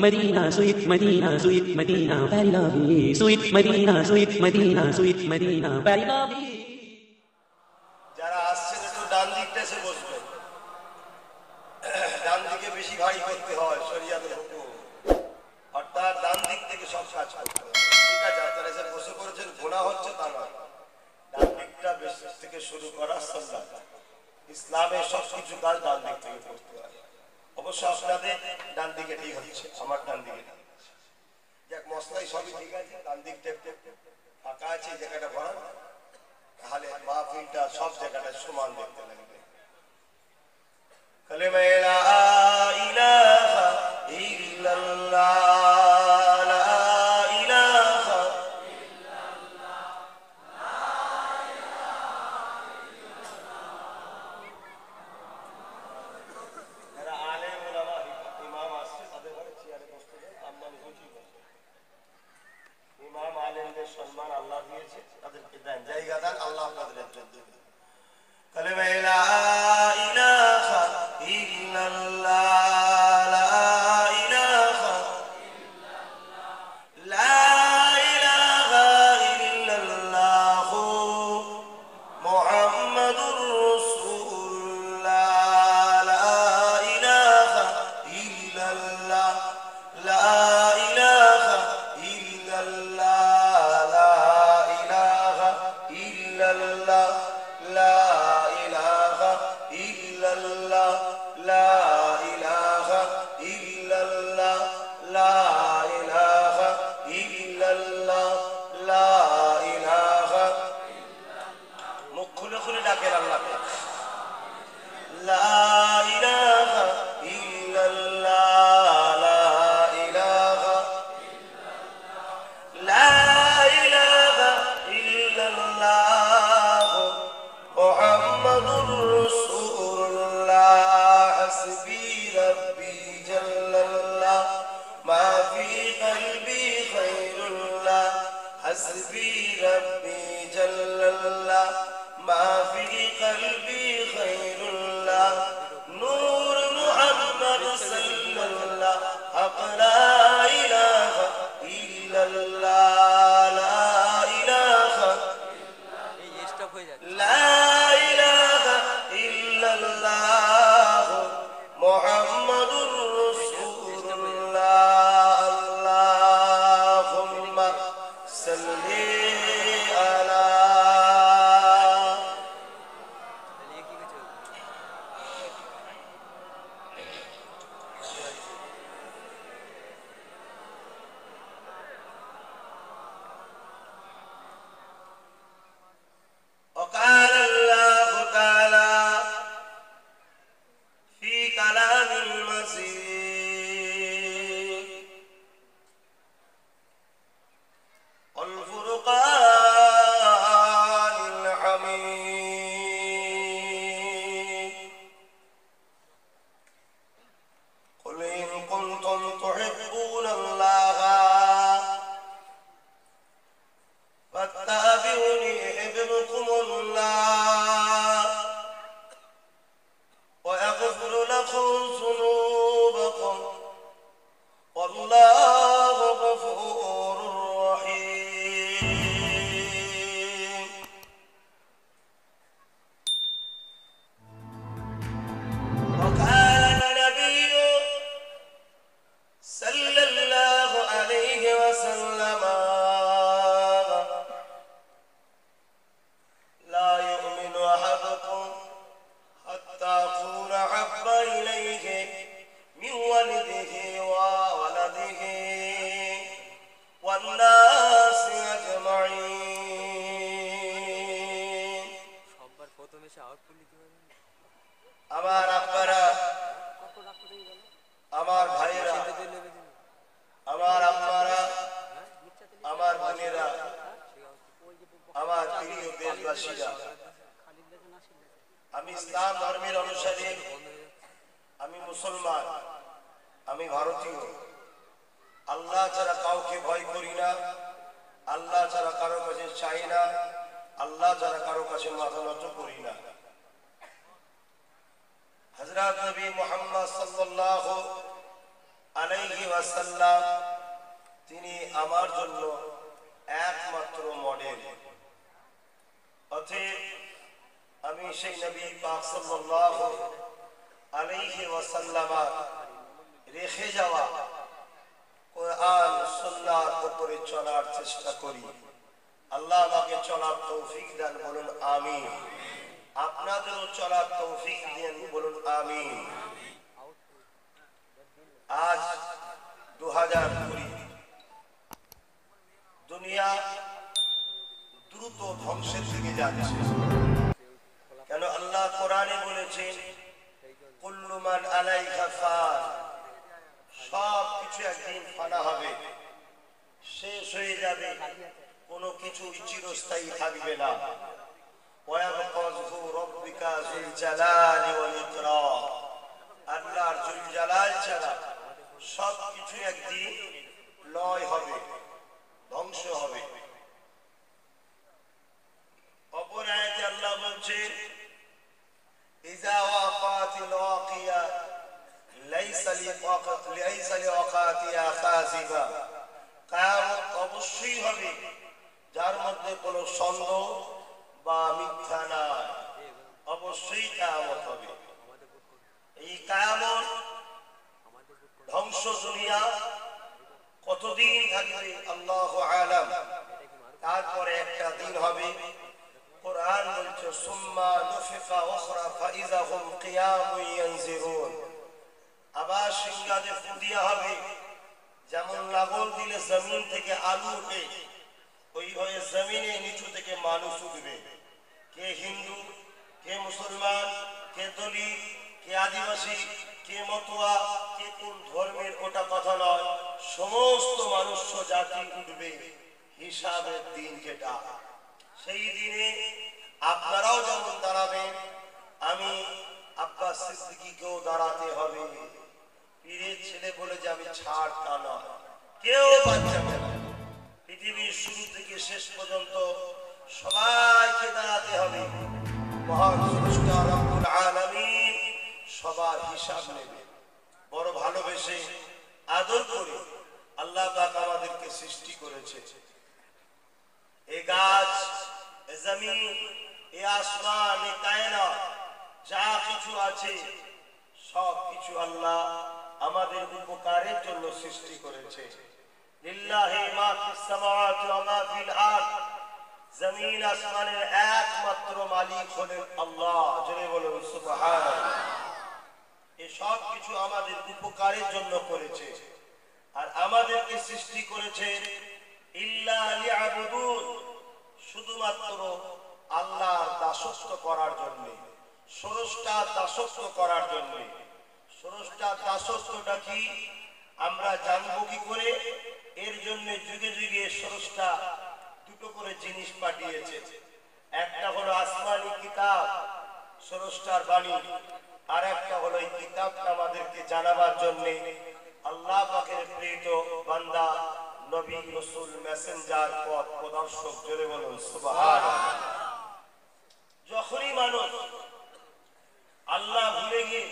Medina, sweet Medina, very lovely. Sweet Medina, sweet Medina, very lovely. যারা আসছেন একটু ডান দিকটা এসে বসবেন। ডান দিকে বেশি ভারী করতে হয় শরিয়াতের হুকুম, অর্থাৎ ডান দিক থেকে সব কাজ করতে হয়। ঠিক আছে, আপনারা এসে বসে পড়েছেন, গোনা হচ্ছে তা নয়, ডান দিকটা বেশি থেকে শুরু করা সুন্নাত। ইসলামের সব কিছু কাজ ডান দিক থেকে করতে হয়। অবশ্য আপনাদের ডান দিকে ঠিক হচ্ছে, আমার ডান দিকে না। যাক, মশলাই সবই ঠিক আছে, ডান দিকটা ফাঁকা আছে, এই জায়গাটা ভরা, তাহলে মাহফিলটা সব জায়গাটা সমান দেখতে লাগবে। কালেমা লা ইলাহা ইল্লাল্লাহ, লা ইলাহা ইল্লাল্লাহ, লা ইলাহা ইল্লাল্লাহ। যারা আলেম ওলামা ইমাম আসছে তাদের ঘরে চেয়ারে বসতে দেন, আমরা বুঝি ইমাম আলেমদের সম্মান আল্লাহ দিয়েছে, তাদেরকে দেন, জায়গা দেন, আল্লাহ আপনাদের একজন দেবে। কালেমা লা ইলাহা ইল্লাল্লাহ, লা ইলাহা ইল্লাল্লাহ, লা ইলাহা ইল্লাল্লাহ, মুহাম্মাদুর রাসূলুল্লাহ, লা ইলাহা ইল্লাল্লাহ, লা ইলাহা ইল্লাল্লাহ, লা ইলাহা ইল্লাল্লাহ, লা ইলাহা ইল্লাল্লাহ, লা ইলাহা ইল্লাল্লাহ, লা ইলাহা ইল্লাল্লাহ, লা ইলাহা। মুখ খুলে খুলে ডাকেন আল্লাহকে, লা ইলাহা ইল্লাল্লাহ, লা ইলাহা, লা ইলাহা ইল্লাল্লাহ, মুহাম্মাদুর রাসূলুল্লাহ, হাসবি রাব্বি জাল্লাল্লাহ, মা ফি কলবি খায়রুল্লাহ, হাসবি রাব্বি জাল্লাল্লাহ, মা ফি কলবি খায়রুল্লাহ, নূর মুহাম্মদ সাল্লাল্লাহ, হক লা ইলাহা ইল্লাল্লাহ, লা ইলাহা, লা ইলাহা ইল্লাল্লাহ, মুহাম্মাদুর রাসূলুল্লাহ, আল্লাহুম্মা সাল্লি আলা। وقال الله تعالى في كلام المسيح والفرقان الحميد، قل إن كنتم تحبون الله فاتبعوني يحببكم الله ويغفر لكم ذنوبكم والله غفور رحيم. وقال النبي صلى الله عليه وسلم لا يؤمن أحدكم حتى أكون أحب إليه من والده وولده والناس أجمعين. আমার আব্বারা, আমার ভাইয়েরা, আমার আম্মারা, আমার বোনেরা, আমার প্রিয় দেশবাসীরা, আমি ইসলাম ধর্মের অনুসারী, আমি মুসলমান, আমি ভারতীয়। আল্লাহ ছাড়া কাউকে ভয় করি না, আল্লাহ ছাড়া কারো কাছে চাই না, আল্লাহ ছাড়া কারো কাছে মাথা নত করি না। হযরত নবী মুহাম্মদ সাল্লাল্লাহু আলাইহি ওয়াসাল্লাম তিনি আমার জন্য একমাত্র মডেল। অতএব আমি সেই নবী পাক সাল্লাল্লাহু আলাইহি ওয়াসাল্লাম রেখে যাওয়া কোরআন সুন্নাহর উপরে চলার চেষ্টা করি। আল্লাহ আমাকে চলার তৌফিক দান, বলুন আমিন। আপনাদেরও চলার তৌফিক দেন, বলুন আমিন। আজ 2020, দুনিয়া দ্রুত ধ্বংসের দিকে যাচ্ছে। কেন? আল্লাহ কোরআনে বলেছেন কুল্লু মান আলাইহা ফান, সব কিছু একদিন ফানা হবে, শেষ হয়ে যাবে, কোনো কিছু চিরস্থায়ী থাকবে না। ওয়ায়াবকা ওয়াজহু রাব্বিকা যুল জালালি ওয়াল ইকরাম, আল্লাহর যুল জালাল ছাড়া সব কিছু একদিন লয় হবে, ধ্বংস হবে। অপর আয়াতে আল্লাহ বলছেন ইযা ওয়াকাতিল ওয়াকিয়া লাইসা লিওয়াকাতিহা কাযিবা, কিয়ামত অবশ্যই হবে যার মধ্যে কোনো সন্দেহ বা মিথ্যা নাই, অবশ্যই কিয়ামত হবে। এই কিয়ামত ধ্বংস দুনিয়া কতদিন থাকবে আল্লাহু আলাম। তারপরে একটা দিন হবে, কোরআন বলছে সুম্মা নুফিকা উখরা ফাইযা হুম কিয়ামুন ইয়ানজিরুন, আবার সিংহাতে ফু দেয়া হবে। যেমন লাঙল দিলে জমিন থেকে আলু উঠে, ওইভাবে জমিনের নিচু থেকে মানুষ উঠবে। কে হিন্দু, কে মুসলমান, কে দলিত, কে আদিবাসী, কে মতুয়া, কে কোন ধর্মের, ওটা কথা নয়। সমস্ত মানুষ জাতি উঠবে হিসাবের দিন যেটা। সেই দিনে আপনারাও যেমন দাঁড়াবেন, আমি আব্বাস সিদ্দিকীকেও দাঁড়াতে হবে। পীরের ছেলে বলে যে আমি ছাড়, তা নয়, কেউ বাদ যাবে না। পৃথিবীর শুরু থেকে শেষ পর্যন্ত সবাইকে দাঁড়াতে হবে। মহান স্রষ্টা রব্বুল আলামিন সবার হিসাব নেবে। বড় ভালোবেসে আদর করে আল্লাহ পাক আমাদেরকে সৃষ্টি করেছে। এ গাছ, এ জমিন, এ আসমান, এ কায়নাত, যা কিছু আছে সব কিছু আল্লাহ আমাদের উপকারের জন্য সৃষ্টি করেছে। লিল্লাহি মা ফিস সামাওয়াতি ওয়া মা ফিল আরদ, জমিন আসমানের একমাত্র মালিক হলেন আল্লাহ। জোরে বলুন সুবহানাল্লাহ। এই সব কিছু আমাদের উপকারের জন্য করেছে, আর আমাদেরকে সৃষ্টি করেছে ইল্লা লিয়াবুদুন, শুধুমাত্র আল্লাহর দাসত্ব করার জন্য, স্রষ্টার দাসত্ব করার জন্য। স্রষ্টার দাসত্বটা কি আমরা জানবো কি করে? এর জন্য যুগে যুগে স্রষ্টা দুটো করে জিনিস পাঠিয়েছে। একটা হলো আসমানি কিতাব, স্রষ্টার বাণী, আর একটা হলো এই কিতাবটা আমাদেরকে জানাবার জন্য আল্লাহ পাকের প্রেরিত বান্দা, নবী, রাসূল, মেসেঞ্জার, পথ প্রদর্শক। জোরে বলুন সুবহানাল্লাহ। যখনই মানুষ আল্লাহ ভুলে গিয়ে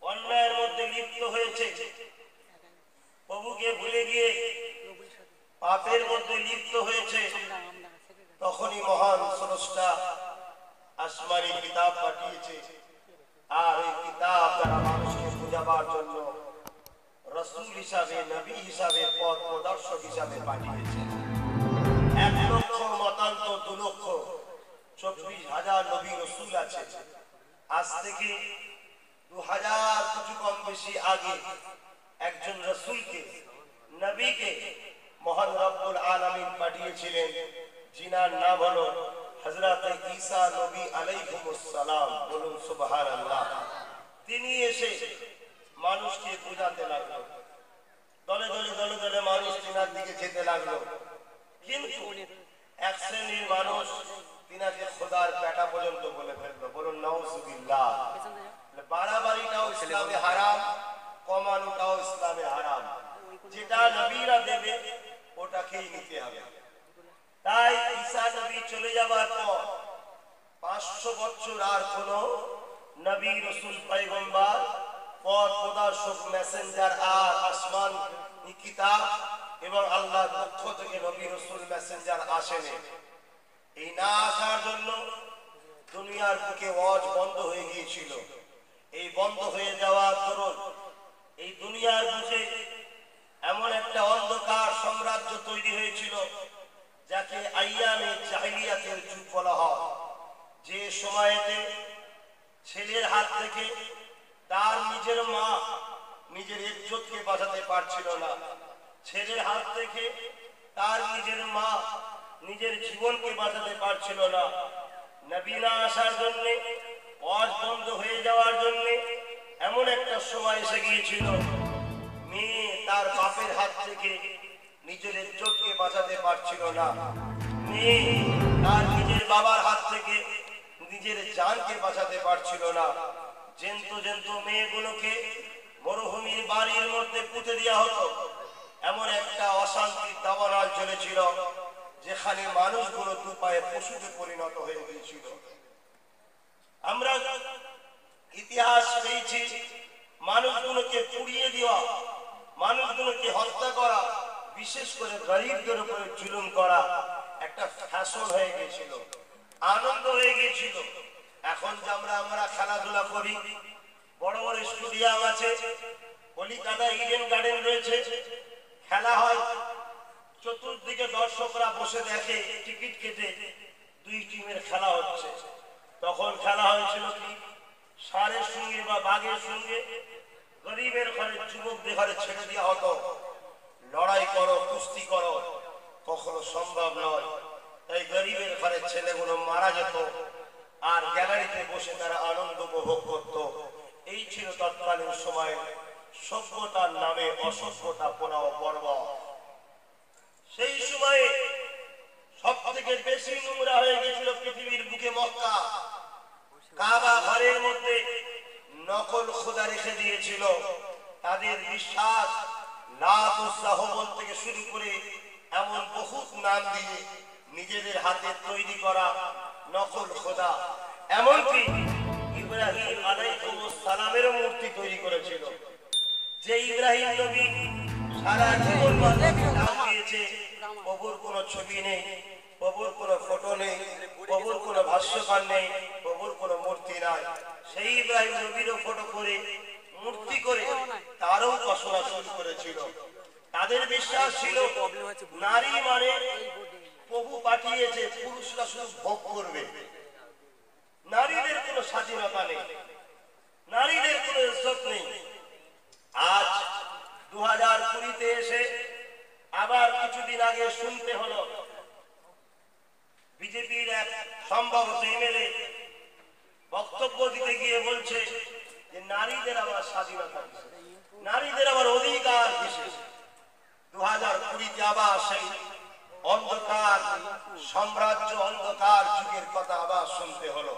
অন্যায়ের মধ্যে লিপ্ত হয়েছে, প্রভুকে ভুলে গিয়ে পাপের মধ্যে লিপ্ত হয়েছে, তখনই মহান স্রষ্টা আসমানি কিতাব পাঠিয়েছে। আর এই কিতাব দ্বারা মানুষকে বুঝাবার জন্য রাসূল হিসাবে, নবী হিসাবে, পথ প্রদর্শক হিসাবে পাঠিয়েছে। 1 লক্ষ মতান্ত 2 লক্ষ 24,000 নবী রাসূল আছে। আজ থেকে 2000 কিছু কম বেশি আগে একজন রাসূলকে, নবীকে মহান রব্বুল আলামিন পাঠিয়েছিলেন, যিনার নাম হলো হযরত ঈসা নবী আলাইহিস সালাম। বলুন সুবহানাল্লাহ। তিনি এসে মানুষকে বোঝাতে লাগলো, দলে দলে দলে দলে মানুষ তিনার দিকে যেতে লাগলো। কিন্তু এক শ্রেণীর মানুষ তিনাকে খোদার পেটা পর্যন্ত বলে ফেললো। বলুন নাউজুবিল্লাহ। বাড়াবাড়িটাও ইসলামে হারাম, কমানোটাও ইসলামে হারাম। যেটা নবীরা দেবে ওটাকেই নিতে হবে। তাই ঈসা নবী চলে যাবার পর 500 বছর আর কোন নবী, রাসূল, পয়গম্বর পথ প্রদর্শক মেসেঞ্জার আর আসমান কিতাব এবং আল্লাহর পক্ষ থেকে নবী রাসূল মেসেঞ্জার আসেনি। এই না আসার জন্য দুনিয়ার বুকে ওয়াজ বন্ধ হয়ে গিয়েছিল। এই বন্ধ হয়ে যাওয়ার দরুন এই দুনিয়ার বুকে এমন একটা অন্ধকার সাম্রাজ্য তৈরি হয়েছিল যাকে আইয়ামে জাহিলিয়াতের যুগ বলা হয়। যে সময়েতে ছেলের হাত থেকে তার নিজের মা নিজের ইজ্জতকে বাঁচাতে পারছিল না, ছেলের হাত থেকে তার নিজের মা নিজের জীবনকে বাঁচাতে পারছিল না। নবী না আসার জন্য, ওয়াজ বন্ধ হয়ে যাওয়ার জন্য এমন একটা সময় এসে গিয়েছিল মেয়ে তার বাপের হাত থেকে নিজের ইজ্জতকে বাঁচাতে পারছিল না, মেয়ে তার নিজের বাবার হাত থেকে নিজের জানকে বাঁচাতে পারছিল না। জেন্তু জেন্তু মেয়েগুলোকে মরুভূমির বাড়ির মধ্যে পুঁতে দেওয়া হতো। এমন একটা অশান্তির দাবানল চলেছিল যেখানে মানুষগুলো দু পায়ে পশুতে পরিণত হয়ে গিয়েছিল। আমরা ইতিহাস পেয়েছি মানুষগুলোকে পুড়িয়ে দেওয়া, মানুষগুলোকে হত্যা করা, বিশেষ করে গরিবদের উপরে জুলুম করা একটা ফ্যাশন হয়ে গিয়েছিল, আনন্দ হয়ে গিয়েছিল। এখন যে আমরা খেলাধুলা করি, বড় বড় স্টেডিয়াম আছে, কলিকাতা ইডেন গার্ডেন রয়েছে, খেলা হয়, চতুর্দিকে দর্শকরা বসে দেখে টিকিট কেটে, দুই টিমের খেলা হচ্ছে। তখন খেলা হয়েছিল কি ষাঁড়ের সঙ্গে বা বাঘের সঙ্গে, গরিবের ঘরে যুবকদের ঘরে ছেড়ে দেওয়া হতো, লড়াই করো, কুস্তি করো, কখনো সম্ভব নয়। তাই গরিবের ঘরে ছেলেগুলো মারা যেত আর গ্যালারিতে বসে তারা আনন্দ উপভোগ করত। এই ছিল তৎকালীন সময়ে সভ্যতার নামে অসভ্যতা পোড়াও পর্ব। সেই সময়ে সব থেকে বেশি নোংরা হয়ে গেছিল পৃথিবীর বুকে মক্কা। কাবা ঘরের মধ্যে নকল খোদা রেখে দিয়েছিল। তাদের বিশ্বাস লাত উজ্জা হুবল থেকে শুরু করে এমন বহুত নাম দিয়ে নিজেদের হাতে তৈরি করা নকল খোদা, এমনকি ইব্রাহিম আলাইহিস সালামের মূর্তি তৈরি করেছিল। যে ইব্রাহিম নবী সারা জীবন ডাক দিয়েছে, প্রভুর কোনো ছবি নেই, প্রভুর কোনো ফটো নেই, প্রভুর কোনো ভাষ্যকার নেই, প্রভুর কোনো মূর্তি নাই। সেই ইব্রাহিম নবীরও ফটো করে মূর্তি করে তারও উপাসনা শুরু করেছিল। তাদের বিশ্বাস ছিল নারী মানে প্রভু পাঠিয়েছে, পুরুষরা শুধু ভোগ করবে, নারীদের কোনো স্বাধীনতা নেই, নারীদের কোনো ইজ্জত নেই। আজ 2020-তে এসে আবার কিছুদিন আগে শুনতে হলো বিজেপির এক সম্ভবত এমএলএ বক্তব্য দিতে গিয়ে বলছে যে নারীদের আবার স্বাধীনতা, নারীদের আবার অধিকার বিশেষ। 2020-তে আবার সেই অন্ধকার সাম্রাজ্য, অন্ধকার যুগের কথা আবার শুনতে হলো।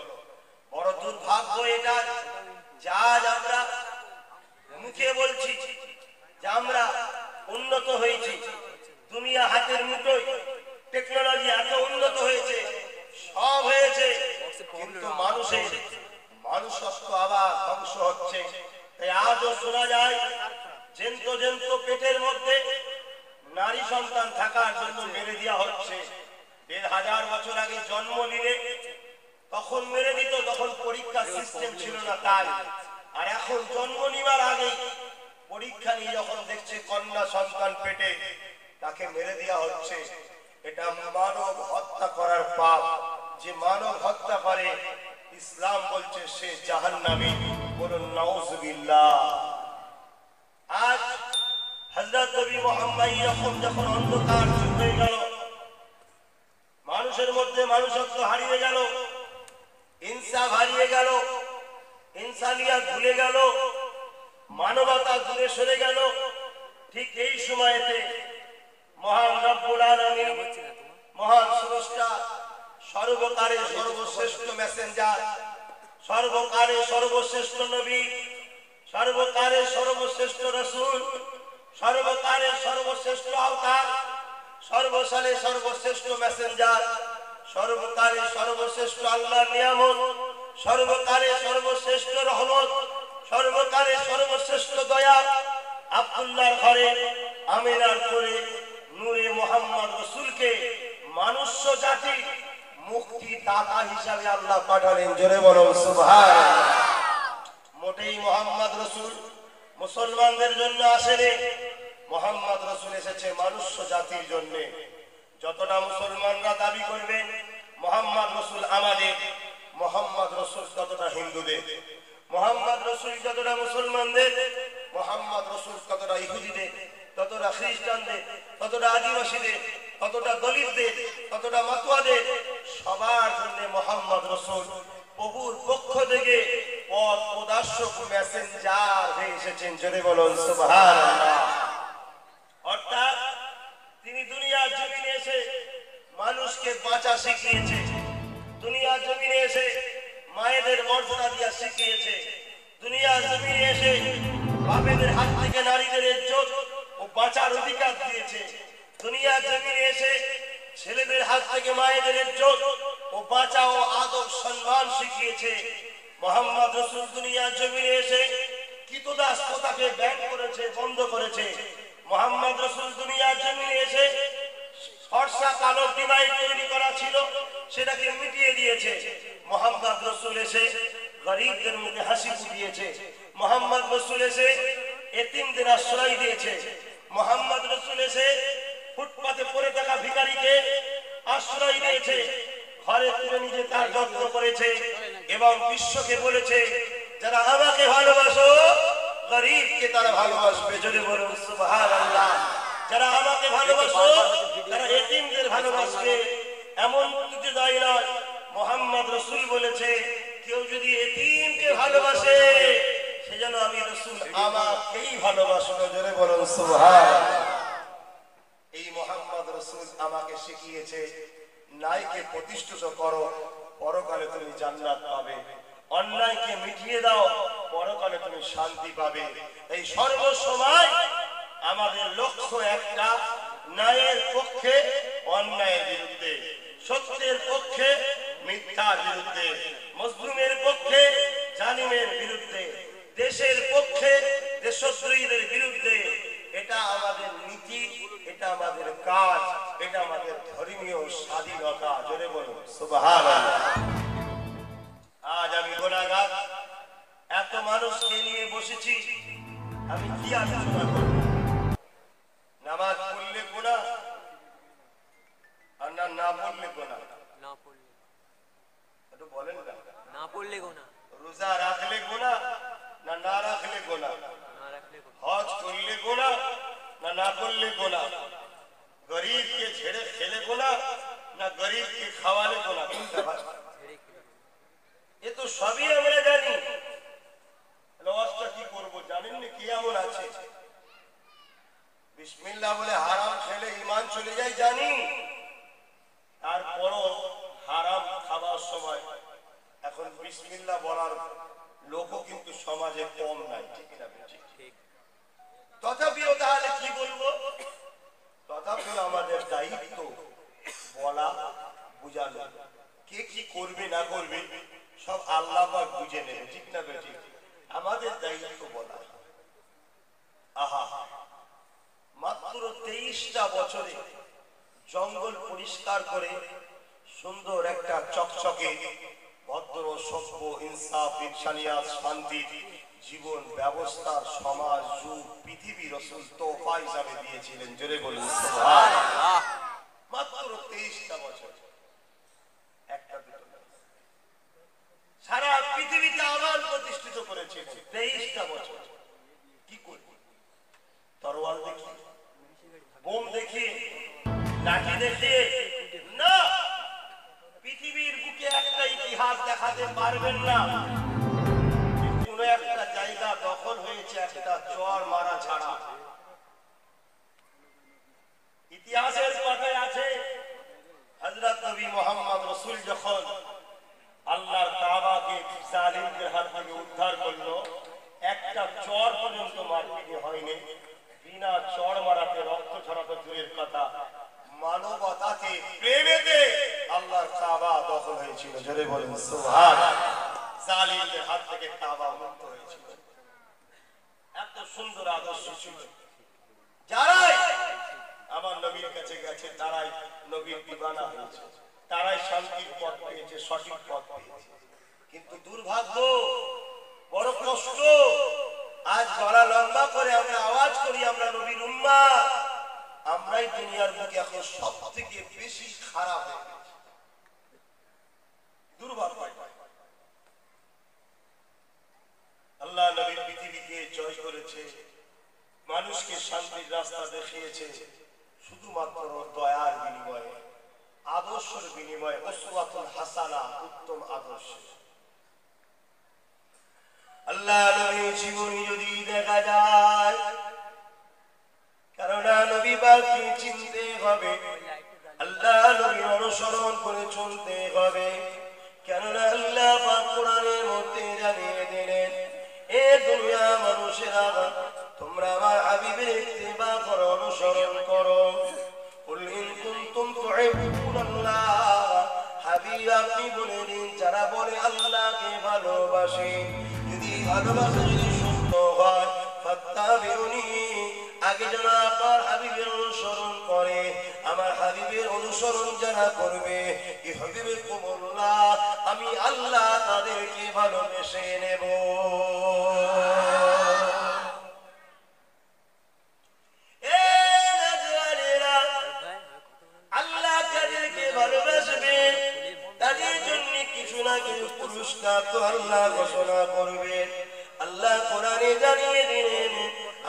বড় দুর্ভাগ্য এটা যে আজ আমরা মুখে বলছি যে আমরা উন্নত হয়েছি, দুনিয়া হাতের মুঠোয়, টেকনোলজি এত উন্নত হয়েছে, সব হয়েছে, কিন্তু মানুষের মানুষত্ব আবার ধ্বংস হচ্ছে। তাই আজও শোনা যায় জেন্ত জেন্ত পেটের মধ্যে নারী সন্তান থাকার জন্য মেরে দেওয়া হচ্ছে। 1500 বছর আগে জন্ম নিলে তখন মেরে দিত, তখন পরীক্ষা সিস্টেম ছিল না তাই। আর এখন জন্ম নিবার আগে পরীক্ষা নিয়ে যখন দেখছে কন্যা সন্তান পেটে, তাকে মেরে দেওয়া হচ্ছে। এটা মানব হত্যা করার পাপ। যে মানব হত্যা করে ইসলাম বলছে সে জাহান্নামী। বলুন নাউজুবিল্লাহ। আজ হযরত নবী মুহাম্মদ এরকম যখন অন্ধকার যুগ হয়ে গেল, মানুষের মধ্যে মানুষত্ব হারিয়ে গেল, ইনসাফ হারিয়ে গেল, ইনসানিয়াত ভুলে গেল, মানবতা দূরে সরে গেল, ঠিক এই সময়তে মহান রব্বুল আলামিন, মহান স্রষ্টা, সর্বকালের সর্বশ্রেষ্ঠ মেসেঞ্জার, সর্বকালের সর্বশ্রেষ্ঠ নবী, সর্বকালের সর্বশ্রেষ্ঠ রাসূল, সর্বকালের সর্বশ্রেষ্ঠ আওতার, সর্বসালের সর্বশ্রেষ্ঠ মেসেঞ্জার, সর্বকালের সর্বশ্রেষ্ঠ আল্লাহর নিয়ামত, সর্বকালের সর্বশ্রেষ্ঠ রহমত, সর্বকালে সর্বশ্রেষ্ঠ দয়া আব্দুল্লাহর ঘরে আমিনার করে নূরে মুহাম্মদ রাসূলকে মানুষ্য জাতি মুক্তি দাতা হিসাবে আল্লাহ পাঠালেন। জোরে বলুন সুবহানাল্লাহ। মোটেই মুহাম্মদ রাসূল মুসলমানদের জন্য আসেনি, মুহাম্মদ রাসূল এসেছে মানুষ্য জাতির জন্য। যতটা মুসলমানরা দাবি করবে মুহাম্মদ রাসূল আমাদের, মুহাম্মদ রাসূল ততটা হিন্দুদের, মুহাম্মদ রাসূল যতটা মুসলমানদের, মুহাম্মদ রাসূল ততটা ইহুদিদের, ততটা খ্রিস্টানদের, ততটা আদিবাসীদের, ততটা দলিতদের, ততটা মাতুয়াদের, সবার জন্য মুহাম্মদ রাসূল প্রভুর পক্ষ থেকে পথ প্রদর্শক মেসেঞ্জার হয়ে এসেছেন। জোরে বলুন সুবহানাল্লাহ। অর্থাৎ তিনি দুনিয়ার জমিনে এসে মানুষকে বাঁচা শিখিয়েছে, দুনিয়ার জমিনে এসে মায়েদের মর্যাদা দিয়া শিখিয়েছে, দুনিয়ার জমিনে এসে বাপেদের হাত থেকে নারীদের ইজ্জত ও বাঁচার অধিকার দিয়েছে, দুনিয়ার জমিনে এসে ছেলেদের হাত থেকে মায়েদের ইজ্জত ও বাঁচা ও আদব সম্মান শিখিয়েছে। মুহাম্মদ রাসূল দুনিয়ার জমিনে এসে কৃতদাস প্রথাকে ব্যান করেছে, বন্ধ করেছে। মুহাম্মদ রাসূল দুনিয়ার জমিনে এসে ফর্সা কালো ডিভাইড তৈরি করা ছিল সেটাকে মিটিয়ে দিয়েছে। মুহাম্মদ রাসূল এসে গরিবদের মুখে হাসি ফুটিয়েছে, মুহাম্মদ রাসূল এসে এতিমদের আশ্রয় দিয়েছে, মুহাম্মদ রাসূল এসে ফুটপাতে পড়ে থাকা ভিখারিকে আশ্রয় দিয়েছে, ঘরে তুলে নিজে তার যত্ন করেছে এবং বিশ্বকে বলেছে যারা আমাকে ভালোবাসো গরিবকে তারা ভালোবাসবে। জোরে বলুন সুবহানাল্লাহ। যারা আমাকে ভালোবাসো তারা এতিমদের ভালোবাসবে। এমন কিছু দায় নয়, মুহাম্মদ রাসূল বলেছে কেউ যদি এতিমকে ভালোবাসে সেজন্য আমি রাসূল আমাকেই ভালোবাসবো। জোরে বলুন সুবহানাল্লাহ। এই মুহাম্মদ রাসূল আমাকে শিখিয়েছে ন্যায়কে প্রতিষ্ঠিত করো, পরকালে তুমি জান্নাত পাবে, অন্যায়কে মিটিয়ে দাও, পরকালে তুমি শান্তি পাবে। এই সর্বসময় আমাদের লক্ষ্য একটা, ন্যায়ের পক্ষে অন্যায়ের বিরুদ্ধে, সত্যের পক্ষে মিথ্যার বিরুদ্ধে, মজলুমের পক্ষে জালিমের বিরুদ্ধে, দেশের পক্ষে দেশদ্রোহীদের বিরুদ্ধে। এটা আমাদের নীতি, এটা আমাদের কাজ, এটা আমাদের ধর্মীয় স্বাধীনতা। জোরে বলুন সুবহানাল্লাহ। আজ আমি গুনাহগার, এত মানুষকে নিয়ে বসেছি, আমি কি আলোচনা করব? নামাজ পড়লে গুনাহ আর না পড়লে গুনাহ? না পড়লে, একটু বলেন না। না পড়লে গুনাহ। রোজা রাখলে গুনাহ না রাখলে গুনাহ? না রাখলে গুনাহ। হজ করলে গুনাহ না করলে গুনাহ? গরিবকে ছেড়ে খেলে গুনাহ না গরিবকে খাওয়ালে গুনাহ? কোনটা ভাই? এ তো সবই আমরা জানি। লওয়াজটা কি করব জানেন না? কি এমন আছে বিসমিল্লাহ বলে হারাম খেলে ঈমান চলে যায় জানি, তারপরও হারাম খাওয়ার সময় এখন বিসমিল্লাহ বলার লোকও কিন্তু সমাজে কম নাই, ঠিক না? ঠিক। তথাপিও তাহলে কি বলবো? তথাপিও আমাদের দায়িত্ব বলা, বুঝানো। কে কি করবে না করবে সব আল্লাহ পাক বুঝে নেবে, ঠিক না বেঠিক? আমাদের দায়িত্ব বলা। আহা, মাত্র 23টা বছরে জঙ্গল পরিষ্কার করে সুন্দর একটা চকচকে ভদ্র সভ্য ইনসাফ ইনসানিয়াত শান্তির জীবন ব্যবস্থার সমাজ যুগ পৃথিবী রাসূল তোফা হিসাবে দিয়েছিলেন। জোরে বলুন সুবহানাল্লাহ। মাত্র 23টা বছর, একটা দুটো না, সারা পৃথিবীতে আমান প্রতিষ্ঠিত করেছেন 23টা বছর। কি করবে? তরোয়াল দেখিয়ে, বোম দেখিয়ে, লাঠি দেখিয়ে না। পৃথিবীর বুকে একটা ইতিহাস দেখাতে পারবেন না কোন একটা জায়গা দখল হয়েছে একটা চর মারা ছাড়া। ইতিহাসের পাতায় আছে হযরত নবী মুহাম্মদ রাসূল যখন আল্লাহর কাবাকে জালিমদের হাত থেকে উদ্ধার করলো, একটা চর পর্যন্ত মারপিট হয়নি। বিনা চর মারাতে রক্ত ঝরাতে দূরের কথা, মানবতাকে প্রেমেতে আল্লাহর কাবা দখল হয়েছিল। জোরে বলুন সুবহানাল্লাহ। জালিমদের হাত থেকে কাবা মুক্ত হয়েছিল। সুন্দর আদর্শ ছিল। যারাই আমার নবীর কাছে গেছে তারাই নবীর দিওয়ানা হয়েছে, তারাই শান্তির পথ পেয়েছে, সঠিক পথ পেয়েছে। কিন্তু দুর্ভাগ্য, বড় কষ্ট, আজ গলা লম্বা করে আমরা আওয়াজ করি আমরা নবীর উম্মাহ, আমরাই দুনিয়ার বুকে এখন সব থেকে বেশি খারাপ হয়ে গেছি। দুর্ভাগ্য। আল্লাহ নবীর পৃথিবীকে জয় করেছে, মানুষকে শান্তির রাস্তা দেখিয়েছে শুধুমাত্র দয়ার বিনিময়ে, আদর্শের বিনিময়ে, উসওয়াতুল হাসানা, উত্তম আদর্শ। আল্লাহ নবীর জীবনী যদি দেখা যায়, কারণ নবী পাককে চিনতে হবে, আল্লাহ নবীর অনুসরণ করে চলতে হবে। কেননা আল্লাহ পাক কোরআনের মধ্যে জানিয়ে দিলেন, এ দুনিয়া মানুষেরা, তোমরা আমার হাবিবের ইত্তিবা করো, অনুসরণ করো। কুল ইন কুনতুম তুহিব্বুনাল্লাহ, হাবিব আপনি বলে দিন, যারা বলে আল্লাহকে ভালোবাসে, যদি ভালোবাসা যদি সত্য হয়, ফাত্তাবিউনি, আগে যেন আপনার হাবিবের অনুসরণ করে। আমার হাবিবের অনুসরণ যারা করবে, ইউহিব্বুকুমুল্লাহ, আমি আল্লাহ তাদেরকে ভালোবেসে নেব। আল্লাহ তাদেরকে ভালোবাসবেন, তাদের জন্য কিছু না কিছু পুরস্কার তো আল্লাহ ঘোষণা করবেন। আল্লাহ কোরআনে জানিয়ে দিলেন,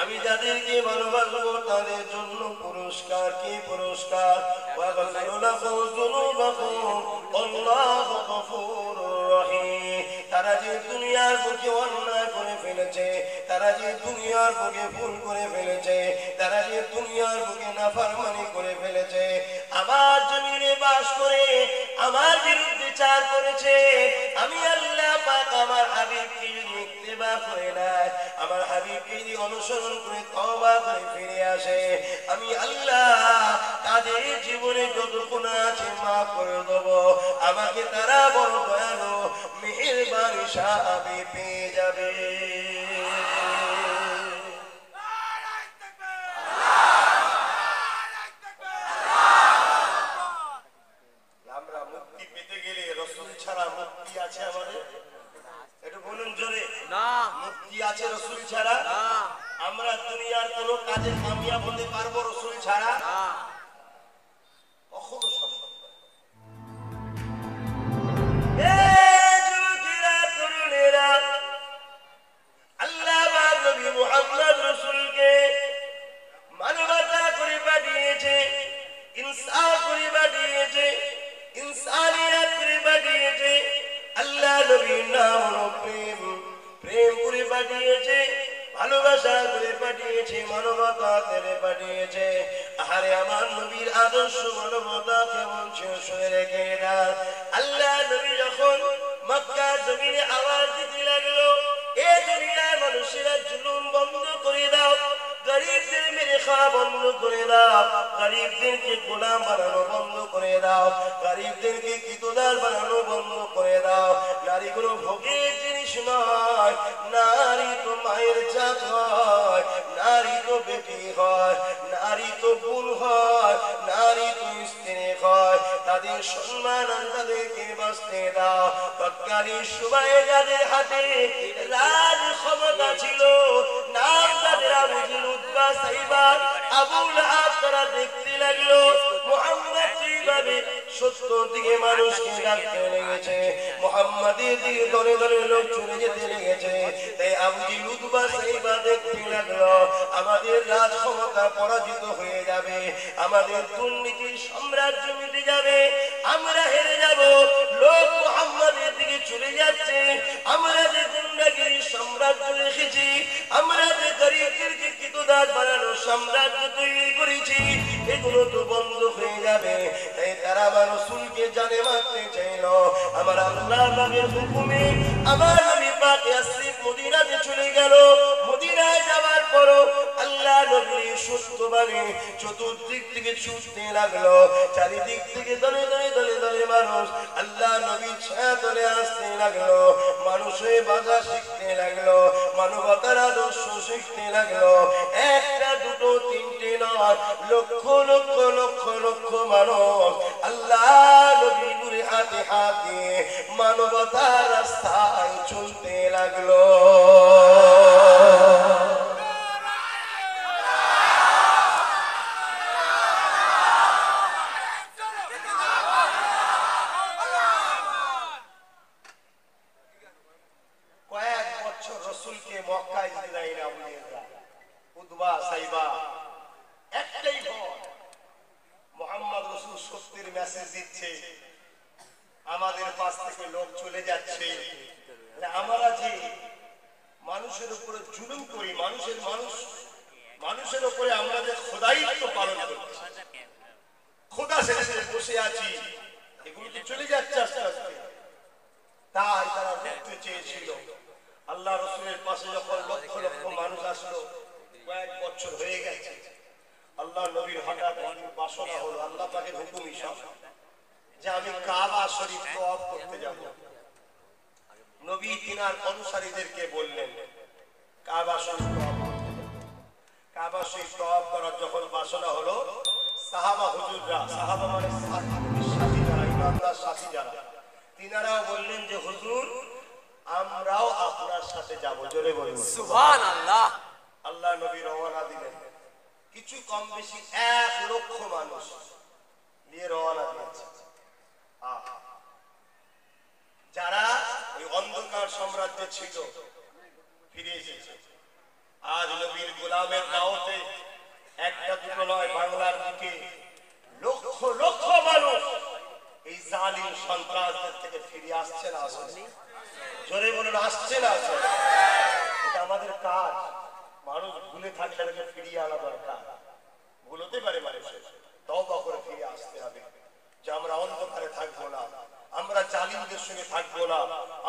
আমি যাদেরকে ভালোবাসবো তাদের জন্য পুরস্কার। কি পুরস্কার? ওয়াগফিরু লাকুম যুনুবাকুম আল্লাহু গফুরুর রহিম। তারা যে দুনিয়ার বুকে অন্যায় করে ফেলেছে, তারা যে দুনিয়ার বুকে ভুল করে ফেলেছে, তারা যে দুনিয়ার বুকে নাফরমানি করে ফেলেছে, আমার জমিনে বাস করে আমার বিরুদ্ধে চার করেছে, আমি আল্লাহ পাক আমার হাবিবকে যদি ইত্তেবা করে নেয়, আমার হাবিবকে যদি অনুসরণ করে তওবা করে ফিরে আসে, আমি আল্লাহ তাদের জীবনে যত গুনাহ আছে মাফ করে দেব। আমাকে তারা বড় দয়ালু মেহেরবান হিসাবে পেয়ে যাবে। আমরা মুক্তি পেতে গেলে রাসূল ছাড়া মুক্তি আছে আমাদের? একটু বলুন জোরে, না মুক্তি আছে রাসূল ছাড়া? না আমরা দুনিয়ার কোনো কাজে কামিয়াব হতে পারবো রাসূল ছাড়া? না কখনো সম্ভব নয়। তরুণেরা, আল্লাহ পাক নবী মুহাম্মদ রাসূলকে মানবতা করে পাঠিয়েছে, ইনসাফ করে পাঠিয়েছে, ইনসানিয়ত করে পাঠিয়েছে। আল্লাহ নবীর নাম হলো প্রেম, প্রেম করে পাঠিয়েছে, ভালোবাসা করে পাঠিয়েছে, মানবতা করে পাঠিয়েছে। আরে আমার নবীর আদর্শ মানবতা কেমন শুনে রেখে না। আল্লাহ নবী যখন মক্কা জমিনে আওয়াজ দিতে লাগলো, এ দুনিয়ার মানুষেরা জুলুম বন্ধ করে দাও, গরিবদের মেরে খাওয়া বন্ধ করে দাও, গরিবদেরকে গোলাম বানানো বন্ধ করে দাও, গরিবদেরকে কিতদার বানানো বন্ধ করে দাও। নারী কোনো ভোগের জিনিস নয়, নারী তো মায়ের জাত হয়, নারী তো বেটি হয়, নারী তো বোন হয়, নারী তো স্ত্রী হয়। তাদের সম্মান তাদেরকে বাঁচতে দাও। তৎকালীন সময়ে যাদের হাতে রাজ ক্ষমতা ছিল, নাম তাদের আবু জেহেল, উতবা, সাইবা, আবু লাহাব, তারা দেখতে লাগলো মুহাম্মদ কিভাবে সত্য দিকে মানুষকে ডাকতে লেগেছে, মুহাম্মাদের দিকে দলে দলে লোক চলে যেতে লেগেছে। তাই আবু জেহেল, উতবা, সাইবা দেখতে লাগলো আমাদের রাজ ক্ষমতা পরাজিত হয়ে যাবে, আমাদের দুর্নীতির সাম্রাজ্য মিটে যাবে, আমরা হেরে যাব। লোক মুহাম্মাদের দিকে চলে যাচ্ছে, আমরা যে গুন্ডাগিরি সাম্রাজ্য রেখেছি, আমরা যে গরিবদেরকে কিতদার বানানো সাম্রাজ্য তৈরি করেছি, এগুলো তো বন্ধ হয়ে যাবে। তাই তারা আমার রাসূলকে জানে মারতে চাইল। আমার আল্লাহ পাকের হুকুমে আমার নবী পাক ইয়াসরিব মদিনাতে চলে গেল। মদিনায় যাওয়ার পরও আল্লাহ নবী সত্যবাদী চতুর্দিক থেকে ছুটতে লাগলো, চারিদিক থেকে দলে দলে দলে দলে মানুষ আল্লাহ নবীর ছায়া তলে আসতে লাগলো, মানুষে বাধা শিখতে লাগলো, মানবতার আদর্শ শিখতে লাগলো। একটা দুটো তিনটে নয়, লক্ষ লক্ষ লক্ষ লক্ষ মানুষ আল্লাহ নবীর নূরে হাতে হাতে মানবতার রাস্তায় চলতে লাগলো। কয়েক বছর রসুলকে মক্কায় যেতে দেয় না বুঝিয়েরা, উদবা সাইবা একটাই ভয়, মোহাম্মদ রসুল সত্যের মেসেজ দিচ্ছে, আমাদের পাশ থেকে লোক চলে যাচ্ছে, আমরা যে মানুষের উপরে জুলুম করি, মানুষের উপরে আমরা যে খোদাইত্ব পালন করছি, খোদা সেজে বসে আছি, এগুলো তো চলে যাচ্ছে আস্তে আস্তে। তাই তারা রুখতে চেয়েছিল। আল্লাহ রসুলের পাশে যখন লক্ষ লক্ষ মানুষ আসলো, কয়েক বছর হয়ে গেছে, আল্লাহ নবীর হঠাৎ বাসনা হলো, আল্লাহ পাকের হুকুমই সব, যে আমি কাবা শরীফ তওয়াফ করতে যাব। নবী তিনার অনুসারীদেরকে বললেন কাবা শরীফ তওয়াফ করতে যাব। কাবা শরীফ তওয়াফ করার যখন বাসনা হলো, সাহাবা হুজুররা, সাহাবা মানে সাথী যারা, ইমানদার সাথী যারা, তিনারাও বললেন যে হুজুর আমরাও আপনার সাথে যাব। জোরে বলুন সুবহানাল্লাহ। আল্লাহ নবী রওনা দিলেন, কিছু কম বেশি 1 লক্ষ মানুষ নিয়ে রওনা দিয়েছে। যারা ওই অন্ধকার সাম্রাজ্যে ছিল ফিরে এসেছে। আজ নবীর গোলামের দাওয়াতে একটা দুটো নয়, বাংলার বুকে লক্ষ লক্ষ মানুষ এই জালিম সন্ত্রাসদের থেকে ফিরে আসছে না আসলে? জোরে বলুন আসছে না আসলে? এটা আমাদের কাজ। মানুষ ভুলে থাকলে তাকে ফিরিয়ে আনা দরকার। ভুল হতে পারে মানুষের, তওবা করে ফিরে আসতে হবে যে আমরা অন্ধকারে থাকবো না, আমরা জালিমদের সঙ্গে থাকবো না,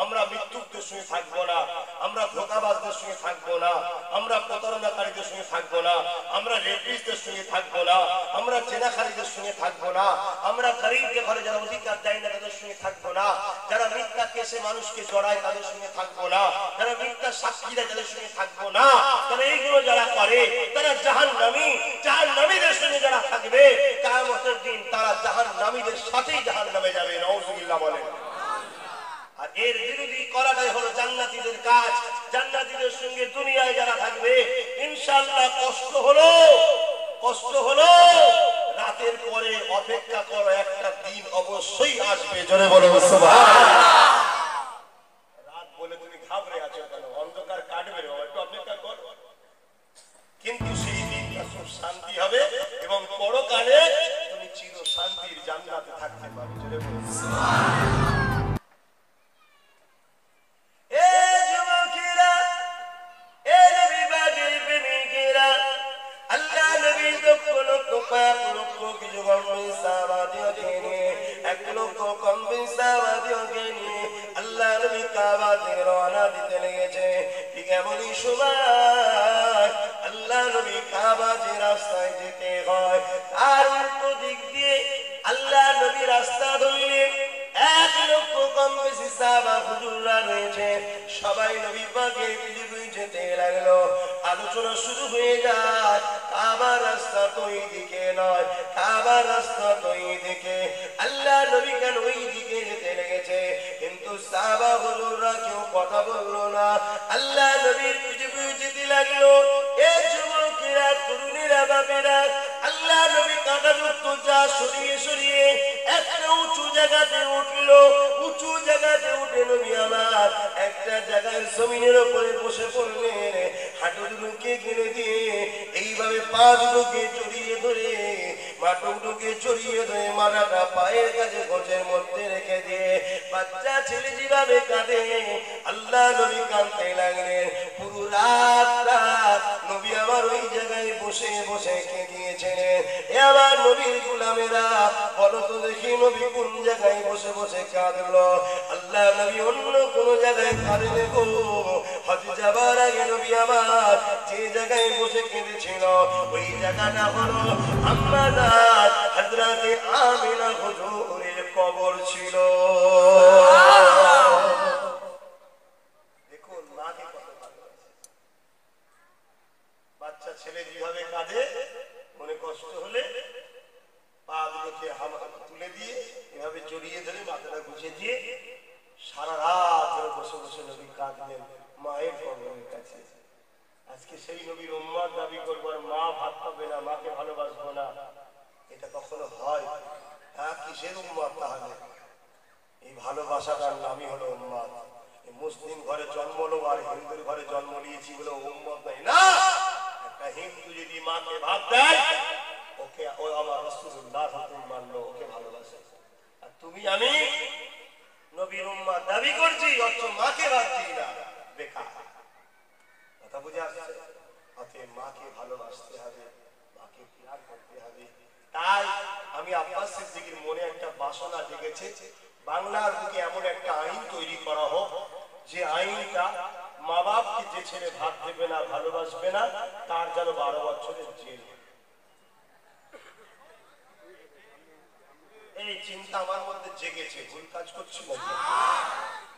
আমরা মৃত্যুকদের সঙ্গে থাকবো না, আমরা ধোঁকাবাজদের সঙ্গে থাকবো না, আমরা প্রতারণাকারীদের সঙ্গে থাকবো না, আমরা রেপিস্টদের সঙ্গে থাকবো না, আমরা জেনাকারীদের সঙ্গে থাকবো না, আমরা গরিবকে ঘরে যারা অধিকার দেয় না তাদের সঙ্গে থাকবো না, যারা মিথ্যা কেসে মানুষকে জড়ায় তাদের সঙ্গে থাকবো না, যারা মিথ্যা সাক্ষী দেয় তাদের সঙ্গে থাকবো না। তারা এইগুলো যারা করে তারা জাহান্নামী, জাহান্নামীদের সঙ্গে যারা থাকবে কিয়ামতের দিন তারা জাহান্নামীদের সাথেই জাহান্নামে যাবে। নাউযুবিল্লাহ বলেন। আর এর বিরোধী করাটাই হলো জান্নাতীদের কাজ। জান্নাতীদের সঙ্গে দুনিয়ায় যারা থাকবে ইনশাআল্লাহ কষ্ট হলো রাতের পরে অপেক্ষা করো, একটা দিন অবশ্যই আসবে। জোরে বলো সুবহানাল্লাহ। রাত বলে তুমি ঘাবড়ে আছো কেন? অন্ধকার কাটবে, একটু অপেক্ষা করো। কিন্তু সেই দিনটা খুব শান্তি হবে এবং পরকালে তুমি চির শান্তির জান্নাতে থাকতে পারবে। জোরে বলো সুবহানাল্লাহ। সবাই নবী পাকের পিছু যেতে লাগলো। আলোচনা শুরু হয়ে যায়, কাবার রাস্তা তো এই দিকে নয়, কাবার রাস্তা তো এই দিকে। আল্লাহ নবী কেন ওই দিকে যেতে লেগেছে, কিন্তু সাহাবা হুজুররা কেউ কথা বললো না। আল্লাহ নবীর পিছু যেতে লাগলো। এই যুবকেরা, তরুণীরা, বাপেরা, আল্লাহ নবী কাঁটাযুক্ত যা সরিয়ে সরিয়ে একটা উঁচু জায়গাতে উঠলো। উঁচু জায়গাতে উঠে নবী আমার একটা জায়গায় জমিনের উপরে বসে পড়লেন। হাঁটু দুটোকে গেড়ে দিয়ে এইভাবে পা দুটোকে জড়িয়ে ধরে, মাটুকে জড়িয়ে ধরে মাথাটা পায়ের কাছে গোছের মধ্যে রেখে দিয়ে বাচ্চা ছেলে যেভাবে কাঁদে আল্লাহ নবী কাঁদতে লাগলেন। পুরো রাত নবী আমার ওই জায়গায় বসে বসে কেঁদিয়েছিলেন। এ আমার নবীর গোলামেরা, বলো তো দেখি নবী কোন জায়গায় বসে বসে কাঁদলো? আল্লাহ নবী অন্য কোন জায়গায় কাঁদেন গো। হযরত হজে যাবার আগে নবী আমার যে জায়গায় বসে কেঁদেছিল ওই জায়গাটা হলো আম্মাজান হযরতে আমিনা হুজুরের কবর ছিল। দেখুন মাকে কত ভালোবাসে। বাচ্চা ছেলে যেভাবে কাঁদে মনে কষ্ট হলে পা দুটোকে তুলে দিয়ে এভাবে জড়িয়ে ধরে মাথাটা গুছিয়ে দিয়ে সারা রাত ধরে বসে বসে নবী কাঁদলেন মায়ের কবরের কাছে। আজকে সেই নবীর উম্মত দাবি করবো আর মা ভাত পাবে না, মাকে ভালোবাসবো না, এটা কখনো হয়? হ্যাঁ, কিসের উম্মত তাহলে? এই ভালোবাসাটার নামই হলো উম্মত। মুসলিম ঘরে জন্ম লো আর হিন্দুর ঘরে জন্ম নিয়েছি বলে উম্মত নাই না। একটা হিন্দু যদি মাকে ভাত দেয় ওকে ও আমার রাসূলুল্লাহ হুকুম মানলো, ওকে ভালোবাসে। আর তুমি আমি নবীর উম্মত দাবি করছি অথচ মাকে ভাত দিই না, বেকার। কথা বুঝে আসছে? অতএব মাকে ভালোবাসতে হবে, মাকে প্যার করতে হবে। তাই আমি আব্বাস সিদ্দিকীর মনে একটা বাসনা জেগেছে, বাংলার বুকে এমন একটা আইন তৈরি করা হোক যে আইনটা মা বাপকে যে ছেলে ভাত দেবে না, ভালোবাসবে না, তার যেন 12 বছরের জেল। এই চিন্তা আমার মধ্যে জেগেছে, ভুল কাজ করছি না।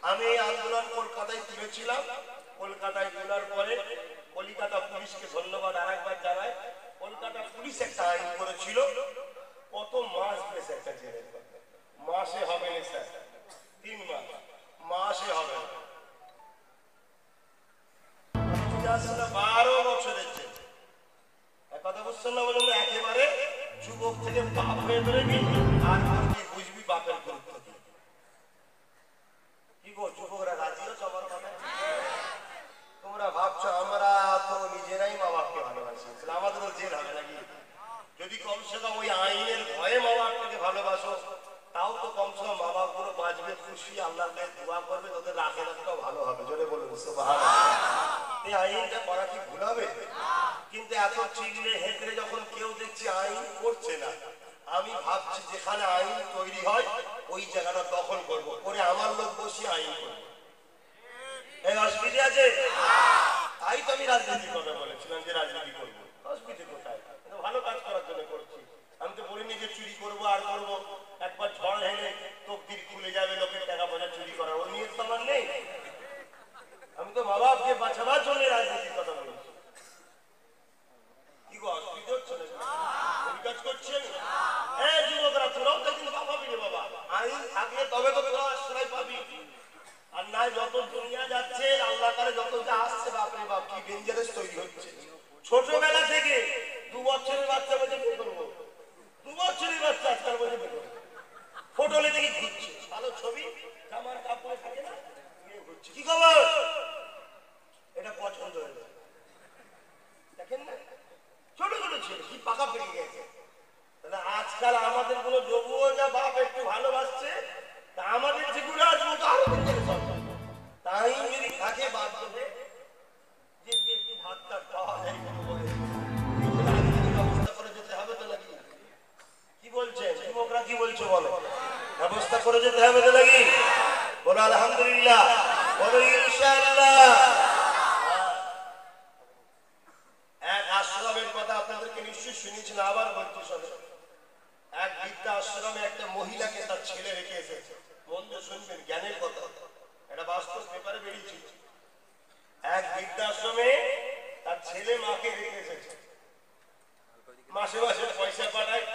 আমি এই আন্দোলন কলকাতায় তুলেছিলাম। কলকাতায় তোলার পরে কলকাতা পুলিশকে ধন্যবাদ আরেকবার জানাই। কলকাতা পুলিশ একটা আইন করেছিল, কত মাস বেশ একটা জেলে, মাসে হবে না স্যার, 3 মাস, মাসে হবে না, 12 বছরের জেল। কথা বুঝছেন না? বলুন একেবারে যুবক থেকে বাপ হয়ে বেরোবি আর কি বুঝবি বাপের গুরুত্ব কি। কি গো যুবকরা রাজি হচ্ছে আমার কথা? তোমরা ভাবছো আমরা তো নিজেরাই মা বাপকে ভালোবাসি, আমাদেরও জেল হবে নাকি? যদি কমসে কম ওই আইনের ভয়ে মা বাপকে ভালোবাসো তাও তো কমসে কম মা বাপ গুলো বাঁচবে খুশি, আল্লাহর কাছে দোয়া করবে, তোদের আখিরাতটাও ভালো হবে। জোরে বলুন সুবহানাল্লাহ। এই আইনটা করা কি ভুল হবে? কিন্তু এত চিগড়ে হেঁকড়ে যখন কেউ দেখছি আইন করছে না, আমি ভাবছি যেখানে আইন তৈরি হয় ওই জায়গাটা দখল করবো, করে আমার লোক বসিয়ে আইন করবো। এই অসুবিধা আছে? তাই তো আমি রাজনীতির কথা বলেছিলাম যে রাজনীতি করবো। অসুবিধা কোথায়? ভালো কাজ করার জন্য করছি। আমি তো বলিনি যে চুরি করবো আর করবো, একবার ঝড় হেলে তকদির খুলে যাবে, লোকের টাকা পয়সা চুরি করার ওই নিয়ে তো আমার নেই। আমি তো মা বাপকে বাঁচাবার জন্য রাজনীতির কথা বলেছি। কি গো অসুবিধা হচ্ছে না? ওই কাজ করছি আমি। হ্যাঁ যুবকরা, তোরাও তো একদিন বাবা রে বাবা, আইন থাকলে তবে তো তোরা আশ্রয় পাবি। আর নাই যত দুনিয়া যাচ্ছে, আল্লাহ কারে যত যা আসছে, বাপরে বাপ কি ডেঞ্জারাস তৈরি হচ্ছে। ছোটবেলা থেকে 2 বছরের বাচ্চা বলছে বিয়ে করবো, 2 বছরের বাচ্চা আজকাল বলছে বিয়ে করবো, ফটোলে দেখি ঘুরছে, ভালো ছবি জামার কাপড়ে থাকে না, ঘুরছে। কি খবর? এটা পছন্দ হয়েছে, দেখেন না ছোট ছোট ছেলে কি পাকা পেকে গেছে। তাহলে আজকাল আমাদের কোনো যুবক যা বাপ একটু ভালোবাসছে, তা আমাদের যেগুলো আসবো তো আরো তাই যদি থাকে বাদ দেবে যে একটু ভাতটা পাওয়া যায় ব্যবস্থা করে যেতে হবে তো নাকি? কি বলছেন যুবকরা, কি বলছো বলো? ব্যবস্থা করে যেতে হবে তো নাকি? বলো আলহামদুলিল্লাহ, বলো ইনশাআল্লাহ। এক আশ্রমের কথা আপনাদেরকে নিশ্চয়ই শুনেছেন, আবার বলতে শোনো। এক বৃদ্ধা আশ্রমে একটা মহিলাকে তার ছেলে রেখে এসেছে। মন দিয়ে শুনবেন, জ্ঞানের কথা, এটা বাস্তব পেপারে বেরিয়েছে। এক বৃদ্ধাশ্রমে তার ছেলে মাকে রেখে এসেছে। মাসে মাসে পয়সা পাঠায়,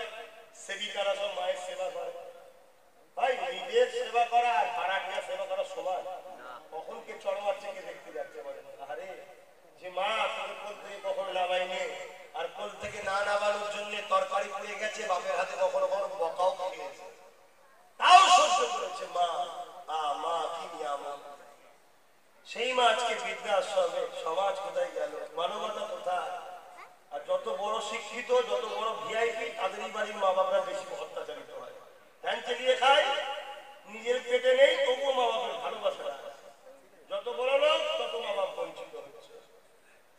সেবিকারা সব মায়ের সেবা করে। ভাই নিজের সেবা করা আর ভাড়াটিয়া সেবা করা সমান? কখন কে চড় মারছে কে দেখতে যাচ্ছে বলে? আরে যে মা তোকে কোল থেকে কখনো নামাইনি, আর কোল থেকে না নামানোর জন্য তরকারি পুড়ে গেছে, বাপের হাতে কখনো কখনো বকাও খেয়েছে, তাও সহ্য করেছে মা। মা কি নিয়ামত! সেই মা আজকে বৃদ্ধাশ্রমে। সমাজ কোথায় গেল? মানবতা কোথায়? আর যত বড় শিক্ষিত, যত বড় ভিআইপি, তাদেরই বাড়ির মা বাপরা বেশি অত্যাচারিত হয়। ধ্যান চালিয়ে খায়, নিজের পেটে নেই, তবুও মা বাপের ভালোবাসা। যত বড় লোক তত মা বাপ বঞ্চিত হচ্ছে।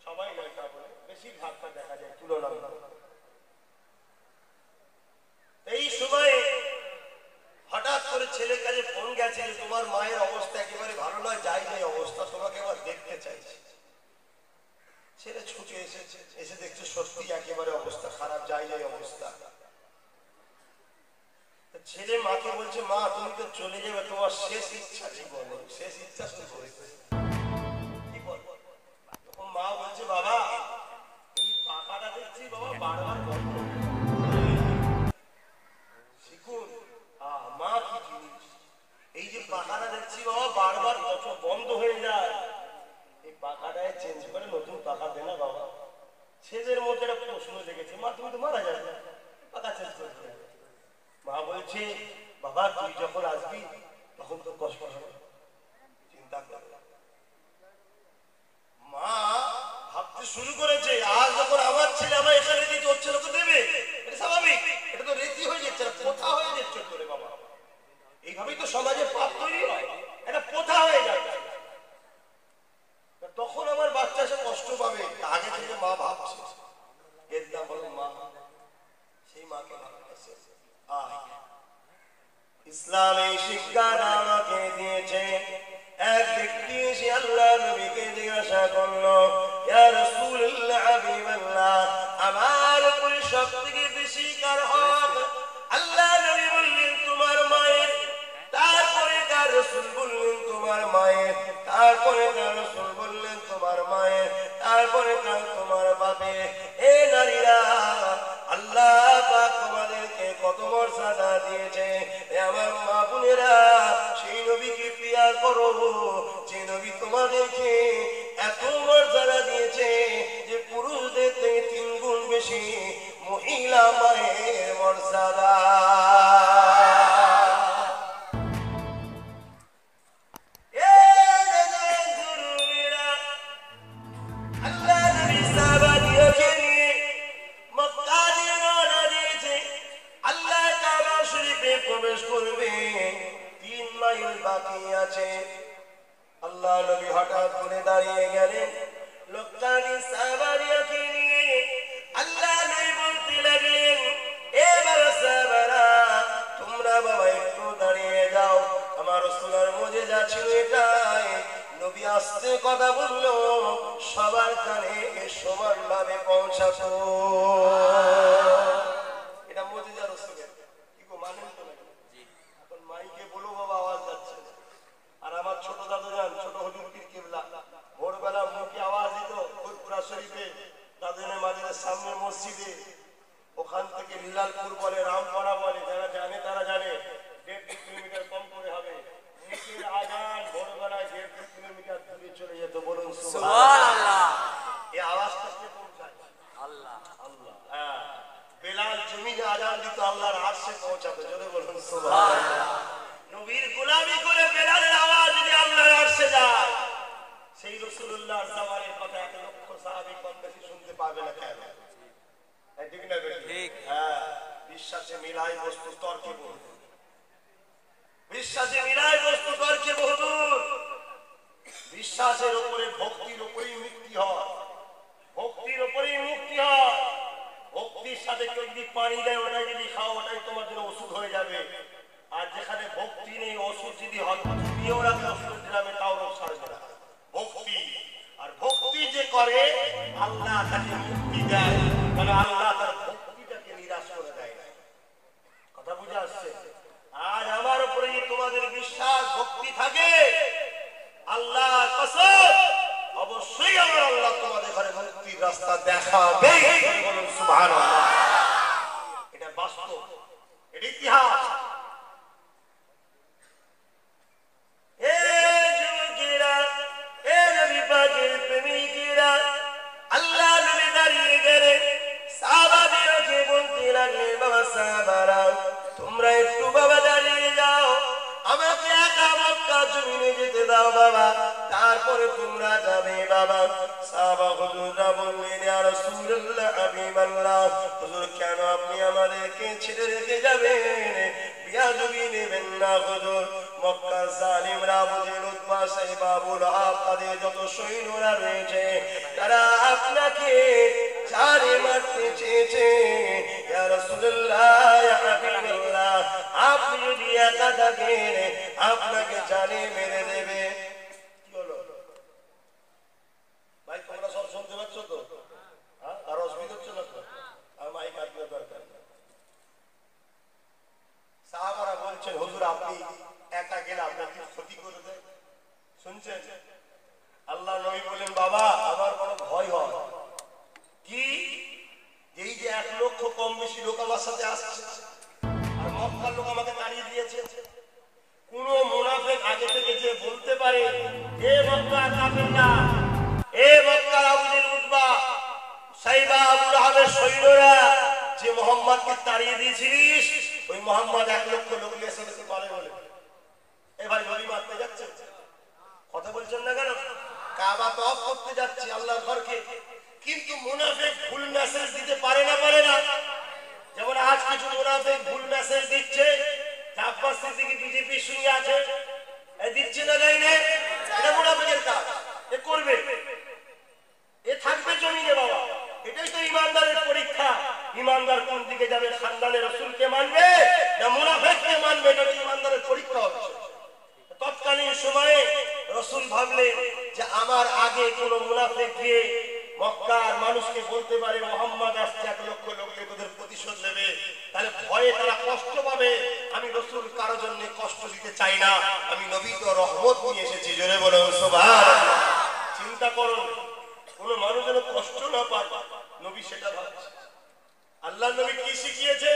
সবাই নয়, তা বলে বেশিরভাগটা দেখা যায় তুলনামূলক। এই সময়ে হঠাৎ করে ছেলের কাছে ফোন গেছে যে তোমার মায়ের অবস্থা একেবারে ভালো নয়, যাই যাই অবস্থা, তোমাকে আবার দেখতে চাইছে। এসে দেখছে সত্যি একেবারে অবস্থা খারাপ, যাই অবস্থা। ছেলে মাকে বলছে, মা তুমি তো চলে যাবে, তোমার শেষ ইচ্ছা কি বলো? শেষ ইচ্ছা শুনতে কি বলবো? তখন মা বলছে, বাবা এই পাকাটা দেখছি বাবা বারবার বন্ধ শিখুন। মা কি জিনিস? এই যে পাকাটা দেখছি বাবা বারবার বন্ধ হয়ে যায়, এই পাকাটায় চেঞ্জ করে নতুন পাকা দে না বাবা। ছেলের মধ্যে একটা প্রশ্ন লেগেছে, মা তুমি তো মারা যাবে, পাকা চেঞ্জ করতে। মা বলছে, বাবা তুই যখন আসবি তখন তো কষ্ট হবে, চিন্তা কর। মা ভাবতে শুরু করেছে, আজ যখন আমার ছেলে আমার এখানে দিয়ে তোর ছেলেকে দেবে, এটা স্বাভাবিক, এটা তো রীতি হয়ে যাচ্ছে, প্রথা হয়ে যাচ্ছে তোরে বাবা। এইভাবেই তো সমাজে পাপ তৈরি হয়, এটা প্রথা হয়ে যাচ্ছে। তখন আমার বাচ্চা সে কষ্ট পাবে, আগে থেকে মা ভাবছে। এর নাম হলো মা, সেই মাকে ভালোবাসে। ইসলাম এই শিক্ষাটা আমাকে দিয়েছে। এক ব্যক্তি এসে আল্লাহ নবীকে জিজ্ঞাসা করলো, ইয়া রাসূলুল্লাহ হাবিবাল্লাহ, আমার উপরে সবথেকে বেশি কার হক? আল্লাহ নবী বললেন তোমার মায়ের। তারপরে কার? রাসূল বললেন তোমার মায়ের। তারপরে কার? রাসূল বললেন তোমার মায়ের। তারপরে কার? তোমার বাপের। এ নারীরা, আল্লাহ পাক তোমাদেরকে কত মর্যাদা দিয়েছে। আমার মা বোনেরা, সেই নবীকে প্রিয় করো যে নবী তোমাদেরকে এত মর্যাদা দিয়েছে যে পুরুষদের থেকে 3 গুণ বেশি মহিলা মায়ের মর্যাদা। প্রবেশ করবে, 3 মাইল বাকি আছে। আল্লাহ নবী হঠাৎ করে দাঁড়িয়ে গেলেন, লোকটাকে সাহাবারিয়াকে নিয়ে আল্লাহ নবী বলতে লাগলেন, এবার সাহাবারা তোমরা বাবা একটু দাঁড়িয়ে যাও, আমার রাসূলের মুজিজা ছিল এটাই। নবী আস্তে কথা বললো, সবার কানে সমানভাবে পৌঁছাতো। এটা মুজিজা রাসূলের, কি গো মানেন তো নাকি? এখন মাইকে বলো বাবা আওয়াজ যাচ্ছে। আর আমার ছোট দাদু যান, ছোট হুজুর পীর কিবলা, ভোরবেলা মুখে আওয়াজ দিত ফুরফুরা শরীফে, দাদুনের মাঝের সামনে মসজিদে, ওখান থেকে লীলালপুর বলে, রামপাড়া বলে, যারা জানে তারা জানে, 1.5 কিলোমিটার কম করে হবে। মুখের আজান ভোরবেলায় 1.5 কিলোমিটার দূরে চলে যেত। বলুন সুবহানাল্লাহ। এই আওয়াজটা কে পৌঁছায়? আল্লাহ। আল্লাহ। হ্যাঁ, বেলাল জমিনে আজান দিত, আল্লাহর আরশে পৌঁছাতো। জোরে বলুন সুবহানাল্লাহ। নবীর গোলামি করে বেলালের আওয়াজ যদি আল্লাহর আরশে যায়, সেই রাসূলুল্লাহর জামানের কথা 1 লক্ষ সাহাবী কম বেশি শুনতে পাবে না কেন? ঠিক না বেটি? ঠিক। হ্যাঁ, বিশ্বাসে মিলাই বস্তু তর্কে বহু, বিশ্বাসে মিলাই বস্তু তর্কে বহুদূর। বিশ্বাসের উপরে ভক্তির উপরেই মুক্তি হয়, ভক্তির উপরেই মুক্তি হয়। ভক্তির সাথে কেউ যদি পানি দেয়, ওটাই যদি খাও, ওটাই তোমার জন্য ওষুধ হয়ে যাবে। আর যেখানে ভক্তি নেই, ওষুধ যদি দিয়েও রাখে ওষুধ গ্রামে, তাও রোগ সারবে না। ভক্তি, আর ভক্তি যে করে আল্লাহ তাকে মুক্তি দেয়, কারণ আল্লাহ তার ভক্তিটাকে নিরাশ করে দেয় না। কথা বুঝে আসছে? আজ আমার উপরে তোমাদের বিশ্বাস ভক্তি থাকে, আল্লাহ কসম অবশ্যই আমার আল্লাহ তোমাদের ঘরে মুক্তির রাস্তা দেখাবে। বলুন সুবহানাল্লাহ। এটা বাস্তব, এটা ইতিহাস। আল্লাহ নবী দাঁড়িয়ে গেলেন, সাহাবাদেরকে বলতে লাগলেন, বাবা সাহাবারা তোমরা একটু বাবা দাঁড়িয়ে যাও, আমাকে একা মক্কা জমিনে যেতে দাও বাবা, তারপরে তোমরা যাবে বাবা। সাহাবা হুজুররা বললেন, ইয়া রাসূলুল্লাহ হাবিবাল্লাহ, হুজুর কেন আপনি আমাদেরকে ছেড়ে রেখে যাবেন? বিয়াদবি নেবেন না হুজুর। মক্কার জালিমরা, আবু জেহেল, উতবা, সাইবা, আবু লাহাব, তাদের যত সৈন্যরা রয়েছে, তারা আপনাকে জানে মারতে চেয়েছে। ইয়া রাসূলুল্লাহ, ইয়া হাবিবাল্লাহ, আপনি যদি একা থাকেন আপনাকে জানে মেরে দেবে। কি হলো ভাই, তোমরা সব শুনতে পাচ্ছ তো? আমি একা গেলে আপনার কি ক্ষতি করে দেয়? শুনছেন? আল্লাহ নবী বলেন, বাবা আমার বড় ভয় হয়। কি? এই যে 1 লক্ষ কম বেশি লোক আমার সাথে আসছে, আর মক্কার লোক আমাকে তাড়িয়ে দিয়েছে। কোন মুনাফিক আগে থেকে যে বলতে পারে, এ মক্কার কাফেররা, এ মক্কার আবু জেহেল উতবা সাইবা আবু লাহাবের সৈন্যরা, যে মুহাম্মদকে তাড়িয়ে দিয়েছিলিস, ওই মুহাম্মদ 1 লক্ষ লোক নিয়ে এসে পারে বলে এ ভাই নবী মারতে যাচ্ছে? কথা বলছেন না কেন? কাবা তওয়াফ করতে যাচ্ছে আল্লাহর ঘরকে, কিন্তু মুনাফিক ভুল মেসেজ দিতে পারে না, পারে না? যেমন আজ কিছু মুনাফিক ভুল মেসেজ দিচ্ছে, আব্বাস সিদ্দিকী বিজেপির সঙ্গে আছে, এ দিচ্ছে না, দেয় না, এটা মুনাফিকের কাজ। এ করবে, এ থাকবে জমিনে বাবা। এটাই তো ইমানদারের পরীক্ষা। ইমানদার কোন দিকে যাবে? খানদানের রাসূলকে মানবে না মুনাফিককে মানবে? এটা ইমানদারের পরীক্ষা হচ্ছে। তৎকালীন সময়ে রাসূল ভাবলেন যে আমার আগে কোন মুনাফিক গিয়ে মক্কার মানুষকে বলতে পারে মুহাম্মদ আসছে, 1 লক্ষ লোক তোদের প্রতিশোধ নেবে, তাহলে ভয়ে তারা কষ্ট পাবে। আমি রাসূল কারো জন্য কষ্ট দিতে চাই না, আমি নবী তো রহমত নিয়ে এসেছি। জোরে বলুন সুবহানাল্লাহ। চিন্তা করুন, কোন মানুষ যেন কষ্ট না পায়, নবী সেটা ভাবছে। আল্লাহ নবী কি শিখিয়েছে?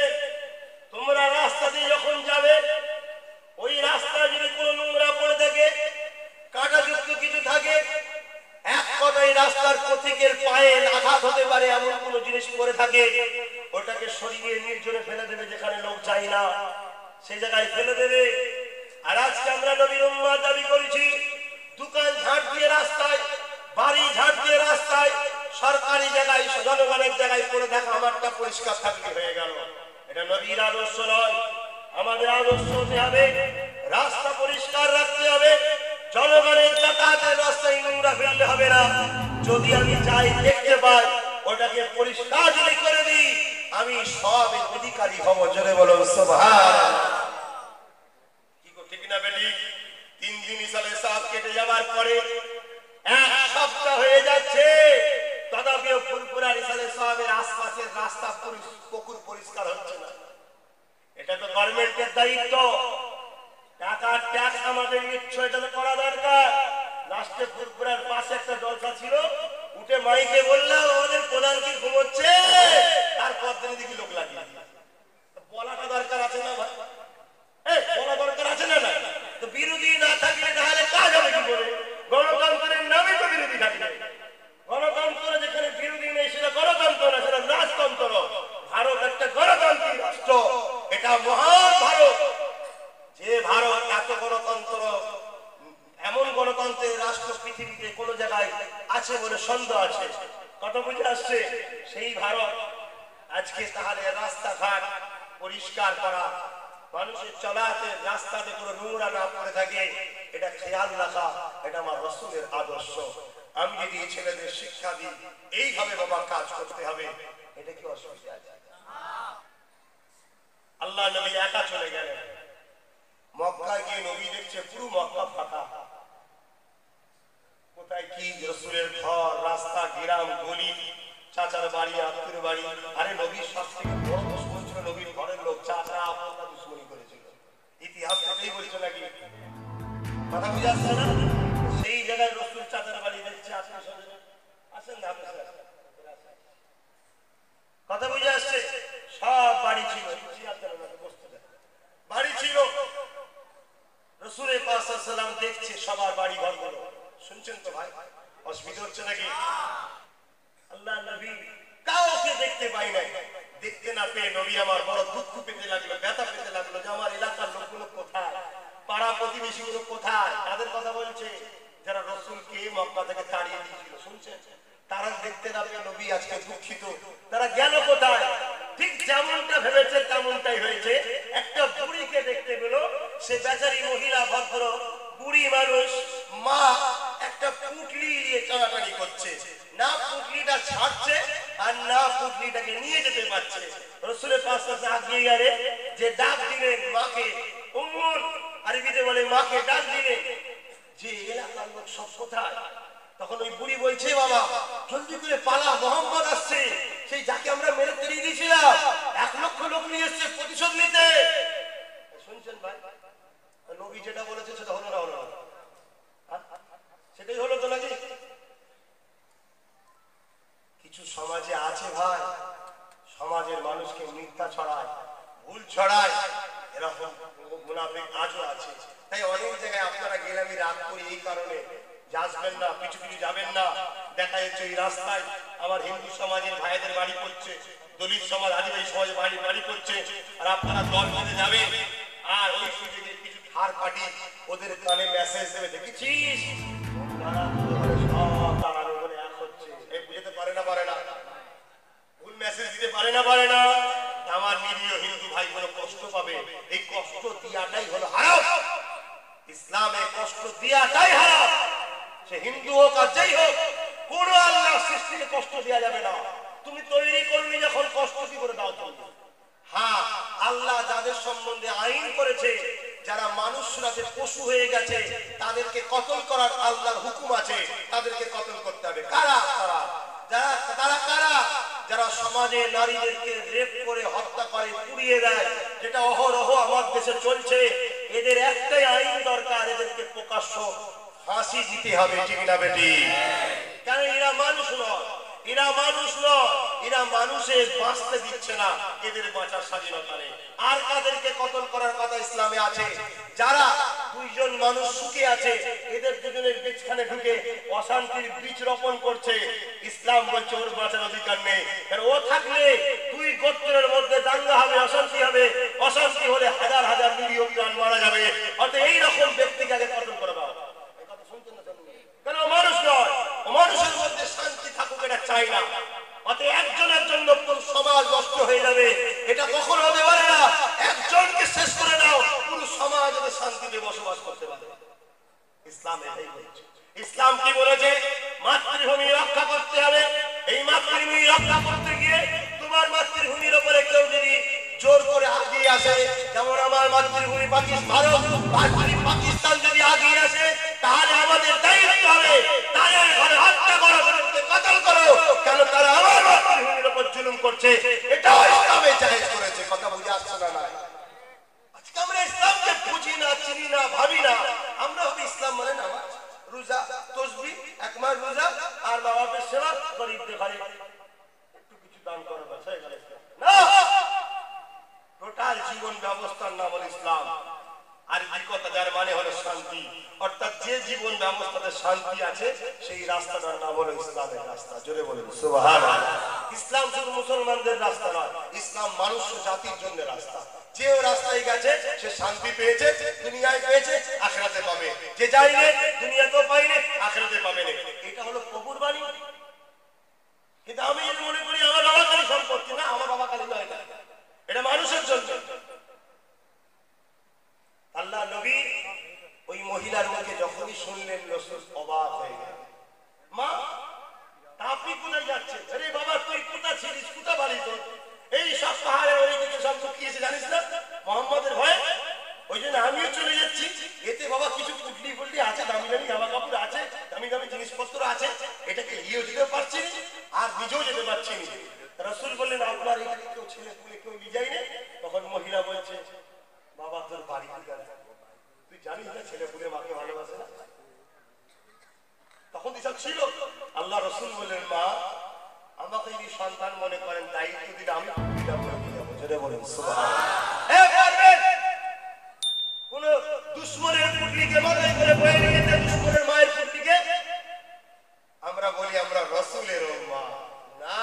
তোমরা রাস্তা দিয়ে যখন যাবে, ওই রাস্তায় যদি কোনো নোংরা পড়ে থাকে, কাঁটাযুক্ত কিছু থাকে, এক কথায় রাস্তার পথিকের পায়ে আঘাত হতে পারে এমন কোন জিনিস পড়ে থাকে, ওটাকে সরিয়ে নির্জনে ফেলে দেবে, যেখানে লোক যায় না সেই জায়গায় ফেলে দেবে। আর আজকে আমরা নবীর উম্মত দাবি করেছি, দোকান ঝাড় দিয়ে রাস্তায়, বাড়ি ঝাড় দিয়ে রাস্তায়, সরকারি জায়গায়, জনগণের জায়গায় পড়ে থাকা আমারটা পরিষ্কার থাকলে হয়ে গেল। এটা নবীর আদর্শ নয়। আমাদের আদর্শ হতে হবে রাস্তা পরিষ্কার রাখতে হবে, জনগণের যাতায়াতের রাস্তায় নোংরা ফেললে হবে না। যদি আমি চাই দেখতে পাই, ওটাকে পরিষ্কার যদি করে দিই, আমি সবের অধিকারী হব। জোরে বলুন সুবহানাল্লাহ। কি গো, ঠিক না বেটি? 3 দিন ইসালে সাহেব কেটে যাওয়ার পরে 1 সপ্তাহ হয়ে যাচ্ছে, তথাপিও ফুলপুরা ইসালে সাহেবের আশপাশের রাস্তা পুকুর পরিষ্কার হচ্ছে না। এটা তো গভর্নমেন্টের দায়িত্ব। টাকার ট্যাক্স আমাদের নিশ্চয় এটা তো করা দরকার। লাস্টে ফুলপুরার পাশে একটা জলসা ছিল, উঠে মাইকে বললাম আমাদের প্রধান কি ঘুমোচ্ছে, তারপর দিন দেখি লোক লাগিয়ে বলাটা দরকার আছে না ভাই? বলা দরকার আছে না? না তো বিরোধী না থাকলে তাহলে কাজ হবে কি করে? গণতন্ত্রের নামে তো বিরোধী থাকবে। গণতন্ত্র যেখানে বিরোধী নেই সেটা গণতন্ত্র না, সেটা রাজতন্ত্র। ভারত একটা গণতান্ত্রিক রাষ্ট্র, এটা মহান ভারত। যে ভারত এত গণতন্ত্র, এমন গণতন্ত্রের রাষ্ট্র পৃথিবীতে কোন জায়গায় আছে বলে সন্দেহ আছে। কথা বুঝে আসছে? সেই ভারত আজকে তাহলে রাস্তাঘাট পরিষ্কার করা, মানুষের চলাচল রাস্তাতে কোনো নোংরা না পড়ে থাকে, এটা খেয়াল রাখা, এটা আমার রাসূলের আদর্শ। আমি যদি ছেলেদের শিক্ষা দিই এইভাবে বাবা কাজ করতে হবে, এটা কি অসুবিধা আছে? আল্লাহ নবী একা চলে গেলেন। মক্কায় গিয়ে নবী দেখছে পুরো মক্কা ফাঁকা। কোথায় কি রাসূলের ঘর, রাস্তা, গ্রাম, গলি, চাচার বাড়ি, আত্মীয় বাড়ি। আরে নবীর সব থেকে বড় দুশমন ছিল নবীর ঘরের লোক। চাচা আপনা দুশমনি করেছিল, ইতিহাস থেকেই বলছে নাকি? কথা বুঝে আসছে না? সেই জায়গায় রাসূল চাচার বাড়ি দেখছে, আত্মীয় স্বজন আসেন না, কথা বুঝে আসছে? সব বাড়ি ছিল, বাড়ি ছিল। রাসূল পাক সাল্লাল্লাহু আলাইহি ওয়াসাল্লাম দেখছে সবার বাড়ি ঘরগুলো। শুনছেন তো ভাই? অসুবিধা হচ্ছে নাকি? আল্লাহ নবী কাউকে দেখতে পাই নাই। দেখতে না পেয়ে নবী আমার বড় দুঃখ পেতে লাগলো, ব্যথা পেতে লাগলো যে আমার এলাকার লোকগুলো কোথায়, পাড়া প্রতিবেশীগুলো কোথায়। তাদের কথা বলছে যারা রাসূলকে মক্কা থেকে তাড়িয়ে দিয়েছিল। শুনছেন? তারা দেখতে না পেয়ে নবী আজকে দুঃখিত। তারা গেল কোথায়? ঠিক যেমনটা ভেবেছে তেমনটাই হয়েছে। একটা বুড়িকে দেখতে পেল, সে বেচারি মহিলা, ভদ্র বুড়ি মানুষ, মা একটা পুটলি নিয়ে টানাটানি করছে। না পুটলিটা ছাড়ছে আর না পুটলিটাকে নিয়ে যেতে পারছে। রাসূলের পাশে আগিয়ে গেলে যে ডাক দিলেন মাকে, উম্মুন আরবিতে বলে মাকে ডাক দিলেন যে এলাকার লোক সব কোথায়। তখন ওই বুড়ি বলছে, বাবা জলদি করে পালা, মুহাম্মদ আসছে, সেই যাকে আমরা মেরে তেড়িয়ে দিয়েছিলাম। 1 লক্ষ লোক নিয়ে এসেছে প্রতিশোধ নিতে। শুনছেন ভাই? ছড়ায়, ভুল ছড়ায়, এরকম মুনাফিক আজও আছে। তাই অনেক জায়গায় আপনারা গেলে আমি রাগ করি এই কারণে যে আসবেন না, পিছু পিছু যাবেন না। দেখা যাচ্ছে এই রাস্তায় আমার হিন্দু সমাজের ভাইদের বাড়ি পড়ছে, দলিত সমাজ, আদিবাসী সমাজের বাড়ি পড়ছে, আর আপনারা দল বেঁধে যাবেন। আর ওই সুযোগে কিছু থার পার্টি ওদের কানে মেসেজ দেবে, দেখেছিস সব দাঁড়ানো বলে এক হচ্ছে। এই বুঝতে পারে না, ভুল মেসেজ দিতে পারে না। আমার নিরীহ হিন্দু ভাই গুলো কষ্ট পাবে। এই কষ্ট দিয়াটাই হলো হারাম। ইসলামে কষ্ট দিয়াটাই হারাম। সে হিন্দু হোক আর যেই হোক, কোন আল্লাহর সৃষ্টিকে কষ্ট দেওয়া যাবে না। তুমি তৈরি করবি যখন কষ্ট কি করে দাও তুমি? হ্যাঁ, আল্লাহ যাদের সম্বন্ধে আইন করেছে, যারা মানুষ সুরাতে পশু হয়ে গেছে, তাদেরকে কতল করার আল্লাহর হুকুম আছে, তাদেরকে কতল করতে হবে। কারা? কারা? যারা সমাজে নারীদেরকে রেপ করে হত্যা করে, পুড়িয়ে দেয়, যেটা অহরহ আমার দেশে চলছে। এদের একটাই আইন দরকার, এদেরকে প্রকাশ্য ফাঁসি দিতে হবে, ঠিক না বেটি? কারণ এরা মানুষ নয়, এরা মানুষের বাঁচতে দিচ্ছে না, এদের বাঁচার স্বাধীনতা নেই। আর কাদেরকে কতল করার কথা ইসলামে আছে? যারা দুইজন মানুষ সুখে আছে, এদের দুজনের বীজখানে ঢুকে অশান্তির বীজ রোপণ করছে। ইসলাম বলছে ওর বাঁচার অধিকার নেই। কারণ ও থাকলে দুই গোত্রের মধ্যে দাঙ্গা হবে, অশান্তি হবে, অশান্তি হলে হাজার হাজার নিরীহ প্রাণ মারা যাবে। অর্থাৎ এইরকম ব্যক্তিকে আগে কতল করবা। কেন? মানুষ নয়, মানুষের মধ্যে শান্তি থাকুক এটা চাই না। অতএব একজনের জন্য পুরো সমাজ নষ্ট হয়ে যাবে, এটা কখনো হতে পারে না। একজনকে শেষ করে দাও, পুরো সমাজ যাতে শান্তিতে বসবাস করতে পারে। ইসলাম এটাই বলেছে। ইসলাম কি বলেছে? মাতৃভূমি রক্ষা করতে হবে। এই মাতৃভূমি রক্ষা করতে গিয়ে তোমার মাতৃভূমির উপরে কেউ যদি জোর করে আগিয়ে আসে, যেমন আমার মাতৃভূমি পাকিস্তান যদি আগিয়ে আসে, তাহলে আমাদের দায়িত্ব হবে তাদের ঘরে হত্যা করো, তাদেরকে কতল করো। কেন? তারা আমার মাতৃভূমির উপর জুলুম করছে। এটাও ইসলামে জায়েজ করেছে। কথা বুঝে আসছে না? আজকে আমরা ইসলামকে বুঝি না, চিনি না, ভাবি না। আমরা হবে ইসলাম মানে নামাজ, রোজা, তাসবিহ, এক মাস রোজা, আর মা বাপের সেবা, গরিবদের ঘরে একটু কিছু দান করা, বাস হয়ে গেল না। টোটাল জীবন ব্যবস্থার নাম হলো ইসলাম। আর কথা যার মানে হলো শান্তি। অর্থাৎ যে জীবন ব্যবস্থাতে শান্তি আছে, সেই রাস্তাটার নাম হলো ইসলামের রাস্তা। জোরে বলেন সুবহানাল্লাহ। ইসলাম শুধু মুসলমানদের রাস্তা নয়, ইসলাম মানুষ জাতির জন্য রাস্তা। যে রাস্তায় গেছে সে শান্তি পেয়েছে, দুনিয়ায় পেয়েছে, আখিরাতে পাবে। যে যায়নি দুনিয়াতেও পাইনি, আখিরাতে পাবে না। এটা হলো প্রভুর বাণী। কিন্তু আমি যদি মনে করি আমার বাবা কালী সম্পত্তি, না, আমার বাবা কালী নয়, এটা মানুষের জন্য। আল্লাহ নবী ওই মহিলার মুখে যখনই শুনলেন, রাসূল অবাক হয়ে গেলেন। মা, আপনি কোথায় যাচ্ছেন? আরে বাবা, তুই কোথায় ছিলিস? কোথায় বাড়ি তোর? এই সব পাহাড়ের ওই দিকে সব লুকিয়েছে, জানিস না, মোহাম্মদের ভয়ে। ওই জন্য আমিও চলে যাচ্ছি। এতে বাবা কিছু পুটলি ফুটলি আছে, দামি দামি জামা কাপড় আছে, দামি দামি জিনিসপত্র আছে, এটাকে নিয়েও যেতে পারছি আর নিজেও যেতে পারছি না। রাসূল বললেন, আপনার এখানে কেউ ছেলে পুলে কেউ নিয়ে যায়নি? তখন মহিলা বলছে, বাবা তোর বাড়ি কোথায়? তুই জানিস না ছেলে পুলে মাকে ভালোবাসে না? তখন এসব ছিল। আল্লাহ রাসূল বললেন, মা, আমাকে যদি সন্তান মনে করেন, দায়িত্ব দিলে আমি পুটলিটা করে দিয়ে যাবো। জোরে বলেন সুবহানাল্লাহ। কোন দুশ্মনের পুটলিকে মাথায় করে বয়ে নিয়ে যেতে, দুশ্মনের মায়ের পুটলিকে আমরা বলি আমরা রাসূলের উম্মাহ। না,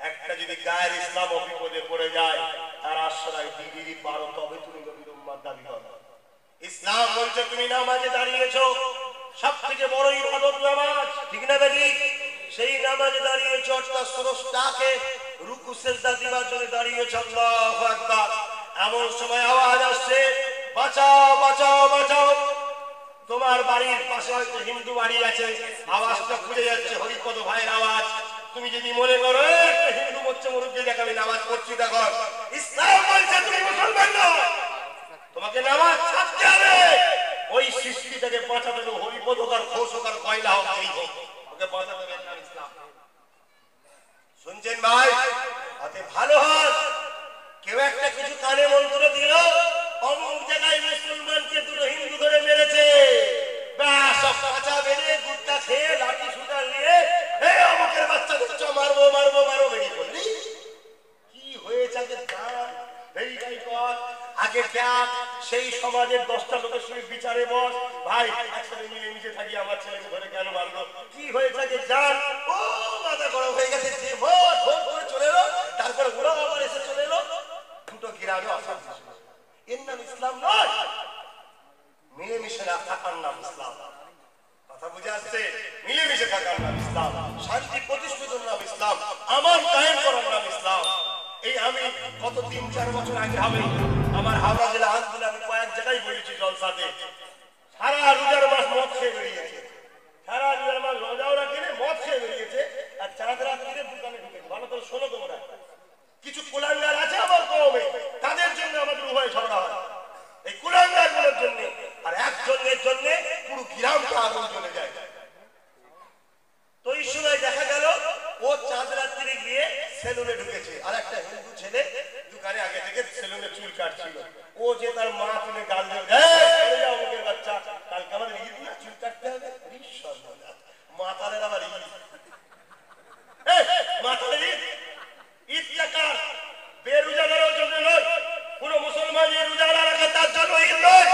একটা যদি গায়ের ইসলাম বিপদে পড়ে যায়, তার আশ্রয় ডিগ্রি পারো, তবে তুমি নবীর উম্মাহ দাবি করো। ইসলাম বলছে তুমি নামাজে দাঁড়িয়েছো, সব থেকে বড় ইবাদত নামাজ, ঠিক না বেটি? সেই নামাজে দাঁড়িয়েছো, অর্থাৎ স্রষ্টাকে রুকু সিজদা দিবার জন্য দাঁড়িয়েছো। আল্লাহু আকবার। এমন সময় আওয়াজ আসছে, বাঁচাও বাঁচাও বাঁচাও। তোমার বাড়ির পাশে হয়তো হিন্দু বাড়ি আছে, আওয়াজটা খুঁজে যাচ্ছে হরিপদ ভাইয়ের আওয়াজ। তুমি যদি মনে করো হিন্দু বলছে মুরব্বী দেখ আমি নামাজ পড়ছি, দেখো ইসলাম বলছে তুমি মুসলমান নও, তোমাকে নামাজ ছাড়তে হবে। ওই সৃষ্টিটাকে বাঁচাতে হবে, হরিপদ হোক আর ঘোষ হোক আর কয়লা হোক, এই হোক, ওকে বাঁচাতে হবে না ইসলাম। শুনছেন ভাই? অতে ভালো হয় কেউ একটা কিছু কানে মন্ত্র দিল, অমুক জায়গায় মুসলমানকে দুটো হিন্দু ধরে মেরেছে, সব কাঁচা বেড়ে গুটটা খেয়ে লাঠি সুতার নিয়ে অমুকের বাচ্চা দেখছো মারবো মারবো মারবো বেরিয়ে পড়লি। কি হয়েছে হয়েছে আগে জান ভেরিফাই কর, আগে দেখ সেই সমাজের 10টা লোকের সঙ্গে বিচারে বস, ভাই একসাথে মিলেমিশে থাকি, আমার ছেলেকে ধরে কেন মারলো, কি হয়েছে আগে জান। ও মাথা গরম হয়ে গেছে, যে ভোট ভোট করে চলে এলো, তারপরে ওরাও আবার এসে চলে এলো, দুটো গ্রামে অশান্তি শুরু। এর নাম ইসলাম নয়, মিলেমিশে না থাকার নাম ইসলাম। কথা বুঝে আসছে? মিলেমিশে থাকার নাম ইসলাম, শান্তি প্রতিষ্ঠিত নাম ইসলাম, আমার কায়েম করার নাম ইসলাম। এই আমি গত 3-4 বছর আগে হবে আমার হাওড়া জেলা আন্দোলন আমি কয়েক জায়গায় বলেছি জলসাতে, সারা রোজার মাস মদ খেয়ে বেরিয়েছে, সারা রোজার মাস রোজাও রাখেনি, মদ খেয়ে বেরিয়েছে, আর চাঁদ রাত্রিরে দোকানে ঢুকেছে। ভালো করে শোনো তোমরা, কিছু কুলাঙ্গার আছে আমার কমে, তাদের জন্য আমাদের উভয় ঝগড়া হয়, এই কুলাঙ্গার গুলোর জন্য, আর একজনের জন্য পুরো গ্রামটা আগুন চলে যায়। তো এই সময় দেখা গেল ও চাঁদ রাত্রি গিয়ে সেলুনে ঢুকেছে, আর একটা হিন্দু ছেলে দোকানে আগে থেকে সেলুনে চুল কাটছিল, ও যে তার মা তুলে গাল দিয়ে চলে যাও মুখের বাচ্চা, কালকে আমাদের ঈদ না, চুল কাটতে হবে। মাতালের আবার ঈদ, মাতালের ঈদ, ঈদটা কার? বেরোজাদারের জন্য নয়, পুরো মুসলমানের রোজাদার রাখে তার জন্য ঈদ নয়,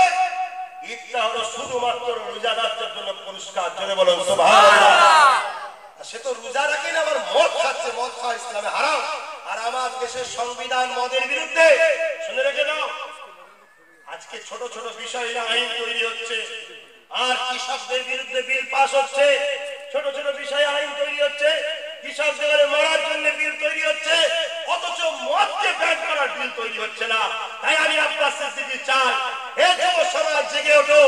ঈদটা হলো শুধুমাত্র রোজাদারদের জন্য পুরস্কার। জোরে বলুন সুবহানাল্লাহ। সে তো রোজা রাখে না, আবার মদ খাচ্ছে, মদ খাওয়া ইসলামে হারাম। আর আমার দেশের সংবিধান মদের বিরুদ্ধে, শুনে রেখে দাও। আজকে ছোট ছোট বিষয়ে আইন তৈরি হচ্ছে, আর কৃষকদের বিরুদ্ধে বিল পাস হচ্ছে, ছোট ছোট বিষয়ে আইন তৈরি হচ্ছে, কৃষকদের মারার জন্য বিল তৈরি হচ্ছে, অথচ মদকে ব্যান করার বিল তৈরি হচ্ছে না। তাই আমি আপনার দিতে চাই, হে যুব সমাজ জেগে ওঠো,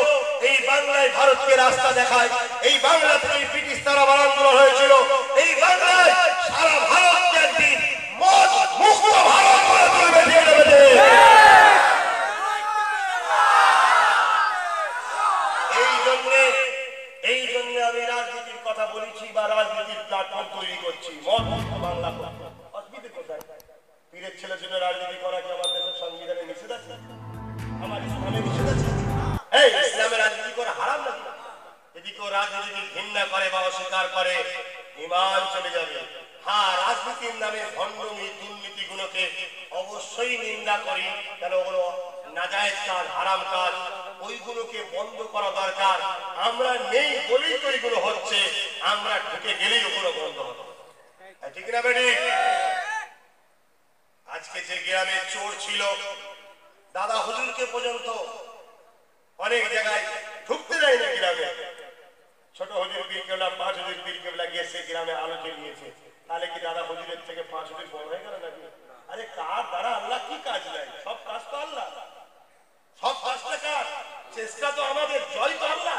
এই বাংলায় ভারতকে রাস্তা দেখায়, এই বাংলা থেকে ব্রিটিশ তারা আন্দোলন হয়েছিল, এই বাংলায় সারা ভারতকে একদিন মদ মুক্ত ভারত করে তুলবে। এই জন্য আমি রাজনীতির কথা বলেছি বা রাজনীতির প্ল্যাটফর্ম তৈরি করছি, মদ মুক্ত বাংলা। অসুবিধা কোথায়? পীরের ছেলের জন্য রাজনীতি করা কি আমার দেশের সংবিধানে নিষেধ আছে? আমার ইসলামে নিষেধ আছে? এই ইসলামে রাজনীতি করা হারাম নাকি? যদি কেউ রাজনীতিকে ঘৃণা করে বা অস্বীকার করে, ঈমান চলে যাবে। হ্যাঁ, রাজনীতির নামে ভণ্ডামি দুর্নীতি গুলোকে অবশ্যই নিন্দা করি, কেন ওগুলো নাজায়েজ কাজ, হারাম কাজ, ওইগুলোকে বন্ধ করা দরকার। আমরা নেই বলেই তো এইগুলো হচ্ছে, আমরা ঢুকে গেলেই ওগুলো বন্ধ হবে। ঠিক না বেটি? আজকে যে গ্রামে চোর ছিল, দাদা হুজুরকে পর্যন্ত অনেক জায়গায় ঢুকতে দেয় না গ্রামে। ছোট হুজুর পীর কেবলা, 5 হুজুর পীর কেবলা গিয়ে সে গ্রামে আলো জ্বালিয়েছে, তাহলে কি দাদা হুজুরের থেকে 5 হুজুর বড় হয়ে গেল নাকি? আরে কার দ্বারা আল্লাহ কি কাজ নেয়? সব কাজ তো আল্লাহ, সব কাজটা কার? চেষ্টা তো আমাদের, জয় তো আল্লাহ,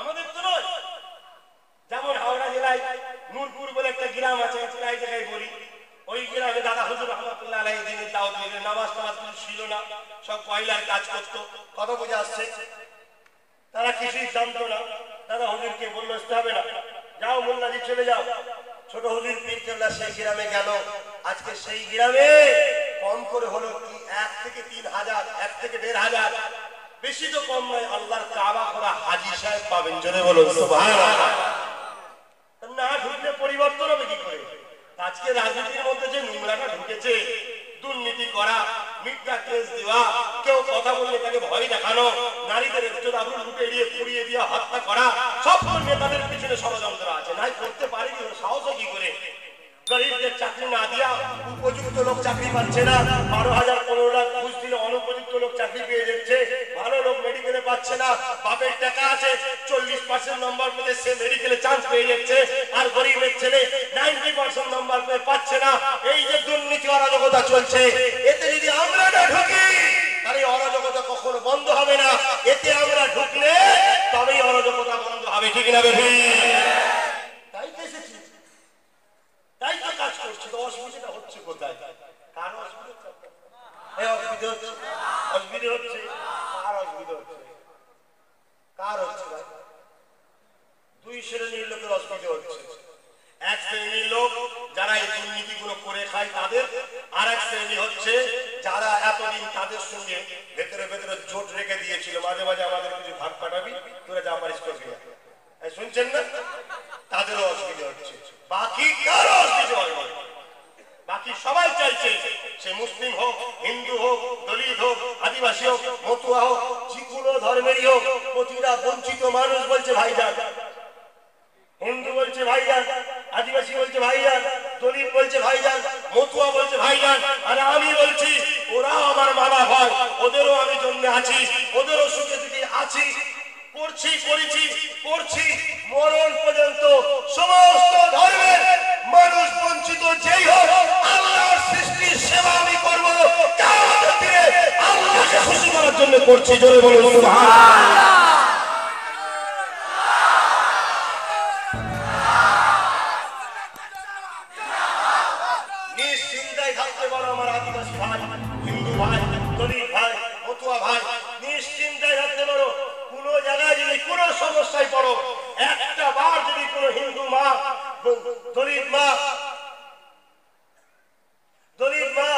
আমাদের তো নয়। যেমন হাওড়া জেলায় নূরপুর বলে একটা গ্রাম আছে, প্রায় জায়গায় বলি, ওই গ্রামে দাদা হুজুর রহমতুল্লাহ আলাইহি দিনের দাওয়াত দিলেন, নামাজ টামাজ কিছু ছিল না, সব কয়লার কাজ করতো। কত বোঝা আসছে? তারা কিছুই জানতো না। দাদা হুজুরকে বললো আসতে হবে না, যাও মোল্লাজি চলে যাও। ছোট হুজুর পীর কেবলা সেই গ্রামে গেল। আজকে সেই গ্রামে কম করে হলো 1 থেকে 3,000, 1 থেকে 1,500, বেশি তো কম নয়, আল্লাহর কাবা করা হাজী সাহেব পাবেন। জোরে বলুন সুবহানাল্লাহ। না ঢুকলে পরিবর্তন হবে কি করে? আজকে রাজনীতির মধ্যে যে নোংরাটা ঢুকেছে, দুর্নীতি করা, মিথ্যা কেস দেওয়া, কেউ কথা বললে তাকে ভয় দেখানো, নারীদের ইজ্জত আবরু লুটে এড়িয়ে পুড়িয়ে দিয়ে হত্যা করা, সব নেতাদের পিছনে ষড়যন্ত্র আছে। নাই করতে পারি সাহস কি করে? গরিবদের চাকরি না দিয়া উপযুক্ত লোক চাকরি পাচ্ছে না, 12,000 15 লাখ ঘুষ দিলে অনুপযুক্ত লোক চাকরি পেয়ে যাচ্ছে, ভালো লোক মেডিকেলে পাচ্ছে না, বাপের টাকা আছে 40% নম্বর পেয়ে সে মেডিকেলে চান্স পেয়ে যাচ্ছে, আর গরিবের ছেলে 90% নম্বর পেয়ে পাচ্ছে না। এই যে দুর্নীতি অরাজকতা চলছে, এতে যদি আমরা না ঢুকি তাহলে অরাজকতা কখনো বন্ধ হবে না। এতে আমরা ঢুকলে তবেই অরাজকতা বন্ধ হবে। ঠিক না বেঠি? তাই তো এসেছি, তাই তো কাজ করছে। তো অসুবিধাটা হচ্ছে কোথায়? কার অসুবিধা হচ্ছে? অসুবিধা হচ্ছে, অসুবিধা হচ্ছে, কার অসুবিধা হচ্ছে? কার হচ্ছে ভাই? 2 শ্রেণীর লোকের অসুবিধা হচ্ছে। এক শ্রেণীর লোক যারা এই দুর্নীতিগুলো করে খায় তাদের, আর এক শ্রেণী হচ্ছে যারা এতদিন তাদের সঙ্গে ভেতরে ভেতরে জোট রেখে দিয়েছিল, মাঝে মাঝে আমাদের কিছু ভাগ কাটাবি, তোরা যা পারিস করবি, শুনছেন না? তাদেরও অসুবিধা হচ্ছে। বাকি কারো অসুবিধা হয় না, বাকি বাকি সবাই চাইছে সে মুসলিম হোক, হিন্দু হোক, দলিত হোক, আদিবাসী হোক, মতুয়া হোক, যে কোনো ধর্মেরই হোক, প্রতিটা বঞ্চিত মানুষ বলছে ভাইজান। হিন্দু বলছে ভাইজান, আদিবাসী বলছে ভাইজান, দলিত বলছে ভাইজান, মতুয়া বলছে ভাইজান। আর আমি বলছি ওরাও আমার মামা ভাই, ওদেরও আমি জন্য আছি, ওদেরও সুখে দুঃখে আছি, করছি, করেছি, করছি, মরণ পর্যন্ত সমস্ত ধর্মের মানুষ বঞ্চিত যেই হোক আল্লাহর সৃষ্টির সেবা আমি করবো, কিয়ামতের দিনে আল্লাহকে খুশি করার জন্য করছি। জোরে বলুন সুবহানাল্লাহ। নিশ্চিন্তায় থাকতে পারো আমার আদিবাসী ভাই, হিন্দু ভাই, দলিত ভাই, মতুয়া ভাই, নিশ্চিন্তায় থাকতে পারো। কোনো জায়গায় যদি কোনো সমস্যায় পড়ো, একটা বার যদি কোনো হিন্দু মা, দলিত মা,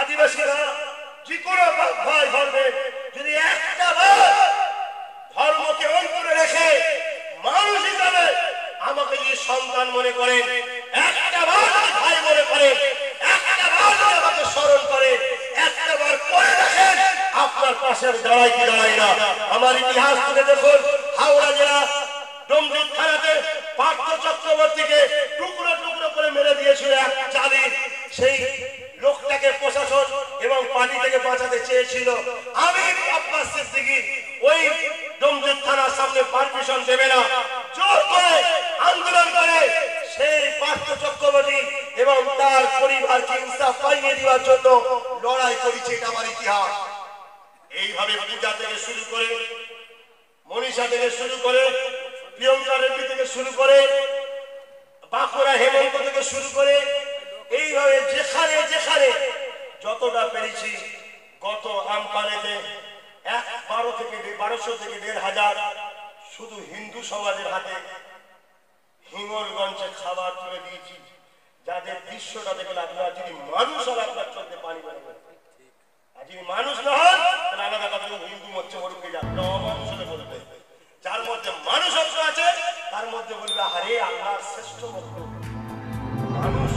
আদিবাসী মা, যে কোনো ভাই ধর্মে যদি একটা বার ধর্মকে অন্তরে রেখে মানুষ হিসাবে আমাকে যে সন্তান মনে করেন, একটা বার যদি ভাই মনে করেন, একটা বার যদি আমাকে স্মরণ করে, একটা বার করে দেখেন আপনার পাশে দাঁড়াই কি দাঁড়াই না। আমার ইতিহাস তুলে দেখুন, হাওড়া জেলা ডোমজুর থানাতে পার্থ চক্রবর্তীকে টুকরো টুকরো করে মেরে দিয়েছিল এক জালিম। সেই লোকটাকে প্রশাসন এবং পানি থেকে বাঁচাতে চেয়েছিল। আমি আব্বাস সিদ্দিকী ওই ডোমজুর থানার সামনে পারমিশন দেবে না, জোর করে আন্দোলন করে সেই পার্থ চক্রবর্তী এবং তার পরিবারকে ইনসাফ পাইয়ে দেওয়ার জন্য লড়াই করেছে। এটা আমার ইতিহাস। এইভাবে পূজা থেকে শুরু করে, মনীষা থেকে শুরু করে, প্রিয়ঙ্কা রেড্ডি থেকে শুরু করে, বাঁকুড়া হেমন্ত থেকে শুরু করে, এইভাবে যেখানে যেখানে যতটা পেরেছি, গত আমপানেতে 1200 থেকে 1500 শুধু হিন্দু সমাজের হাতে হিঙ্গলগঞ্জে খাবার তুলে দিয়েছি, যাদের দৃশ্যটা দেখলে আপনার যদি মানুষ আর আপনার চলতে পানি পানি, আর যদি মানুষ না হন তাহলে আলাদা কথা, হিন্দু মরছে মরুকে যাবে, অমানুষ হলে বলবে। যার মধ্যে মানুষত্ব আছে তার মধ্যে বলবে আরে আল্লাহর শ্রেষ্ঠ ভক্ত মানুষ।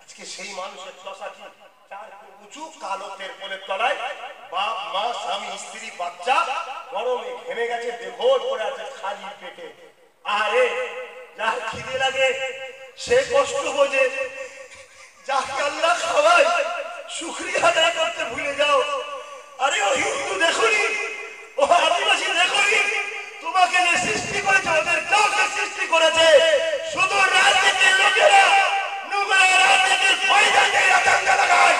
আজকে সেই মানুষের দশা কি? চার উঁচু কালো তেরপলের তলায় বাপ মা স্বামী স্ত্রী বাচ্চা গরমে ঘেমে গেছে, বেঘোর পড়ে আছে খালি পেটে। আরে যার খিদে লাগে সে কষ্ট বোঝে, যাকে আল্লাহ খাওয়ায় শুকরিয়া আদায় করতে ভুলে যাও। আরে ও হিন্দু দেখুনি, ও আদিবাসী দেখুনি, তোমাকে যে সৃষ্টি করেছে ওদের কাউকে সৃষ্টি করেছে। শুধু রাজনীতির লোকেরা নোংরা রাজনীতির পয়দাকে আকাঙ্ক্ষা লাগায়,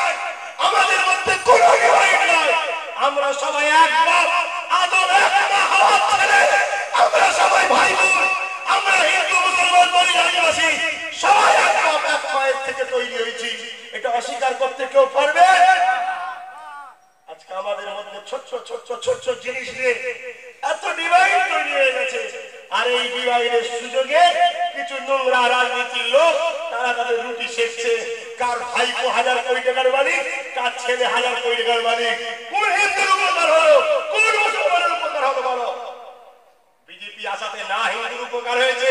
আমাদের মধ্যে কোনো ডিভাইড নয়। আমরা সবাই এক বাপ, আদম এক মা হওয়ার ছেলে, আমরা সবাই ভাই বোন। আমরা হিন্দু মুসলমান বলি আদিবাসী সবাই এক বাপ এক মায়ের থেকে তৈরি হয়েছি, এটা অস্বীকার করতে কেউ পারবে? আজকে আমাদের মধ্যে ছোট্ট ছোট্ট ছোট্ট জিনিস নিয়ে এত ডিভাইড তৈরি হয়ে গেছে। আর এই ডিভাইডের সুযোগে কিছু নোংরা রাজনীতির লোক তারা তাদের রুটি শেখছে। কার ভাইপো 1000 কোটি টাকার মালিক, কার ছেলে 1000 কোটি টাকার মালিক। কোন হিন্দুর উপকার হলো, কোন মুসলমানের উপকার হলো বলো? বিজেপি আসাতে না হিন্দুর উপকার হয়েছে,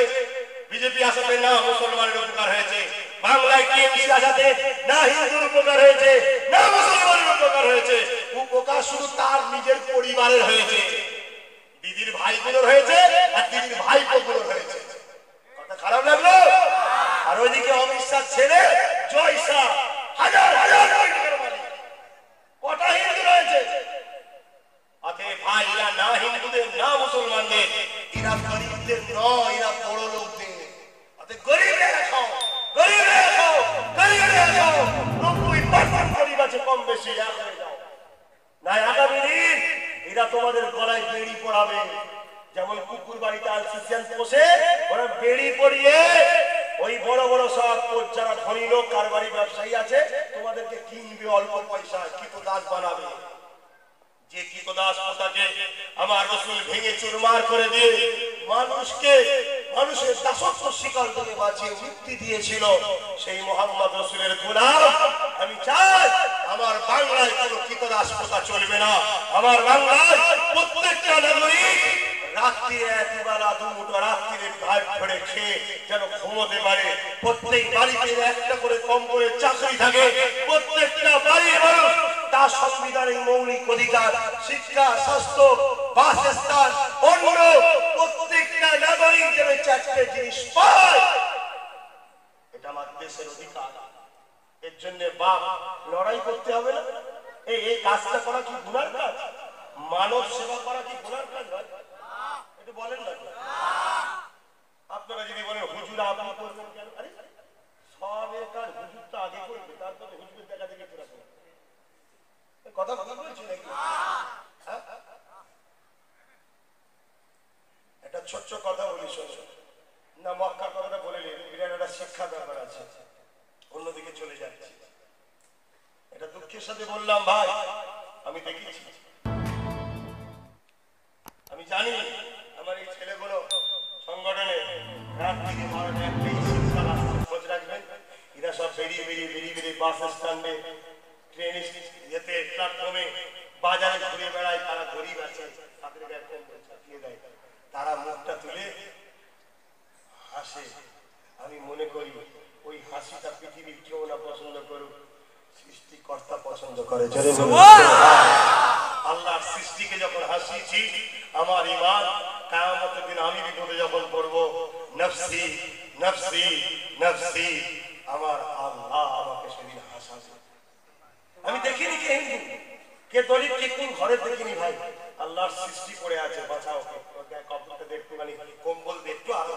বিজেপি আসাতে না মুসলমানের উপকার হয়েছে। বাংলায় টিএমসি আসাতে না হিন্দুর উপকার হয়েছে না মুসলমানের উপকার হয়েছে। উপকার শুধু তার নিজের পরিবারের হয়েছে, দিদির ভাইগুলোর হয়েছে আর দিদির ভাইপোগুলোর হয়েছে। কথা খারাপ লাগলো? আর ওইদিকে অমিত শাহ ছেলে জয় শাহ 1000 কোটি টাকার মালিক, কটা হিন্দু রয়েছে? অতএব ভাই, এরা না হিন্দুদের না মুসলমানদের, এরা গরিবদের নয়, এরা বড় লোকদের। অতএব গরিবরা খাও, গরিবরা খাও, গরিবরা খাও। 90% গরিব আছে, কম বেশি এক হয়ে যাও। না আগামী দিন এরা তোমাদের গলায় বেড়ি পড়াবে, যেমন কুকুর বাড়িতে আলসিসিয়ান পোষে, ওরা বেড়ি পরিয়ে ওই বড় বড় সব যারা ধনী লোক কারবারি ব্যবসায়ী আছে তোমাদেরকে কিনবে অল্প পয়সায়, কৃতদাস বানাবে। যে কৃতদাস প্রথাকে আমার রাসূল ভেঙে চুরমার করে দিয়ে মানুষকে মানুষের দাসত্ব শিকার থেকে বাঁচিয়ে মুক্তি দিয়েছিল সেই মুহাম্মদ রাসূলের গোলাম আমি চাই আমার বাংলায় কোনো কৃতদাস প্রথা চলবে না। আমার বাংলায় প্রত্যেকটা নাগরিক রাত্রি একবেলা দুমুঠো রাত্রিরে ভাত ধরে খেয়ে যেন ঘুমোতে পারে। প্রত্যেক বাড়িতে একটা করে কম করে চাকরি থাকে, প্রত্যেকটা বাড়ির মানুষ তার সংবিধানের মৌলিক অধিকার শিক্ষা, স্বাস্থ্য, বাসস্থান, অন্য প্রত্যেকটা নাগরিক যেন চারটে জিনিস পায়, এটা আমার দেশের অধিকার। এর জন্য বাপ লড়াই করতে হবে না। এই কাজটা করা কি গুনার কাজ? মানব সেবা করা কি গুনার কাজ নয়? একটু বলেন না। আপনারা যদি বলেন হুজুর আপনি করবেন কেন, আরে সবের কাজ হুজুরটা আগে করবে, তারপরে হুজুরের দেখা দেখে ফেরা করবে। কথা কথা বলছি নাকি? একটা ছোট্ট কথা বলি শোনো না, মক্কার কথাটা বলে নিন, বিরাট একটা শিক্ষা ব্যাপার আছে। অন্যদিকে চলে যাচ্ছে, এটা দুঃখের সাথে বললাম ভাই, আমি দেখেছি, আমি জানি আমার এই ছেলেগুলো সংগঠনে রাত থেকে মারানো একটাই শিক্ষা রাস্তা খোঁজ রাখবেন। এরা সব বেরিয়ে বাস স্ট্যান্ডে, ট্রেনে যেতে, প্ল্যাটফর্মে, বাজারে ঘুরে বেড়ায়। তারা গরিব আছে, তাদের গায়ে চাপিয়ে দেয়, তারা মুখটা তুলে হাসে। আমি মনে করি ওই হাসিটা পৃথিবীর কেউ না পছন্দ করুক, সৃষ্টিকর্তা পছন্দ করে। আল্লাহর সৃষ্টিকে যখন হাসিয়েছি, আমার ঈমান কিয়ামতের দিন আমি বিপদে যখন পড়বো, নফসি নফসি নফসি, আমার আল্লাহ আমাকে সেদিন হাসাবে। আমি দেখিনি কে হিন্দু কে দলিত কে কোন ঘরে দেখিনি ভাই। আল্লাহর সৃষ্টি পড়ে আছে, বাঁচাও কবরটা দেখতে, মানে কম্বল দেখতে আরো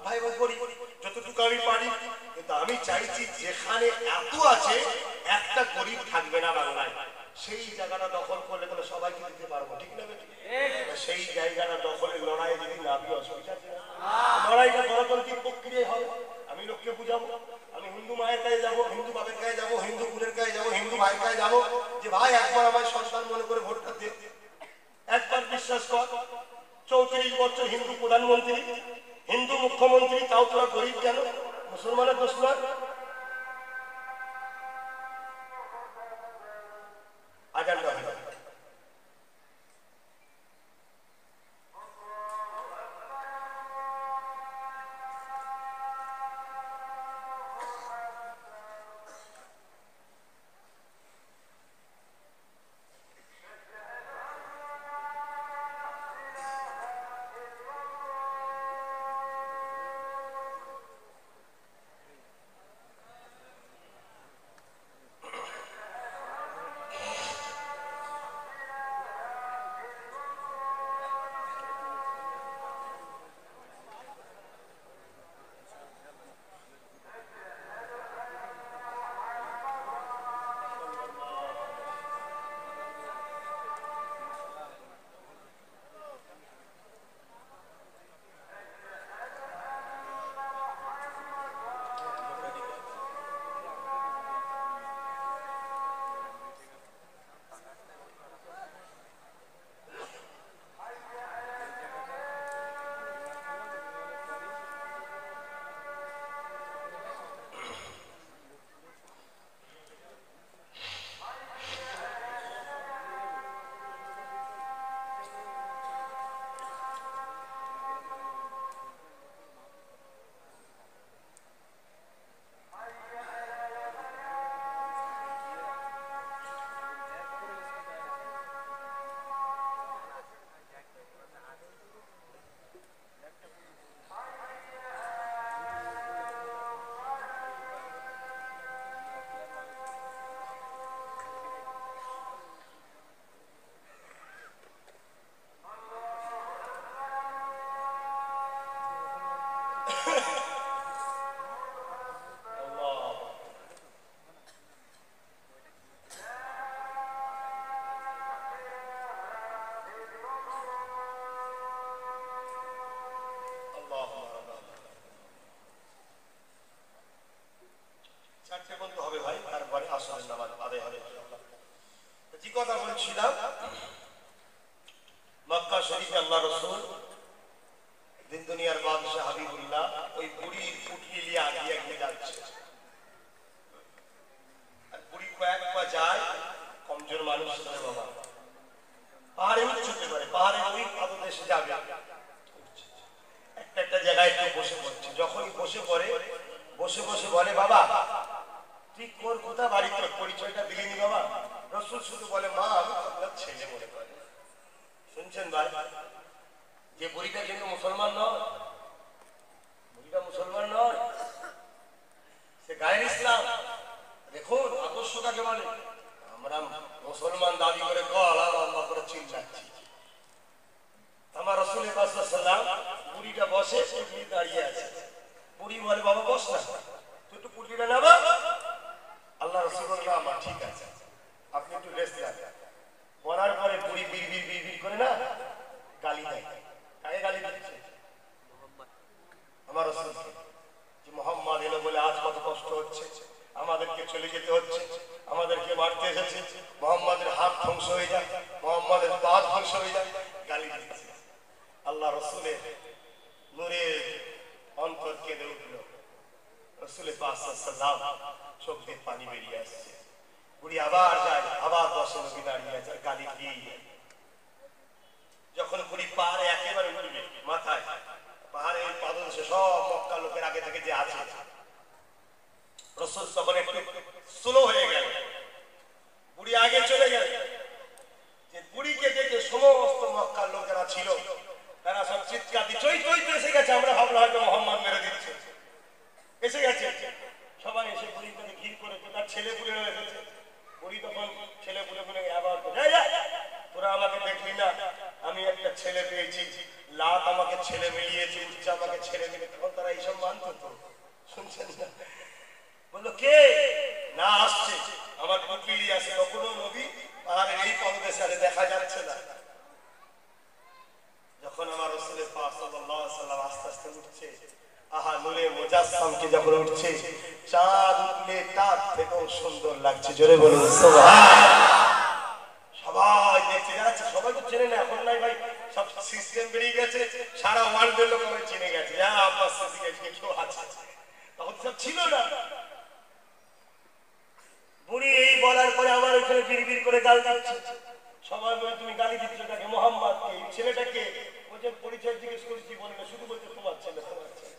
ভাই ভাই করি যতটুকু আমি পারি। কিন্তু আমি চাইছি যেখানে এত আছে একটা গরিব থাকবে না বাংলায়, সেই জায়গাটা দখল করলে তাহলে সবাইকে দিতে পারবো, ঠিক না? সেই জায়গাটা দখলের লড়াই যদি না দিয়ে অসুবিধা আছে, লড়াইটা গণতান্ত্রিক প্রক্রিয়ায় হবে। আমি লোককে বুঝাবো, আমি হিন্দু মায়ের কাছে যাবো, হিন্দু বাপের কাছে যাবো, হিন্দু বোনের কাছে যাবো, হিন্দু ভাইয়ের কাছে যাবো, যে ভাই একবার আমার সন্তান মনে করে ভোটটা দে। একবার বিশ্বাস কর, 34 বছর হিন্দু প্রধানমন্ত্রী, হিন্দু মুখ্যমন্ত্রী, তাও তোরা গরিব কেন? মুসলমানের দোষ নয়। আজানটা হয়ে যাবে। কথা বলছিলাম, মক্কা শরীফে আল্লাহ রাসূল দিন দুনিয়ার বাদশা হাবিবুল্লাহ ওই বুড়ির পুটলি নিয়ে আগিয়ে আগিয়ে যাচ্ছে। আর বুড়ি কয়েক পা যায়, কমজোর মানুষ ছিল বাবা, পাহাড়ে উঠতে পারে, পাহাড়ে ওই পাদদেশে যাবে, বসে পড়ে, বসে বসে বলে বাবা তুই কোথা বাড়ি, তোর পরিচয়টা দিলিনি বাবা। রসুল শুধু বলে মা আমি আপনার ছেলে মনে করে। শুনছেন ভাই, যে বুড়িটা কিন্তু মুসলমান নয়, বুড়িটা মুসলমান নয়, সে গায়ের ইসলাম। দেখুন আদর্শ কাকে বলে। আমরা মুসলমান দাবি করে গলা লম্বা করে চিল্লাচ্ছি। আমার রাসূলের পাক সাল্লাল্লাহু আলাইহি ওয়াসাল্লাম বুড়িটা বসে, বুড়ি দাঁড়িয়ে আছে। বুড়ি বলে বাবা বস না, তুই একটু পুটলিটা নেবা। আল্লাহ রাসূল বললেন মা ঠিক আছে আপনি একটু রেস্ট নেন। বলার পরে বুড়ি বিড়বিড় বিড়বিড় করে না গালি দেয়। কাকে গালি দিচ্ছে? আমার রাসূলকে, যে মুহাম্মদ এলো বলে আজ কত কষ্ট হচ্ছে, আমাদেরকে চলে যেতে হচ্ছে, আমাদেরকে মারতে এসেছে, মুহাম্মাদের হাত ধ্বংস হয়ে যায়, মুহাম্মাদের পা ধ্বংস হয়ে যায়, গালি দিচ্ছে। আল্লাহ রাসূলের নূরের অন্তর কেঁদে উঠল। রাসূলের পাক সাল্লাল্লাহু আলাইহি ওয়াসাল্লাম চোখ দিয়ে পানি বেরিয়ে আসছে। বুড়ি আবার যায়, আবার বসে নবী দাঁড়িয়ে আছে, গালি দিয়ে যখন বুড়ি পাহাড়ে একেবারে উঠবে মাথায়, পাহাড়ে ওই পাদদেশে সব মক্কা লোকের আগে থেকে যে আছে, রাসূল তখন একটু স্লো হয়ে গেল, বুড়ি আগে চলে গেল। যে বুড়িকে দেখে সমস্ত মক্কার লোকেরা ছিল, তারা সব চিৎকার দিয়ে চই চই এসে গেছে। আমরা ভাবলাম হয়তো মুহাম্মদ মেরে দিচ্ছে, এসে গেছে। সবাই এসে বুড়িকে ঘির করেছে, তার ছেলে পুলেও এসেছে। বুড়ি তখন ছেলে পুলে বলে আবার তোরা আমাকে দেখলি না, আমি একটা ছেলে পেয়েছি, লাত আমাকে ছেলে মিলিয়েছে, উচ্চা আমাকে ছেলে মিলে। তখন তারা এইসব মানত তো, শুনছেন না? বললো কে না আসছে, আমার পুটলি আছে। তখনও নবী পাহাড়ের এই পদদেশে দেখা যাচ্ছে না। যখন আমার রাসূলের পাক সাল্লাল্লাহু আলাইহি ওয়াসাল্লাম আস্তে আস্তে উঠছে, আহা নূরে মুজাসসামকে যখন উঠছে, চাঁদ উঠলে তার থেকেও সুন্দর লাগছে। জোরে বলুন সুবহানাল্লাহ। সবাই দেখতে যাচ্ছে, সবাই তো চেনে না এখন, নাই ভাই সব সিস্টেম বেরিয়ে গেছে, সারা ওয়ার্ল্ডের লোক আমায় চিনে গেছে। হ্যাঁ আব্বাস সিদ্দিক কেউ আছে, তখন সব ছিল না। বুড়ি এই বলার পরে আমার ওইখানে বিড়বিড় করে গাল দিচ্ছে। সবাই বলে তুমি গালি দিচ্ছ তাকে, মুহাম্মদকে, ছেলেটাকে। বলছে পরিচয় জিজ্ঞেস করেছি, বলবে শুধু বলছে তোমার ছেলে, তোমার ছেলে।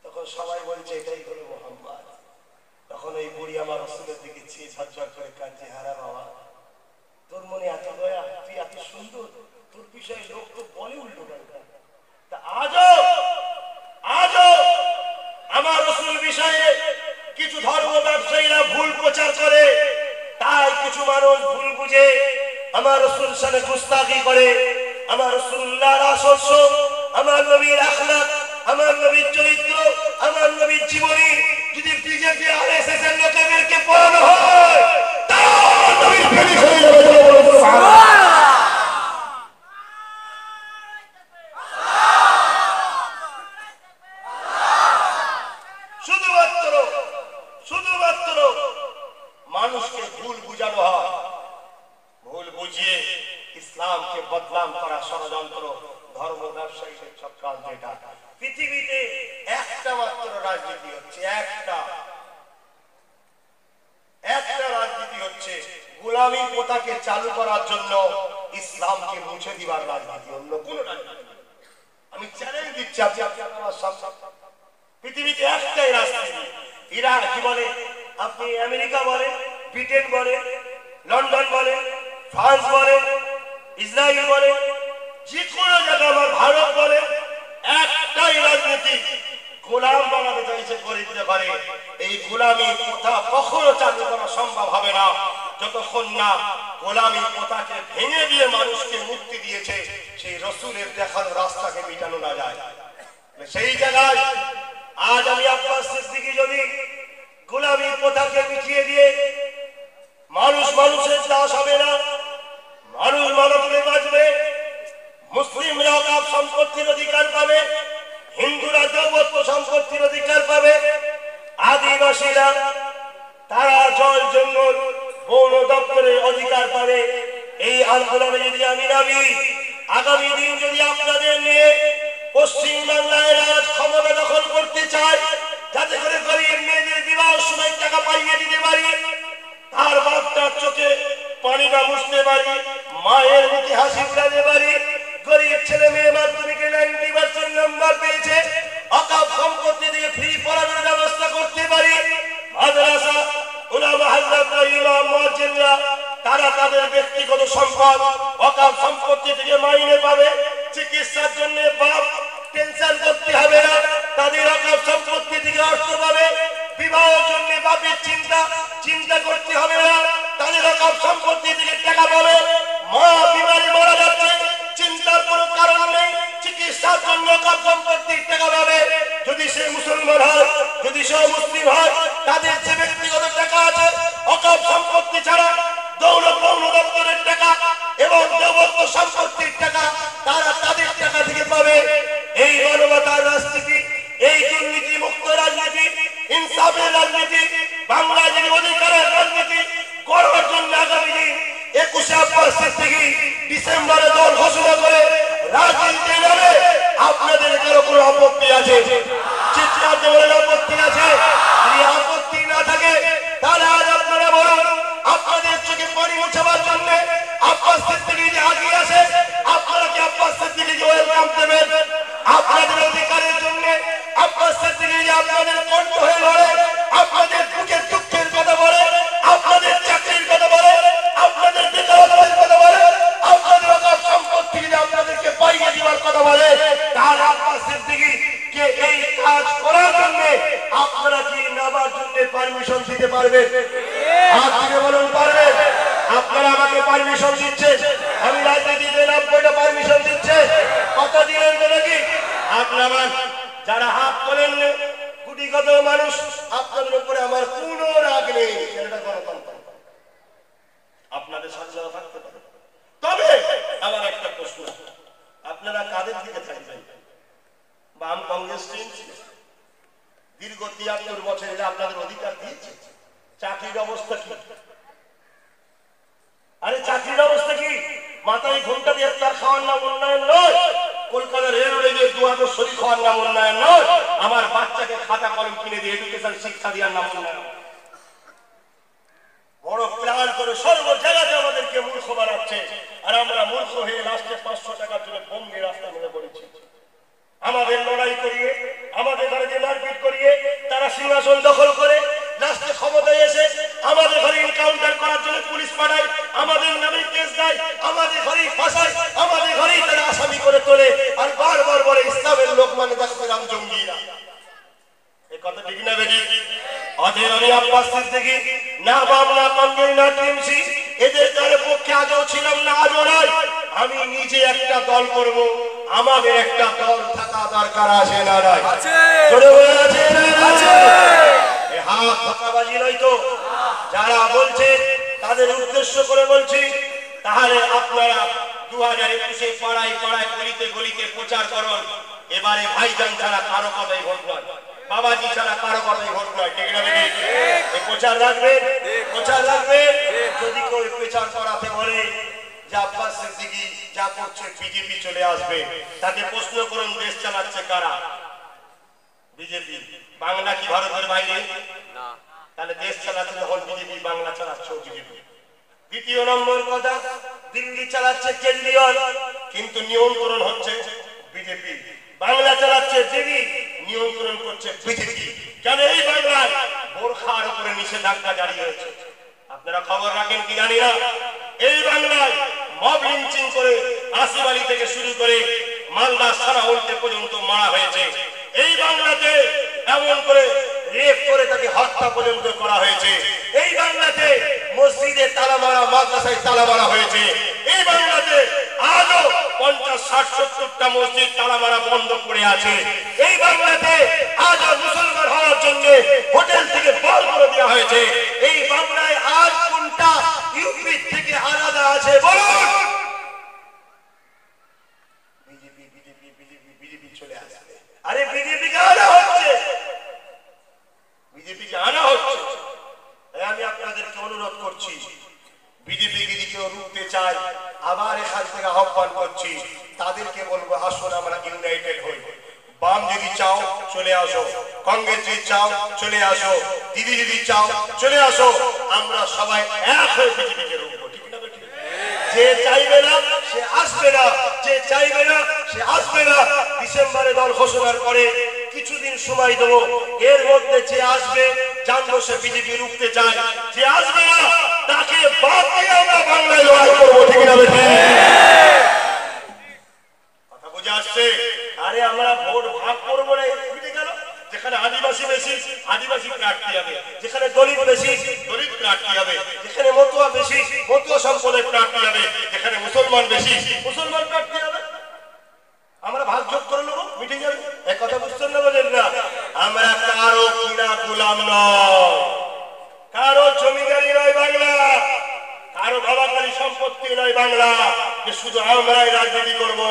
তখন সবাই বলছে এটাই হলো মুহাম্মদ। তখন ওই বুড়ি আমার রাসূলের দিকে চেয়ে ঝরঝর করে কাঁদছে, হারা বাবা তোর মনে এত দয়া, তুই এত সুন্দর, তোর বিষয়ে লোক তো বলে উল্টো পাল্টা। তা আজও আমার রাসূল বিষয়ে কিছু ধর্ম ব্যবসায়ীরা ভুল প্রচার করে, তাই কিছু মানুষ ভুল বুঝে আমার রাসূল সাথে গুস্তাখি করে। আমার রাসূলুল্লাহর আদর্শ, আমার নবীর আখলাক, আমার নবীর চরিত্র, আমার নবীর জীবনী যদি বিজেপি আরএসএস এর লোকেদেরকে পড়ানো হয়, তাহলে নবীর প্রেমিক হয়ে যাবে। শুধুমাত্র মানুষকে ভুল বুঝানো হয়, ভুল বুঝিয়ে ইসলামকে বদনাম করা ষড়যন্ত্র, ধর্ম ব্যবসায়ীদের চক্রান্ত। যেটা পৃথিবীতে একটা মাত্র রাজনীতি হচ্ছে, একটা রাজনীতি হচ্ছে গোলামী প্রথাকে চালু করার জন্য ইসলামকে মুছে দিবার রাজনীতি, অন্য কোন রাজনীতি। আমি চ্যালেঞ্জ দিচ্ছি আপনার সামনে, পৃথিবীতে একটাই রাজনীতি। ইরান কি বলে, আপনি আমেরিকা বলেন, ব্রিটেন বলেন, লন্ডন বলেন, ফ্রান্স বলেন, ইসরায়েল বলেন, যে কোনো জায়গায়, আমার ভারত বলেন, একটাই রাজনীতি, গোলাম বানাতে চাইছে গরিবদের ঘরে। এই গোলামী প্রথা কখনো চালু করা সম্ভব হবে না যতক্ষণ না গোলামী প্রথাকে ভেঙে দিয়ে মানুষকে মুক্তি দিয়েছে সেই রাসূলের দেখানো রাস্তাকে মিটানো না যায়। সেই জায়গায় আজ আমি আব্বাস সিদ্দিকী যদি গোলামী প্রথাকে মিটিয়ে দিয়ে মানুষের দাস হবে না, মানুষ মানবতায় বাঁচবে, মুসলিমরা অকাপ সম্পত্তির অধিকার পাবে, হিন্দুরা দেবত্ব সম্পত্তির অধিকার পাবে, আদিবাসীরা তারা জল জঙ্গল বন দপ্তরের অধিকার পাবে। এই আন্দোলনে যদি আমি নামি, আগামী দিন যদি আপনাদের নিয়ে পশ্চিম বাংলায় রাজ ক্ষমতা দখল করতে চায়, যাতে করে গরিব মেয়েদের বিবাহ সময় টাকা পাইয়ে দিতে পারি, তার বাপটার চোখে পানিটা মুছতে পারি, মায়ের মুখে হাসি ফুটাতে পারি, গরিব ছেলে মেয়ে মাধ্যমিকে 90% নাম্বার পেয়েছে, ওয়াকফ সম্পত্তি থেকে ফ্রি পড়ানোর ব্যবস্থা করতে পারি। মাদ্রাসা উলামা হযরত ইমাম মুয়াজ্জিনরা তারা তাদের ব্যক্তিগত সম্পদ ওয়াকফ সম্পত্তি থেকে মাইনে পাবে। চিকিৎসার জন্য বাপ টেনশন করতে হবে না, তাদের ওয়াকফ সম্পত্তি থেকে অর্থ পাবে। বিবাহের জন্য বাপের চিন্তা করতে হবে না, তাদের ওয়াকফ সম্পত্তি থেকে টাকা পাবে। মা বিমারে মারা যাচ্ছে, চিন্তার কোনো কারণ নেই, চিকিৎসার জন্য ওয়াকফ সম্পত্তির টাকা পাবে। যদি সে মুসলমান হয়, যদি সে মুসলিম হয়, তাদের যে ব্যক্তিগত টাকা আছে ওয়াকফ সম্পত্তি ছাড়া দৌলত দপ্তরের টাকা এবং দেবত্ব সম্পত্তির টাকা তারা তাদের টাকা থেকে পাবে। এই মানবতার রাজনীতি, এই দুর্নীতি মুক্ত রাজনীতি, ইনসাফের রাজনীতি, বাংলায় যে অধিকারের রাজনীতি করার জন্য আগামী দিন 21 আব্বাস সিদ্দিকী ডিসেম্বরে দল ঘোষণা করে রাজনীতি নামে আপনাদের কারো কোনো আপত্তি আছে? চিৎকার দেওয়ার আপত্তি আছে? যদি আপত্তি না থাকে তাহলে আজ আপনারা বলুন, আপনাদের চোখে পানি মুছাবার জন্য আব্বাস সিদ্দিকী যে আগিয়ে আসে, আপনারা কি আব্বাস সিদ্দিকীকে ওয়েলকাম দেবেন? আপনাদের অধিকারের জন্য আব্বাস সিদ্দিকী যে আপনাদের কণ্ঠ হয়ে লড়ে, আপনাদের বুকের দুঃখের কথা বলে, আপনাদের চাকরির কথা বলে, আপনাদের বেকারত্বের কথা বলে, আপনাদের ওয়াকফ সম্পত্তি যে আপনাদেরকে পাইয়ে দেওয়ার কথা বলে, তার আব্বাস সিদ্দিকীকে এই কাজ করার জন্য আপনারা কি নাবার জন্য পারমিশন দিতে পারবেন? হাত দিয়ে বলুন পারবেন? আপনারা আমাকে পারমিশন দিচ্ছে, আমি রাজনীতিতে 90টা পারমিশন দিচ্ছে, কত দিলেন তো নাকি? আপনারা যারা হাত তোলেন কোটিগত মানুষ, আপনাদের উপরে আমার কোনো রাগ নেই, সেটা গণতন্ত্র, আপনাদের স্বাধীনতা থাকতে পারে। তবে আমার একটা প্রশ্ন, আপনারা কাদের দিকে থাকবেন? বাম কংগ্রেস টিম দীর্ঘ 73 বছর এরা আপনাদের অধিকার দিয়েছে। চাকরির অবস্থা কি? আরে চাকরির অবস্থা কি? মাথায় ঘন্টা দিয়ে তার খাওয়ার নাম উন্নয়ন নয়, কলকাতা রেলওয়ে দিয়ে 2000 শরীর খাওয়ার নাম উন্নয়ন নয়, আমার বাচ্চাকে খাতা কলম কিনে দিয়ে এডুকেশন শিক্ষা দেওয়ার নাম উন্নয়ন। বড় প্ল্যান করে সর্ব জায়গাতে আমাদেরকে মূর্খ বানাচ্ছে, আর আমরা মূর্খ হয়ে লাস্টে 500 টাকার জন্য বোম্বে রাস্তা মেরে পড়েছি। আমাদের লড়াই করিয়ে, আমাদের ঘরে যে মারপিট করিয়ে তারা সিংহাসন দখল করে লাস্টে ক্ষমতায় এসে আমাদের ঘরে এনকাউন্টার করার জন্য পুলিশ পাঠায়, আমাদের নামে কেস দেয়, আমাদের ঘরেই ফাঁসায়, আমাদের ঘরেই তারা আসামি করে তোলে, আর বারবার বলে ইসলামের লোক মানে দেখলাম জঙ্গিরা। এই কথা ঠিক না বেটি? অতএব আমি আব্বাস সিদ্দিকী না বাম না কংগ্রেস না টিএমসি এদের দলের পক্ষে আজও ছিলাম না, আজও নয়। আমি নিজে একটা দল করব, আমাদের একটা দল থাকা দরকার আছে না নাই? জোরে বলে আছে না নাই? এই হাত ধোঁকাবাজি নয় তো, যারা বলছে তাদের উদ্দেশ্য করে বলছি। তাহলে আপনারা 2021 পাড়ায় পাড়ায় গলিতে গলিতে প্রচার করুন, এবারে ভাইজান ছাড়া কারো কথাই ভোট নয়, বাবাজি ছাড়া কারো কথাই ভোট নয়, ঠিক না বেটি? এই প্রচার রাখবেন, প্রচার রাখবেন। যদি কেউ প্রচার করাতে বলে যে আব্বাস সিদ্দিকী যা করছে বিজেপি চলে আসবে, তাকে প্রশ্ন করুন দেশ চালাচ্ছে কারা? বিজেপি। বাংলা কি ভারতের বাইরে? না। তাহলে দেশ চালাচ্ছে যখন বিজেপি, বাংলা চালাচ্ছে বিজেপি। দ্বিতীয় নম্বর কথা, দিল্লি চালাচ্ছে কেজরিওয়াল, কিন্তু নিয়ন্ত্রণ হচ্ছে বিজেপি। বাংলা চালাচ্ছে দিদি, নিয়ন্ত্রণ করছে বিজেপি। কেন? এই বাংলায় বোরখার উপরে নিষেধাজ্ঞা জারি হয়েছে, আপনারা খবর রাখেন কি জানি না। এই বাংলায় মব লিঞ্চিং করে আসিফ আলী থেকে শুরু করে মালদা সারাউলতে পর্যন্ত মারা হয়েছে। এই বাংলাতে এমন করে রেপ করে তাকে হত্যা পর্যন্ত করা হয়েছে। এই বাংলাতে মসজিদে তালা মারা, মাদ্রাসায় তালা মারা হয়েছে। এই বাংলাতে আজও 50, 60, 70টা মসজিদ তালা মারা বন্ধ পড়ে আছে। এই বাংলাতে আজও মুসলমান হওয়ার জন্য হোটেল থেকে বল করে দেওয়া হয়েছে। এই বাংলায় আজ কোনটা ইউপি থেকে আলাদা আছে বলুন? বিজেপি বিজেপি বিজেপি বিজেপি চলে আসবে। আরে বিজেপিকে আনা হচ্ছে, বিজেপিকে আনা হচ্ছে। আমি আপনাদেরকে অনুরোধ করছি, বিজেপি যদি কেউ রুখতে চায়, আবার এখান থেকে আহ্বান করছি, তাদেরকে বলবো আসুন আমরা ইউনাইটেড হই। বাম যদি চাও চলে আসো, কংগ্রেস যদি চাও চলে আসো, দিদি যদি চাও চলে আসো, আমরা সবাই এক হয়ে বিজেপিকে রুখবো, ঠিক না বেটি? যে চাইবে না সে আসবে না, যে চাইবে না সে আসবে না। ডিসেম্বরে দল ঘোষণার পরে কিছুদিন সময় দেবো, এর মধ্যে যে আসবে জানবো সে বিজেপি রুখতে চায়, যে আসবে না তাকে বাদ দিয়ে আমরা বাংলায় লড়াই করবো, ঠিক না বেশি? কথা বুঝে আসছে? আরে আমরা ভোট ভাগ করবো না, বুঝে গেল? যেখানে আদিবাসী বেশি আদিবাসী প্রার্থী হবে, যেখানে দলিত বেশি দলিত প্রার্থী হবে, যেখানে মতুয়া বেশি মতুয়া সম্প্রদায়ের প্রার্থী হবে, যেখানে মুসলমান বেশি মুসলমান প্রার্থী হবে। আমরা ভাগ যোগ করে নেবো, মিটিং যাবে। এক কথা বুঝছেন না? বলেন না? আমরা কারো কিনা গোলাম নয়, কারো জমিদারি নয় বাংলা, কারো বাবাকারী সম্পত্তি নয় বাংলা, যে শুধু আমরাই রাজনীতি করব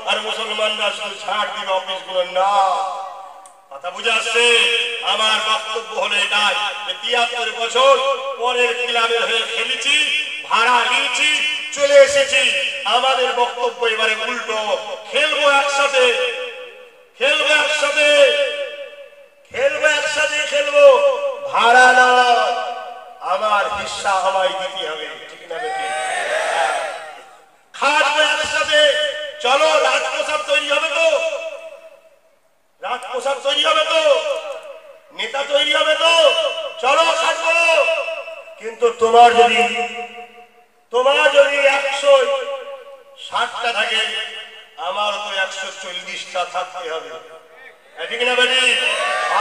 আর মুসলমানরা শুধু ছাড় দিবে অফিসগুলো, না। কথা বুঝে আসছে? আমার বক্তব্য হলো এটাই, যে ৭৩ বছর পরের ক্লাবের হয়ে খেলেছি, ভাড়া নিয়েছি, চলে এসেছি। আমাদের বক্তব্য এবারে উল্টো, খেলবো একসাথে, খেলবো একসাথে, খেলবো একসাথে, খেলবো ভাড়া না, আমার হিস্সা আমায় দিতে হবে, ঠিক না বেটি? খাটবো একসাথে। চলো, রাজপ্রসাদ তৈরি হবে তো, রাজপ্রসাদ তৈরি হবে তো, নেতা তৈরি হবে তো, চলো খাটবো। কিন্তু তোমার যদি ১৬০টা থাকে, আমার তো ১৪০টা থাকতে হবে, ঠিক না বেটি?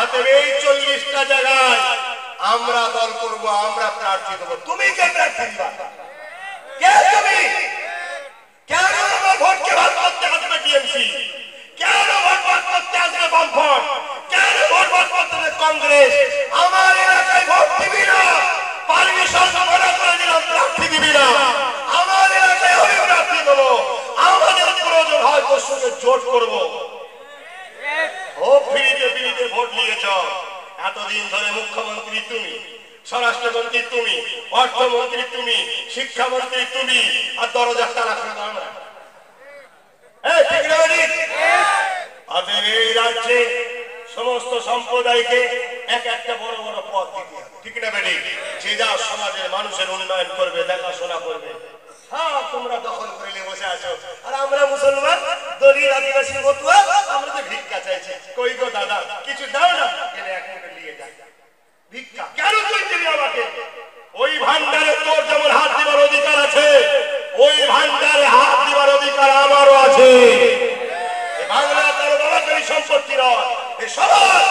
অতএব এই ৪০টা জায়গায় আমরা দল করবো, আমরা প্রার্থী দেবো। তুমি কে প্রার্থী দিবা? কে তুমি? কেন আমার ভোটকে ভাগ করতে আসবে টিএমসি? কেন ভোট ভাগ করতে আসবে বামফ্রন্ট? কেন ভোট ভাগ করতে আসবে কংগ্রেস? আমার এলাকায় ভোট দিবি না, পারমিশন মানা করে দিলাম, প্রার্থী দিবি না। আমার এলাকায় আমি প্রার্থী দেবো, আমাদের প্রয়োজন হয় তোর সঙ্গে জোট করবো। ও ফিরিতে ফিরিতে ভোট নিয়েছ, এতদিন ধরে মুখ্যমন্ত্রী তুমি, স্বরাষ্ট্রমন্ত্রী তুমি, অর্থমন্ত্রী তুমি, শিক্ষামন্ত্রী তুমি, আর দরজার তালা খোলা আমরা। এই রাজ্যে সমস্ত সম্প্রদায়কে এক একটা বড় বড় পদ দিতে হবে, ঠিক না বেটি? যে যা সমাজের মানুষের উন্নয়ন করবে, দেখাশোনা করবে। হ্যাঁ, তোমরা দখল করে বসে আছো, আর আমরা মুসলমান, দলিত, আদিবাসী, মতুয়া, আমরা তো ভিক্ষা চাইছি। কই গো দাদা, কিছু দাও না, এনে এক মুঠে নিয়ে যায় ভিক্ষা। কেন তুই দিবি আমাকে? ওই ভান্ডারে তোর যেমন হাত দিবার অধিকার আছে, ওই ভান্ডারে হাত দিবার অধিকার আমারও আছে। বাংলা তার বাবাকারী সম্পত্তি নয়, এ সবার।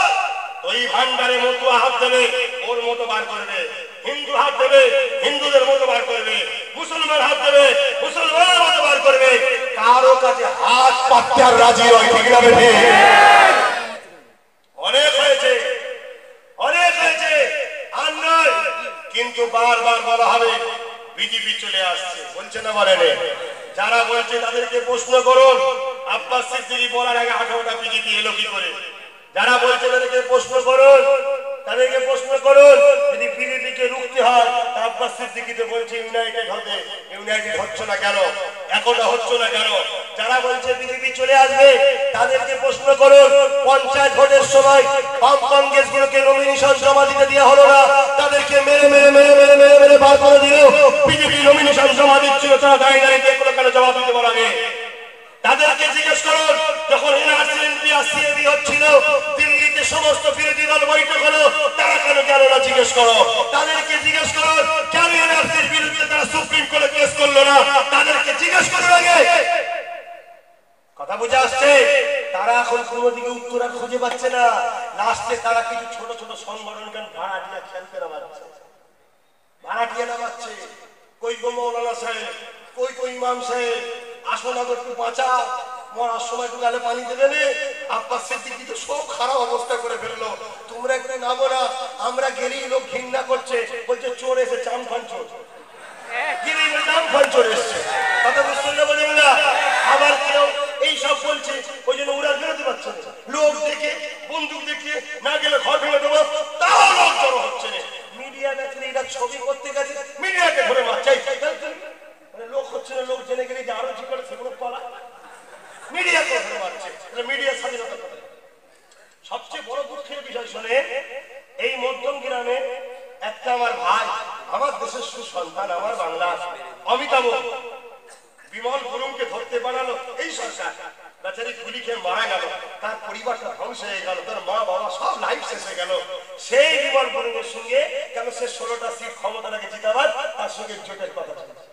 ওই ভান্ডারে মতুয়া হাত দেবে, ওর মতো বার করবে, হিন্দু হাত দেবে, হিন্দুদের মতো বার করবে, মুসলমান হাত দেবে, মুসলমানের মতো বার করবে। কারো কাছে হাত পাততে আর রাজি নয়, ঠিক না বেটি? অনেক হয়েছে, অনেক হয়েছে, আর নয়। কিন্তু বারবার বলা হবে বিজেপি চলে আসছে, বলছে না বলেন? যারা বলছে তাদেরকে প্রশ্ন করুন, আব্বাস সিদ্দিকী বলার আগে 18টা বিজেপি এলো কি করে? যারা বলছে তাদেরকে প্রশ্ন করুন, তাদেরকে প্রশ্ন করুন। যদি বিজেপিকে রুখতে হয়, আব্বাস সিদ্দিকী তো বলছে ইউনাইটেড হতে, ইউনাইটেড হচ্ছে না কেন? একটা হচ্ছে না কেন? যারা বলছে বিজেপি চলে আসবে, তাদেরকে প্রশ্ন করুন, পঞ্চায়েত ভোটের সময় বাম কংগ্রেস গুলোকে নমিনেশন জমা দিতে দেওয়া হলো না, তাদেরকে মেরে মেরে মেরে মেরে মেরে মেরে বার করে দিল। বিজেপি নমিনেশন জমা দিচ্ছিল, তারা দাঁড়িয়ে দাঁড়িয়ে এগুলো কেন জবাব দিতে বলা আগে? তাদেরকে জিজ্ঞেস করুন, যখন এনআরসি আর সিএবি হচ্ছিল, দিল্লিতে সমস্ত বিরোধী দল বৈঠক হলো, তারা কেন গেল না জিজ্ঞেস করো। তাদেরকে জিজ্ঞেস করুন, কেন এনআরসির বিরুদ্ধে তারা সুপ্রিম কোর্টে কেস করলো না, তাদেরকে জিজ্ঞেস করুন আগে। কথা বুঝে আসছে? তারা এখন কোনো দিকে উত্তর আর খুঁজে পাচ্ছে না। লাস্টে তারা কিছু ছোট ছোট সংগঠনকে ভাড়াটিয়া খেলতে নামাচ্ছে, ভাড়াটিয়া নামাচ্ছে। কই গো মৌলানা সাহেব, কই কই ইমাম সাহেব, আসুন আগে একটু বাঁচাও, মরার সময় একটু গালে পানি দেবে না। আব্বাস সিদ্দিকী তো সব খারাপ অবস্থা করে ফেললো, তোমরা একটু নামো না। আমরা গেলেই লোক ঘৃণা করছে, বলছে চোর এসে চামফান চোর, গেলেই চামফান চোর এসছে। কথা বুঝছেন না? বলেন না? আবার কেউ এই সব বলছে, ওই জন্য ওরা বেরোতে পারছে না। লোক দেখে, বন্দুক দেখে না গেলে ঘর ভেঙে দেবো, তাও লোক জড়ো হচ্ছে না। মিডিয়া দেখলে এরা ছবি করতে গেছে, মিডিয়াকে ধরে মারছে। লোক হচ্ছে না, লোক জেনে গেলে যে আরো কি করে সেগুলো পালা, মিডিয়াকে ধরে মারছে। মিডিয়ার স্বাধীনতা করে। সবচেয়ে বড় দুঃখের বিষয় শুনে, এই মধ্যম গ্রামে একটা আমার ভাই, আমার দেশের সুসন্তান, আমার বাংলা, অমিতাভ বিমল গুরুংকে ধরতে বানালো এই সরকার। বেচারি গুলি খেয়ে মারা গেল, তার পরিবারটা ধ্বংস হয়ে গেল, তার মা বাবা সব লাইফ শেষ হয়ে গেল। সেই বিমান বরুণের সঙ্গে কেন সে 16টা সিট ক্ষমতাটাকে জিতাবার তার সঙ্গে জোটের কথা চলছে।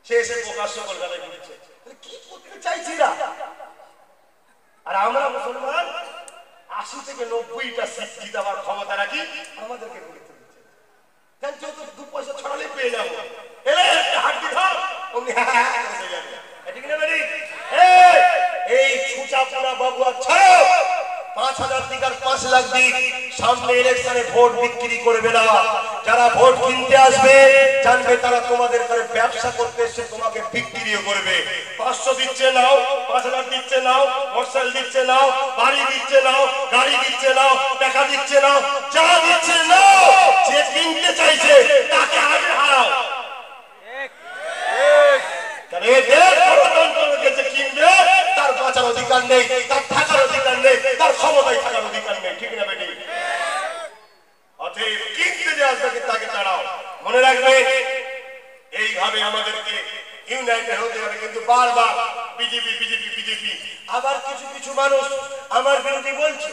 সে এসে প্রকাশ্য কলকাতায় বলেছে কি করতে চাইছি না। আর আমরা মুসলমান 80 থেকে 90টা সিট জিতাবার ক্ষমতা রাখি, আমাদেরকে বলতে দিচ্ছে কেন যেহেতু 2 পয়সা ছড়ালে পেয়ে যাবো, এলে হাড্ডি ধর অমনি হ্যাঁ করে যাবে। ঠিক না বেরি? এই ছুচাপনা বাবু ছাড়ো, 5,000 দিক আর 5 লাখ দিক, সামনে ইলেকশনে ভোট বিক্রি করবে না। যারা ভোট কিনতে আসবে জানবে তারা তোমাদের করে ব্যবসা করতে এসে তোমাকে বিক্রিও করবে। 500 দিচ্ছে নাও, 5,000 দিচ্ছে নাও, মোটরসাইকেল দিচ্ছে নাও, বাড়ি দিচ্ছে নাও, গাড়ি দিচ্ছে নাও, টাকা দিচ্ছে নাও, যা দিচ্ছে নাও, যে কিনতে চাইছে তাকে আগে হারাও। তার বাঁচার অধিকার নেই, তার থাকার অধিকার নেই, তার ক্ষমতায় থাকার অধিকার নেই। ঠিক না বেটি? অতএব কিনতে যে আসবে তাকে তাড়াও। মনে রাখবে এইভাবে আমাদেরকে ইউনাইটেড হতে হবে। কিন্তু বারবার বিজেপি বিজেপি বিজেপি, আবার কিছু কিছু মানুষ আমার বিরোধী বলছে।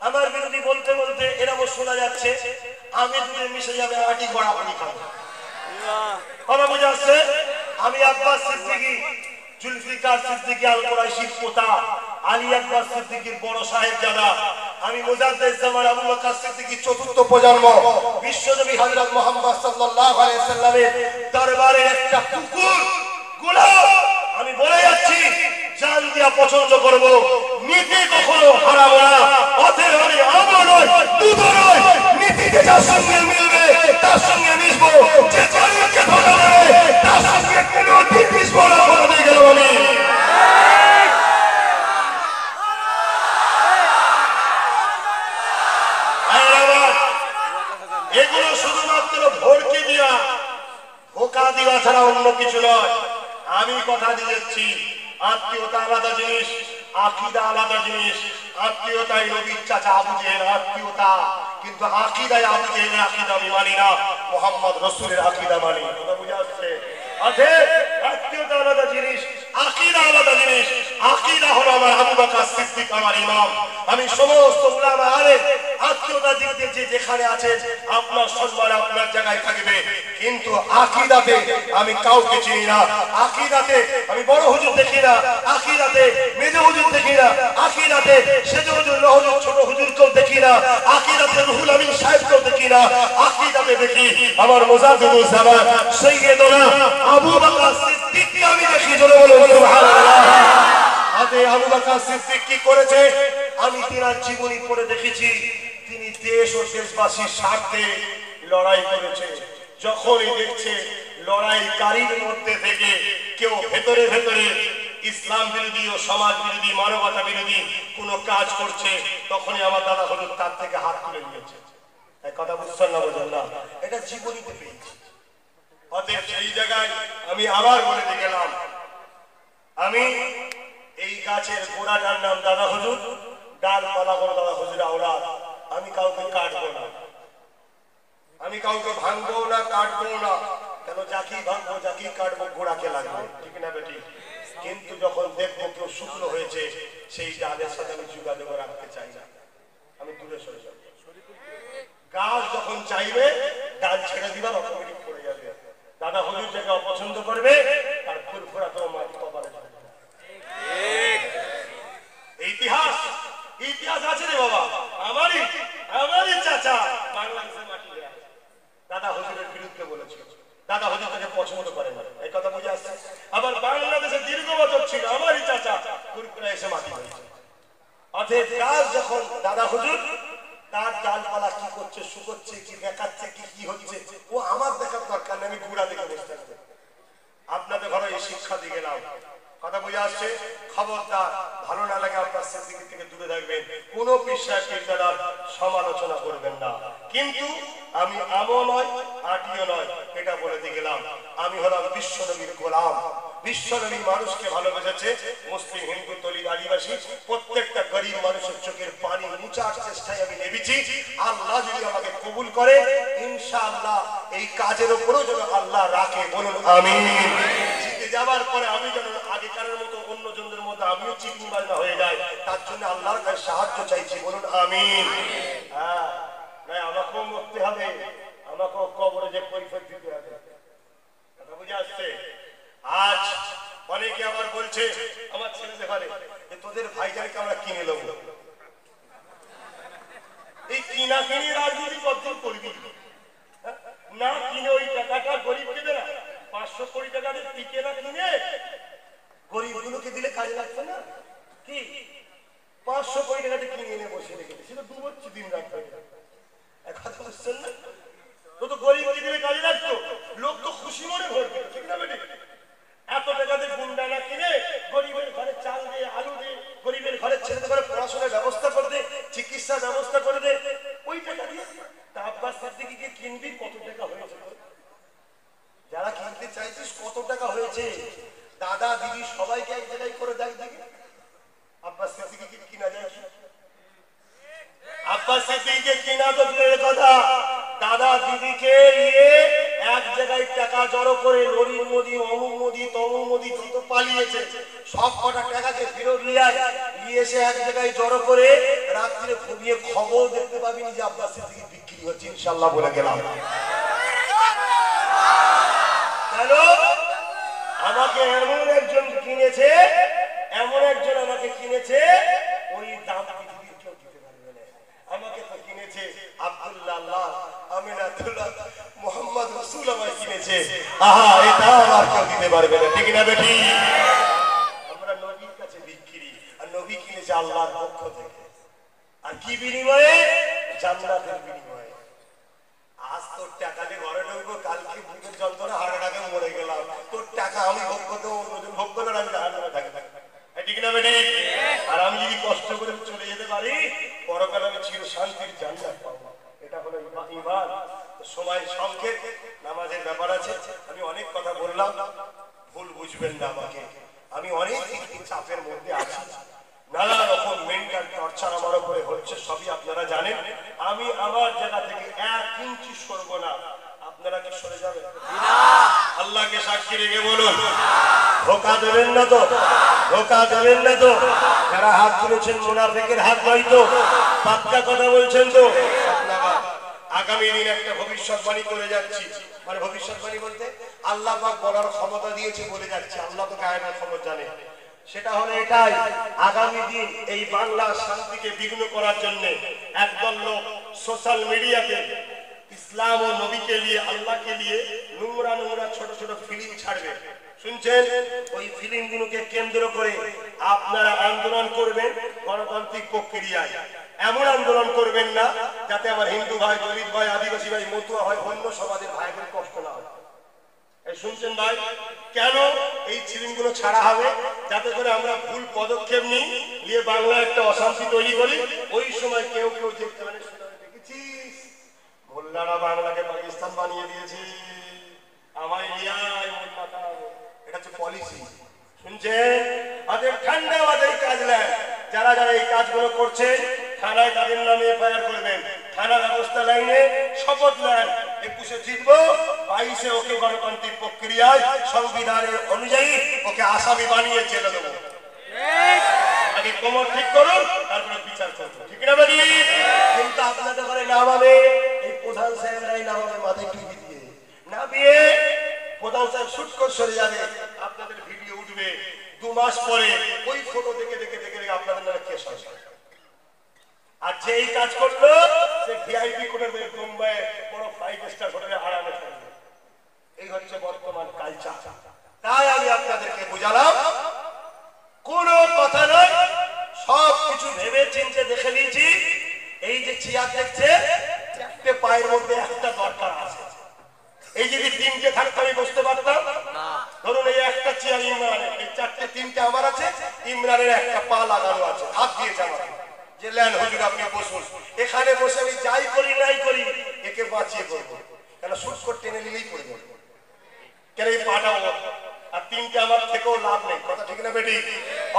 আমার বিরোধী বলতে বলতে এরকম শোনা যাচ্ছে আমি দূরে মিশে যাবে, আটি গড়াগড়ি খাবো। কথা বুঝে আসছে? আমি আব্বাস সিদ্দিকী, জুলফিকার সিদ্দিকী আল কুরাইশির পোতা, আলী আকবর সিদ্দিকীর বড় সাহেবজাদা, আমি মুজাদ্দেদ জামান আবু বকর সিদ্দিকীর চতুর্থ প্রজন্ম, বিশ্বনবী হযরত মুহাম্মদ সাল্লাল্লাহু আলাইহি সাল্লামের দরবারে একটা কুকুর গোলাম। আমি বলে যাচ্ছি জান দিয়া পছন্দ করব, নীতি কখনো হারাবো না। অতএব আমি আমল নয়, দুধ নয়, নীতিতে যার সঙ্গে মিলবে তার সঙ্গে মিশবো, যে জনকে ধরে দেবে তার সঙ্গে কোনো দিন মিশবো না। বলতে গেল আমি এগুলো শুধুমাত্র ভড়কি দিয়া ধোঁকা দেওয়া ছাড়া অন্য কিছু নয়। আমি কথা দিয়েছি, আত্মীয়তা আলাদা জিনিস, আকীদা আলাদা জিনিস। আত্মীয়তাই নবীর চাচা আবু জেহেল আত্মীয়তা, কিন্তু আকীদায় আবু জেহেলের আকীদা আমি মানি না, মুহাম্মদ রাসূলের আকীদা মানি। কথা বুঝা যাচ্ছে? আত্মীয়তা আলাদা জিনিস, আকীদা আলাদা জিনিস। আকীদা হলো আমার আবু বকর সিদ্দিক আমার ইমাম। আমি সমস্ত উলামা আলেম আত্মীয়তা দিক দিয়ে যেখানে আছে আপনার সম্মান আপনার জায়গায় থাকবে, কিন্তু আকীদাতে আমি কাউকে চিনি না। আকীদাতে আমি বড় হুজুর দেখি না, আকীদাতে মেজো হুজুর দেখি না, আকীদাতে সেজো হুজুর লো হুজুর ছোট হুজুরকেও দেখি না, আকীদাতে রুহুল আমিন সাহেবকেও দেখি না। আকীদাতে দেখি আমার মুজাদ্দিদুল জামান সাইয়্যিদুনা আবু বকর সিদ্দিককে আমি দেখি। জোরে বলুন সুবহানাল্লাহ। আতে আবু বকর সিদ্দিক কি করেছে আমি তার জীবনী পড়ে দেখেছি। তিনি দেশ ও দেশবাসীর স্বার্থে লড়াই করেছে। যখনই দেখছে লড়াইকারীর মধ্যে থেকে কেউ ভেতরে ভেতরে ইসলাম বিরোধী ও সমাজ বিরোধী মানবতা বিরোধী কোনো কাজ করছে, তখনই আমার দাদা হুজুর তার থেকে হাত তুলে নিয়েছে। কথা বুঝছেন না? বোঝেন না? এটা জীবনীতে পেয়েছি। অতএব সেই জায়গায় আমি আবার বলে দিয়ে গেলাম, আমি এই গাছের গোড়াটার নাম দাদা হুজুর, ডালপালা করে দাদা হুজুর আওলাদ। আমি কাউকে কাটবো না, আমি কাউকে ভাঙবো না, কাটবো না। কেন যাকেই ভাঙবো যাকেই কাটবো গোড়াকে লাগবে। ঠিক না বেটি? কিন্তু যখন দেখবো কেউ শুকনো হয়েছে সেই ডালের সাথে আমি যোগাযোগ রাখতে চাই না, আমি দূরে সরে যাবো। গাছ যখন চাইবে ডাল ছেড়ে দিবার অটোমেটিক পড়ে যাবে। দাদা হুজুর যাকে অপছন্দ করবে তার ফুরফুরা তো মাটি কপালে যাবে। ইতিহাস ইতিহাস আছে রে বাবা। আমারই চাচা বাংলাদেশের মাটি দাদা হুজুরের বিরুদ্ধে বলেছিল, দাদা হুজুর তাকে পছন্দ করে না। এই কথা বুঝে আসছে? আবার বাংলাদেশে দীর্ঘ বছর ছিল আমারই চাচা ফুরফুরা এসে মাটি হয়েছে। অতএব গাছ যখন দাদা হুজুর তার ডালপালা কি করছে, শুকোচ্ছে কি, দেখাচ্ছে কি কি হচ্ছে, ও আমার দেখার দরকার নেই, আমি গুড়া দেখে বসে থাকবো। আপনাদের ঘরে এই শিক্ষা দিয়ে গেলাম। কথা বুঝে আসছে? খবরদার ভালো না লাগে আপনার সিদ্দিকী থেকে দূরে থাকবেন, কোনো বিশ্বাস চিন্তার সমালোচনা করবেন না। কিন্তু আমি আমও নয় আটিও নয়, এটা বলে দিয়ে গেলাম। আমি হলাম বিশ্বনবীর গোলাম। বিশ্বনবী মানুষকে ভালোবেসেছে, মুসলিম হিন্দু দলিত আদিবাসী প্রত্যেকটা গরিব মানুষের চোখের পানি মুছার চেষ্টায় আমি নেমেছি। আল্লাহ যদি আমাকে কবুল করে ইনশাআল্লাহ এই কাজের উপরেও যেন আল্লাহ রাখে। বলুন আমিন। যাবার পরে আমি যেন আগেকারের মতো অন্য জনদের মধ্যে আমিও চিটিং বাজনা হয়ে যায়, তার জন্য আল্লাহর কাছে সাহায্য চাইছি, বলুন আমিন। হ্যাঁ, না আমাকেও মরতে হবে, আমাকেও কবরে যে পরিচয় দিতে হবে, কথা বুঝে আসছে? আজ অনেকে আবার বলছে আমার ছেলেদের ঘরে যে তোদের ভাইজানকে আমরা কিনে নেবো। এই কিনা কিনে রাজনীতি কতদিন করবি? না কিনে ওই টাকাটা গরিবকে দে না, 500 কোটি টাকা টিকে না কিনে গরিবগুলোকে দিলে কাজে লাগছে না কি? 500 কোটি টাকাটা কিনে এনে বসে রেখেছে, সেটা ডুবোচ্ছে দিন রাত হয়ে যায়। কথা বুঝছেন না? তো গরিবকে দিলে কাজে লাগতো, লোক তো খুশি মনে ভরবে, ঠিক না বেটি? এত টাকাতে গুন্ডা না কিনে গরিবের ঘরে চাল দিয়ে আলু দিয়ে গরিবের ঘরের ছেলেদের ঘরে পড়াশোনার ব্যবস্থা করে দে, চিকিৎসার ব্যবস্থা করে দে, ওই টাকা দিয়ে আব্বাস সিদ্দিকীকে কিনবি। কত টাকা হয়েছে? যারা কিনতে চাইছিস কত টাকা হয়েছে? দাদা দিদি সবাইকে এক জায়গায় করে দেখ দেখি আব্বাস সিদ্দিকীকে কিনা যায়। আব্বাস সিদ্দিকীকে কিনা তো দূরের কথা, দাদা দিদিকে নিয়ে এক জায়গায় টাকা জড়ো করে নরিন মোদি, অমুক মোদি, তমুক মোদি যত পালিয়েছে সব কটা টাকাকে ফেরত নিয়ে এসে এক জায়গায় জড়ো করে রাত্রে ঘুমিয়ে খবর দেখতে পাবি যে আব্বাস সিদ্দিকী বিক্রি হচ্ছে, ইনশাআল্লাহ বলে গেলাম। কেন? আমাকে এমন একজন কিনেছে, এমন একজন আমাকে কিনেছে, ওই দাম পৃথিবীর কেউ দিতে পারবে না। আমাকে তো কিনেছে আব্দুল্লাহ, আমিনাতুল্লাহ, মোহাম্মদ রাসূল আমায় কিনেছে। আহা, এটা আর কেউ দিতে পারবে না, ঠিক না বেটি? আমরা নবীর কাছে বিক্রি, আর নবী কিনেছে আল্লাহর পক্ষ থেকে। আর কি বিনিময়ে? জান্নাতের বিনিময়ে। আজ তোর টাকা দিয়ে ঘরে ঢুকবো, কালকে বুকের যন্ত্রণা হাড়াটাকে মরে গেলাম, তোর টাকা আমি ভোগ করতে অন্যজন ভোগ করলে আমি হাড়াটা থাকে, ঠিক না বেটি? আর আমি যদি কষ্ট করে চলে যেতে পারি, পরকালে আমি চির শান্তির জান্নাত পাবো। এটা হলো ঈমান। সময় সংক্ষেপ, নামাজের ব্যাপার আছে, আমি অনেক কথা বললাম, ভুল বুঝবেন না আমাকে। আমি অনেক চাপের মধ্যে আছি, নানা রকম মেন্টাল টর্চার আমার উপরে হচ্ছে, সবই আপনারা জানেন। আমি আমার জায়গা থেকে 1 ইঞ্চি সরব না। আপনারা কি সরে যাবেন? আল্লাহকে সাক্ষী রেখে বলুন, ধোঁকা দেবেন না তো? ধোঁকা দেবেন না তো? যারা হাত তুলেছেন মুনাফিকের হাত নয় তো? পাক্কা কথা বলছেন তো? আগামী দিন একটা ভবিষ্যৎবাণী করে যাচ্ছি, মানে ভবিষ্যৎবাণী বলতে আল্লাহ পাক বলার ক্ষমতা দিয়েছে বলে যাচ্ছে, আল্লাহ তো গায়েবের খবর জানে। সেটা হলো এটাই, আগামী দিন এই বাংলার শান্তিকে বিঘ্ন করার জন্য একদল লোক সোশ্যাল মিডিয়াতে ইসলাম ও নবীকে নিয়ে, আল্লাহকে নিয়ে নোংরা নোংরা ছোট ছোট ফিল্ম ছাড়বে, শুনছেন? ওই ফিল্মগুলোকে কেন্দ্র করে আপনারা আন্দোলন করবেন গণতান্ত্রিক প্রক্রিয়ায়। এমন আন্দোলন করবেন না যাতে আমার হিন্দু ভাই, দলিত ভাই, আদিবাসী ভাই, মতুয়া হয়, অন্য সমাজের ভাইদের কষ্ট না হয়। শুনছেন ভাই? কেন এই ফিল্মগুলো ছাড়া হবে? যাতে করে আমরা ভুল পদক্ষেপ নিয়ে বাংলা একটা অশান্তি তৈরি করি। ওই সময় কেউ কেউ দেখতে পারে, দেখেছিস মোল্লারা বাংলাকে পাকিস্তান বানিয়ে দিয়েছে, আমায় এটা হচ্ছে পলিসি। শুনছেন? আমাদের ঠান্ডা মাথায় কাজ নেয়। যারা যারা এই কাজগুলো করছে থানায় তাদের নামে এফআইআর করবেন, থানা ব্যবস্থা লাইনে শপথ নেন, 21-এ জিতবো, 22-এ ওকে গণতান্ত্রিক প্রক্রিয়ায় সংবিধানের অনুযায়ী ওকে আসামি বানিয়ে জেলে দেবো। আগে কোমর ঠিক করুন, তারপরে বিচার করবো, ঠিক না বাড়ি? কিন্তু আপনাদের ঘরে নামাবে এই প্রধান সাহেবরাই নামাবে মাথায় টুপি দিয়ে, না দিয়ে প্রধান সাহেব শুট করে সরে যাবে, আপনাদের ভিডিও উঠবে, 2 মাস পরে ওই ফটো দেখে দেখে দেখে দেখে আপনাদের নামে কেস আসবে। আর যে এই কাজ করলো সে ভিআইপি কোটের মুম্বাই বড় 5 স্টার হোটেলে আরামে থাকবে। এই হচ্ছে বর্তমান কালচার। তাই আমি আপনাদেরকে বুঝালাম, কোনো কথা নয়, সব কিছু ভেবে চিন্তে দেখে নিয়েছি। এই যে চেয়ার দেখছে, 4টে পায়ের মধ্যে একটা দরকার আছে। এই যদি 3টে থাকতো আমি বসতে পারতাম? ধরুন এই একটা চেয়ার ইমরানের, এই 4টে 3টে আমার আছে, ইমরানের একটা পা লাগানো আছে, হাত দিয়ে জানাবো যে লেন হুজুর আপনি বসুন। এখানে বসে আমি যাই করি নাই করি একে বাঁচিয়ে করবো, কেন সুট করে টেনে নিলেই পড়ে যাবো, কেন এই পাটা আর 3টে আমার থেকেও লাভ নেই, কথা ঠিক না বেটি?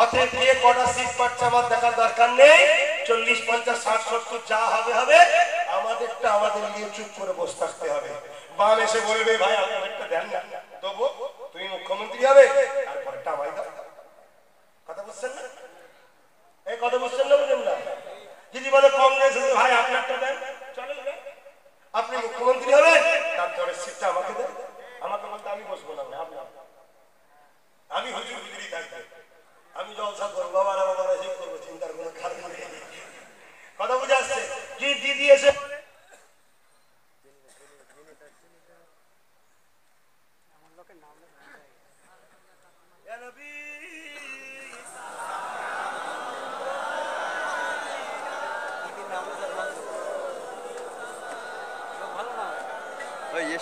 অতএব দিয়ে কটা সিট পাচ্ছে আমার দেখার দরকার নেই, 40, 50, 60, 70 যা হবে হবে, আমাদেরটা আমাদের নিয়ে চুপ করে বসে থাকতে হবে। বাম এসে বলবে ভাই আমাদেরটা দেন না, দেবো, তুমি মুখ্যমন্ত্রী মুখ্যমন্ত্রী হবে, তারপরে টামাই দাও। কথা বুঝছেন না? এই কথা বুঝছেন না? বুঝেন না? যদি বলে কংগ্রেস ভাই আপনারটা দেন, চলে আপনি মুখ্যমন্ত্রী হবেন, তারপরে সিটটা আমাকে দেন। আমাকে বলতে আমি বসবো না, আমি হুজুর হুজুরি থাকবে, আমি জলসা করবো, বাবারা বাবারা ঠিক করবো, চিন্তার কোনো কারণ নেই। কথা বুঝে আসছে? কি দিদি এসে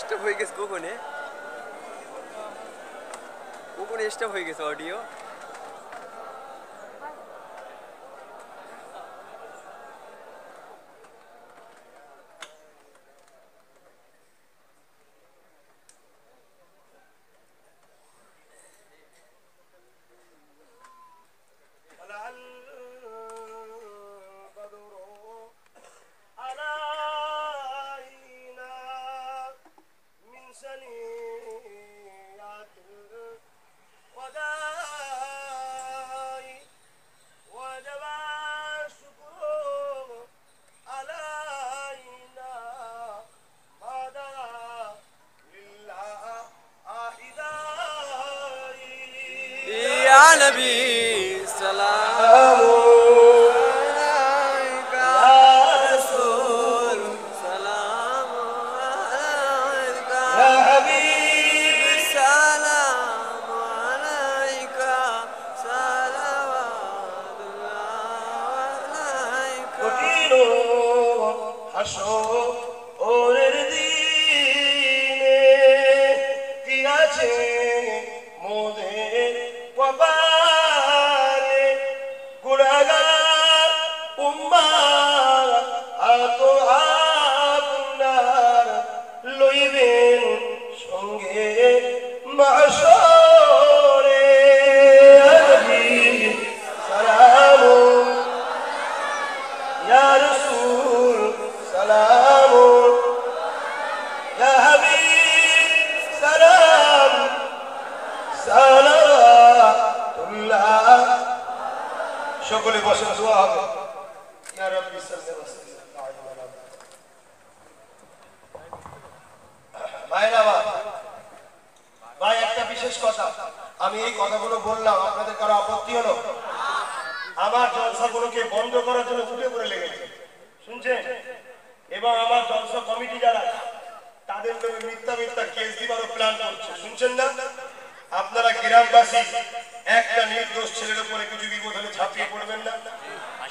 স্টপ হয়ে গেছে, কখনে স্টপ হয়ে গেছে অডিও। नबी सलाम अलैका रसूल सलाम अलैका या हबीब सलाम अलैका सलावतुल्लाह अलैका কঠিনো হাসরের দিনে কি আছে মোদের কপালে গুনাহগার উম্মাহ আতো আপনার লইবেন সঙ্গে মাহশরে নবী সালাম ইয়া রাসূল সালাম ইয়া হাবিব সালাম সালাতুল্লাহ। সকলে বসে দোয়া হবে। ইয়া রাব্বি সাল্লাল্লাহু আলাইহি ওয়াসাল্লাম। ভাইরা ভাই, একটা বিশেষ কথা, আমি এই কথাগুলো বললাম, আপনাদের কারো আপত্তি হলো? আমার জলসাগুলোকে বন্ধ করার জন্য উঠে পড়ে লেগেছে, শুনছেন? এবং আমার জলসা কমিটি যারা, তাদের নামে মিথ্যা মিথ্যা কেস দিবারও প্ল্যান করছে, শুনছেন না? আপনারা গ্রামবাসী একটা নির্দোষ ছেলের উপরে কিছু বিপদ হলে ঝাঁপিয়ে পড়বেন না,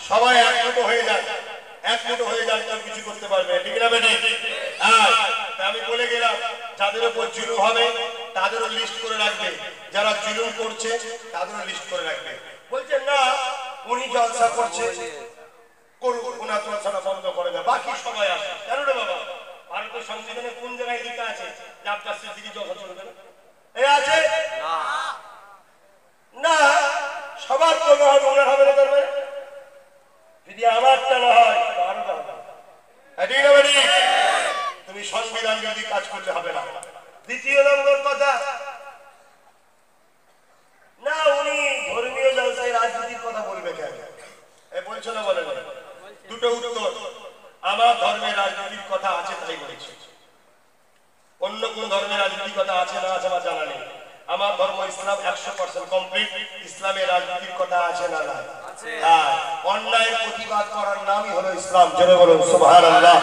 সবাই একমত হয়ে যান, একমত হয়ে যান, কেউ কিছু করতে পারবে, ঠিক না বেটি? হ্যাঁ, আমি বলে গেলাম, যাদের উপর জুলুম হবে তাদেরও লিস্ট করে রাখবে, যারা জুলুম করছে তাদেরও লিস্ট করে রাখবে। বলছেন না উনি জলসা করছে, করুক, ওনার জলসাটা বন্ধ করে দেয়, বাকি সবাই আসে। কেন রে বাবা, ভারতের সংবিধানে কোন জায়গায় লেখা আছে যে আপনার সিদ্দিকী জলসা চলবে না? এই আছে না? সবার তো হবে, ওনার হবে না, তার মানে যদি আমারটা না হয় আরোটা হবে। ঠিক না বেটি? তুমি সংবিধান যদি কাজ করলে হবে না। দ্বিতীয় নম্বর কথা, না উনি ধর্মীয় জলসায় রাজনীতির কথা বলবে কেন? বলছো না, বলে দুটো উত্তর। আমার ধর্মের রাজনীতির কথা আছে তাই বলেছি, অন্য কোন ধর্মের রাজনীতির কথা আছে না আছে আমার জানা নেই। আমার ধর্ম ইসলাম 100% কমপ্লিট, ইসলামের রাজনীতির কথা আছে না না? অন্যায়ের প্রতিবাদ করার নামই হলো ইসলাম। জোরে বলুন সুবহানাল্লাহ।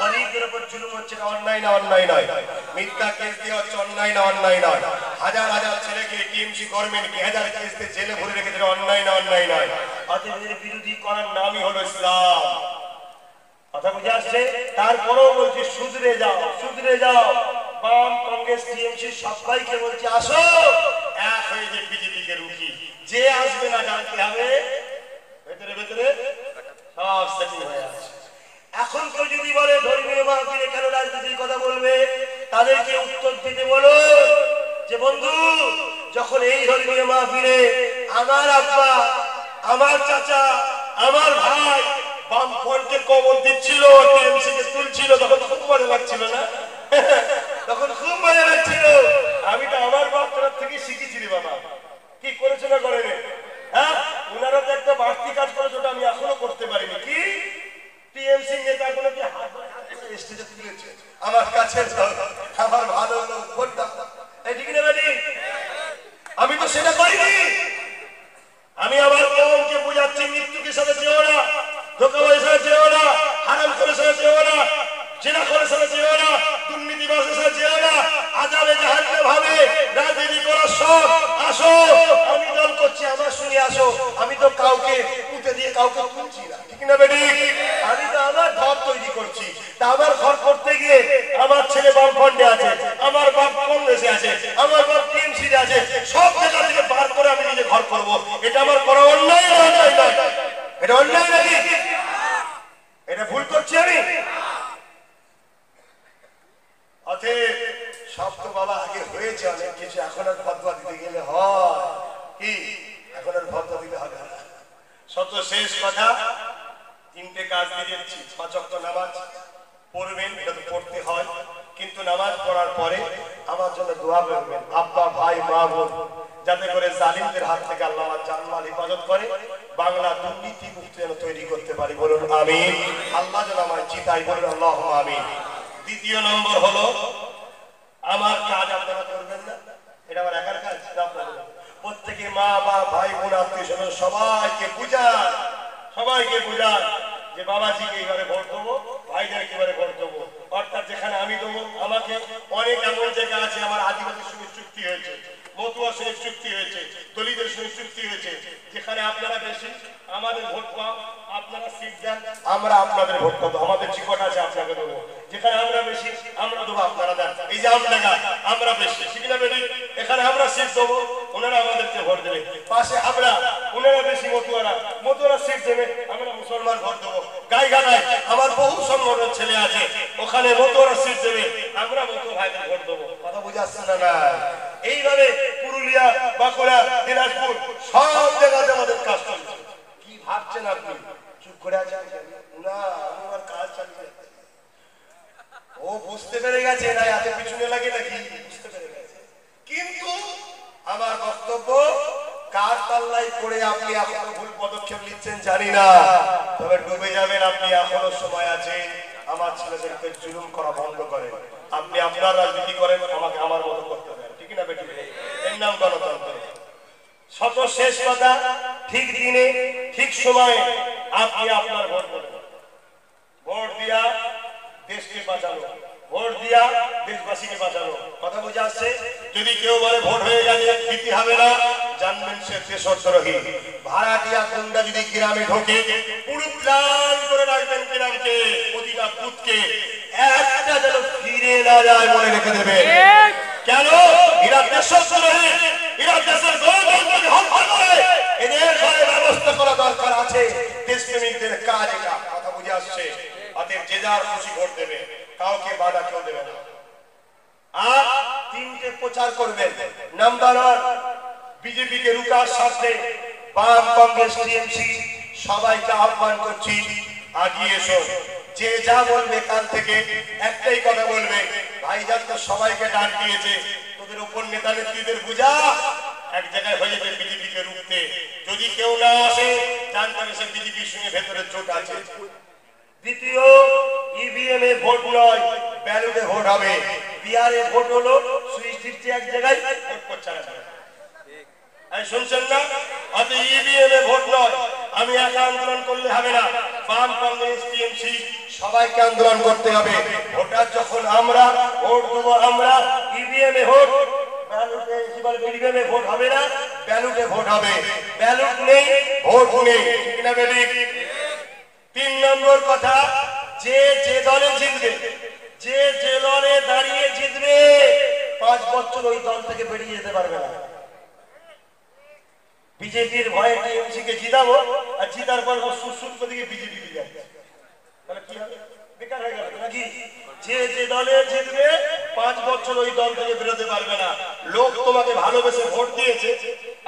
গরীবদের উপর জুলুম হচ্ছে, না অন্যায় না? অন্যায় নয়। মিথ্যা কেস দেওয়া হচ্ছে, অন্যায় না? অন্যায় নয়। হাজার হাজার ছেলেকে টিএমসি গভর্নমেন্ট হাজার কেস দিয়ে জেলে ভরে রেখেছে, অন্যায় না? অন্যায় নয়। অতএব এর বিরোধী করার নামই হলো ইসলাম। কথা বুঝে আসছে? তারপরেও বলছি সুধরে যাও, সুধরে যাও। বাম, কংগ্রেস, টিএমসি সবাইকে বলছি আসো, এক হয়ে যে বিজেপিকে রুখি। যে আসবে না জানতে হবে ভেতরে ভেতরে সব সেটিং হয়ে আছে। এখন কেউ যদি বলে ধর্মীয় মাহফিলে কেন রাজনীতির কথা বলবে, তাদেরকে উত্তর দিতে বলো যে বন্ধু, যখন এই ধর্মীয় মাহফিলে আমার আব্বা, আমার চাচা, আমার ভাই বামফ্রন্টকে কবর দিচ্ছিল, টিএমসি কে তুলছিল, তখন খুব মজা লাগছিল না? তখন খুব মজা লাগছিল। আমি তো আমার বাপ তরফ থেকে শিখেছি রে বাবা। কি করেছো না করেনি? হ্যাঁ, ওনারা তো একটা বাড়তি কাজ করেছে, ওটা আমি এখনো করতে পারিনি। কি টিএমসি নেতাগুলো কি হাত ধরে স্টেজে তুলেছে আমার কাছে, আমার ভালো হলো ভোটটা, ঠিক না বেটি? আমি তো সেটা করিনি। আমি আমার কওমকে বুঝাচ্ছি, মৃত্যুকে সাথে যেও না, ধোঁকাবাজের সাথে যেও না, হারাম করে সাথে যেও না, জেনা করে সাথে যেও না, দুর্নীতিবাজের সাথে যেও না, আযাবে জাহান্নাম হবে, রাজনীতি করার শখ। আসো, আমি দল করছি, আমার শুনে আসো। আমি তো কাউকে পুঁতে দিয়ে কাউকে তুলছি না, ঠিক না বেটি? আমি তো আমার ঘর তৈরি করছি। তা আমার ঘর করতে গিয়ে আমার ছেলে বামফ্রন্টে আছে, আমার বাপ কংগ্রেসে আছে, আমার বাপ টিএমসিতে আছে, সব জায়গা থেকে বার করে আমি নিজে ঘর করব। এটা আমার করা অন্যায় না? অন্যায় নয়? এটা অন্যায় নাকি? এটা ভুল করছি আমি? অতএব সব তো বাবা আগে হয়েছে অনেক কিছু, এখন আর ফতোয়া দিতে গেলে হয় কি? এখন আর ফতোয়া দিতে হবে না। শত শেষ কথা, তিনটে কাজ দিয়ে দিচ্ছি। 5 ওয়াক্ত নামাজ পড়বেন, এটা তো পড়তে হয়, কিন্তু নামাজ পড়ার পরে আমার জন্য দোয়া করবেন, আব্বা, ভাই, মা, বোন, যাতে করে জালিমদের হাত থেকে আল্লাহ আমার জানমাল হেফাজত করে, বাংলা দুর্নীতি মুক্ত যেন তৈরি করতে পারি। বলুন আমিন। আল্লাহ যেন আমার জিতাই, বলুন আল্লাহুম্মা আমিন। দ্বিতীয় নম্বর হলো, আমার কাজ আপনারা করবেন না, এটা আমার একার কাজ না, আপনাদের প্রত্যেকে মা, বাপ, ভাই, বোন, আত্মীয় স্বজন সবাইকে বুঝান যে বাবাজিকে এইভাবে ভোট দেবো, ভাইদের কিভাবে ভোট দেবো। অর্থাৎ যেখানে আমি দেবো, আমাকে অনেক এমন জায়গা আছে, আমার আদিবাসীর সঙ্গে চুক্তি হয়েছে, মতুয়ার সঙ্গে চুক্তি হয়েছে, দলিতের সঙ্গে চুক্তি হয়েছে, যেখানে আপনারা বেশি আমাদের ভোট পাও, আপনারা সিট দেন, আমরা আপনাদের ভোট পাবো, আমাদের চিকট আছে আপনাকে দেবো। যেখানে আমরা বেশি আমরা দেবো, আপনারা দেন। এই যে আমডাঙ্গা আমরা বেশি, ঠিক না বেশি? এখানে আমরা সিট দেবো, ওনারা আমাদেরকে ভোট দেবে। পাশে আমরা, ওনারা বেশি মতুয়ারা সিট দেবে, আমরা মুসলমান ভোট দেবো। গাইঘাটায় আমার বহু সংগঠন ছেলে আছে, ওখানে মতুয়ারা সিট দেবে, আমরা মতুয়া ভাইদের ভোট দেবো। কথা বুঝে আসছে না? এইভাবে পুরুলিয়া, বাঁকুড়া, দিনাজপুর সব জায়গাতে আমাদের কাজ চলছে। কি ভাবছেন আপনি? চুপ করে আছেন না? আমি আমার কাজ চালিয়ে যাচ্ছি। ও বুঝতে পেরে গেছে না, এত পিছনে লাগে নাকি? বুঝতে পেরে গেছে। কিন্তু আমার বক্তব্য, কার পাল্লায় পড়ে আপনি এখনো ভুল পদক্ষেপ নিচ্ছেন জানি না, তবে ডুবে যাবেন আপনি, এখনো সময় আছে। আমার ছেলেদেরকে জুলুম করা বন্ধ করেন, আপনি আপনার রাজনীতি করেন, আমাকে আমার মতো করতে দেন, ঠিক না বেটি? এর নাম গণতন্ত্র। শত শেষ কথা, ঠিক দিনে ঠিক সময়ে আপনি আপনার ভোট দেবেন। ভোট দিয়া দেশকে বাঁচানো, ভোট দিয়া দেশবাসীকে বাঁচানো। কথা বুঝে আসছে? যদি কেউ বলে ভোট হয়ে গেছে দিতে হবে না, জানবেন সে দেশদ্রোহী। ভাড়াটিয়া গুন্ডা যদি গ্রামে ঢোকে, পুরো প্ল্যান করে রাখবেন গ্রামকে, প্রতিটা বুথকে, একটা যেন ফিরে না যায়, মনে রেখে দেবেন। কেন? এরা দেশদ্রোহী, এরা দেশের গণতন্ত্রকে হত্যা করে। এদের ঘরে ব্যবস্থা করা দরকার আছে, দেশপ্রেমিকদের কাজ এটা। কথা বুঝে আসছে? অতএব যে যার খুশি ভোট দেবে, কাউকে বাধা কেউ দেবে না। আর তিনটে প্রচার করবেন। নাম্বার 1, বিজেপিকে রুকার স্বার্থে বাম, কংগ্রেস, টিএমসি সবাইকে আহ্বান করছি, আগিয়ে এসো। যে যা বলবে কাল থেকে একটাই কথা বলবে, ভাইজান তো সবাইকে ডাক দিয়েছে, তোদের উপর নেতা নেত্রীদের বুঝা, এক জায়গায় হয়ে যাবে বিজেপিকে রুখতে। যদি কেউ না আসে, জানতে হবে সে বিজেপির সঙ্গে ভেতরে চোট আছে। দ্বিতীয়, ইভিএম এ ভোট নয়, ব্যালটে ভোট হবে। বিহারে ভোট হলো সুইচ টিপছে এক জায়গায়, ভোট করছে না। শুনছেন না? অত ইভিএম এ ভোট নয়। আমি একা আন্দোলন করলে হবে না, বাম, কংগ্রেস, টিএমসি সবাইকে আন্দোলন করতে হবে। ভোটার যখন আমরা, ভোট দেবো আমরা। ইভিএম এ ভোট, ব্যালটে ইভিএম এ ভোট হবে না, ব্যালটে ভোট হবে। ব্যালট নেই, ভোট নেই, ঠিক না বেটি? 3 নম্বর কথা, যে যে দলে জিতবে, যে যে দলে দাঁড়িয়ে জিতবে, 5 বছর ওই দল থেকে বেরিয়ে যেতে পারবে না। বিজেপির ভয়ে টিএমসি কে জিতাবো, আর জিতার পর সুসুর করে দিকে বিজেপি যাবে, তাহলে কি হবে? বেকার হয়ে গেল নাকি? যে যে দলে জিতবে 5 বছর ওই দল থেকে বেরোতে পারবে না। লোক তোমাকে ভালোবেসে ভোট দিয়েছে,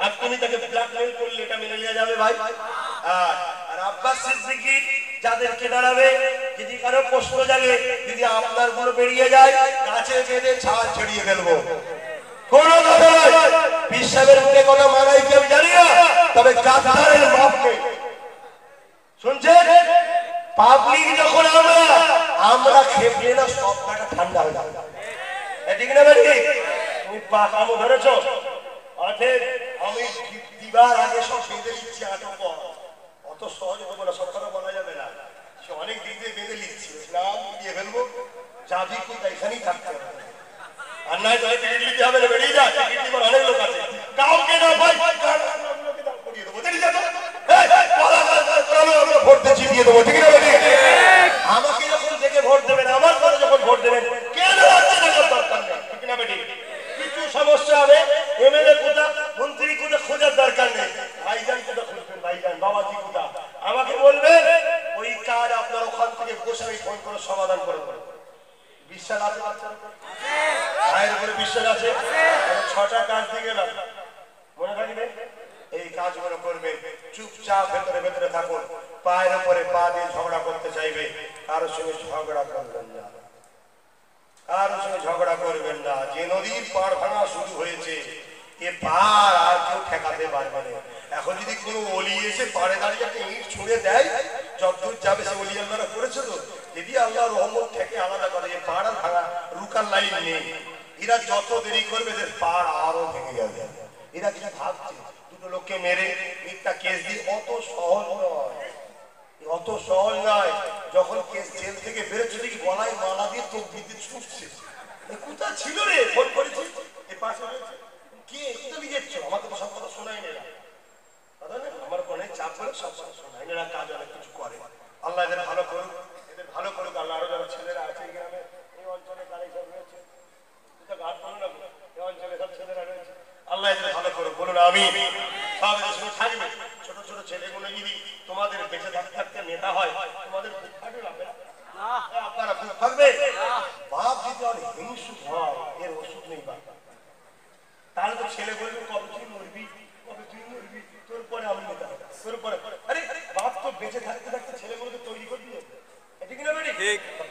আর তুমি তাকে ব্ল্যাকমেইল করলে এটা মেনে নেওয়া যাবে ভাই? আর আব্বাস সিদ্দিকী যাদেরকে দাঁড়াবে, যদি কারো প্রশ্ন জাগে, যদি আপনার গুলো বেরিয়ে যায়, গাছে বেঁধে ছাল ছড়িয়ে ফেলবো। কোন কথা নয়। বিশ্বাবের মুখে কথা মানাই কি আমি জানি না, তবে গাদ্দারের মাপ নেই। শুনছেন? পাবলিক যখন আমরা খেপলে না সব টাকা ঠান্ডা হয়ে যাবে, ঠিক না ভাই? তুমি পাকামো ধরেছ, অতএব আমি দিবার আগে সব বেঁধে লিখছি আটো পর, অত সহজ হবো না, সব কথা বলা যাবে না। সে অনেক দিক দিয়ে বেঁধে লিখছি, নাম দিয়ে ফেলবো, যাবি কোথায় এখানেই থাকতে হবে। আর নয় তোকে টিকিট নিতে হবে না, বেরিয়ে যা, টিকিট নিবার অনেক লোক আছে, কাউকে না ভাই করিয়ে দেবো, দেখি যাবো ভোট জিতিয়ে দেবো, ঠিক না? আমাকে যখন দেখে ভোট দেবেন, আমার পরে যখন ভোট দেবেন, কেন দরকার নেই, ঠিক না বেটি? কিছু সমস্যা হবে, এমএলএ কোথা, মন্ত্রী কোথা খোঁজার দরকার নেই, ভাইজান কোথা খুঁজবেন, ভাইজান বাবাজি কোথা, আমাকে বলবেন, ওই কাজ আপনার ওখান থেকে বসে আমি ফোন করে সমাধান করে দেবো। বিশ্বাস আছে বাচ্চার ভাইয়ের উপরে বিশ্বাস আছে? 6টা কাজ দিয়ে গেলাম, মনে থাকবে এই কাজগুলো করবে, চুপচাপ ভেতরে ভেতরে থাকুন। পায়ের উপরে পা দিয়ে ঝগড়া করতে চাইবে, কারোর সঙ্গে ঝগড়া করবেন না, কারোর সঙ্গে ঝগড়া করবেন না। যে নদীর পাড় ভাঙা শুরু হয়েছে, এ পাড় আর কেউ ঠেকাতে পারবে না। এখন যদি কোনো অলি এসে পাড়ে দাঁড়িয়ে একটা ইট ছুঁড়ে দেয়, যতদূর যাবে সে অলি আল্লাহরা করেছে তো, যদি আল্লাহ রহমত থেকে আলাদা করে, এ পাড় আর ভাঙা রুকার লাইন নেই। এরা যত দেরি করবে এদের পাড় আরো ভেঙে যাবে। এরা কিছু ভাবছে দুটো লোককে মেরে মিথ্যা কেস দিয়ে, অত সহজ নয়, অত সহজ নয়। যখন কেস জেল থেকে বেরোচ্ছে দেখি গলায় মালা দিয়ে তোপ দিতে ছুটছে, কোথা ছিল রে, ফোন করেছি এ পাশে রয়েছে, কে কোথা নিয়ে যাচ্ছ, আমাকে তো সব কথা শোনাই না, কথা না আমার মনে চাপ করে সব কথা শোনাই না, কাজ অনেক কিছু করে। আল্লাহ এদের ভালো করুক, এদের ভালো করুক আল্লাহ। আরো যারা ছেলেরা আছে গ্রামে, এই অঞ্চলে গাড়ি সব রয়েছে, ঘাট বলো না, এই অঞ্চলে সব ছেলেরা রয়েছে, আল্লাহ এদের ভালো করুক, বলুন আমিন। সব এদের সঙ্গে থাকবে, ছোট ছোট ছেলেগুলো যদি তোমাদের বেঁচে থাকতে থাকতে নেতা হয়, তোমাদের বুক ফাটবে না, আপনারা বুক থাকবে। বাপ যদি অনেক হিংসুক হয়, এর ওষুধ নেই বাপ, তাহলে তো ছেলে বলবে কবে তুই মরবি, কবে তুই মরবি, তোর পরে আমি নেতা হবে, তোর পরে। আরে বাপ তো বেঁচে থাকতে থাকতে ছেলেগুলোকে তৈরি করবি, ঠিক না বেটি?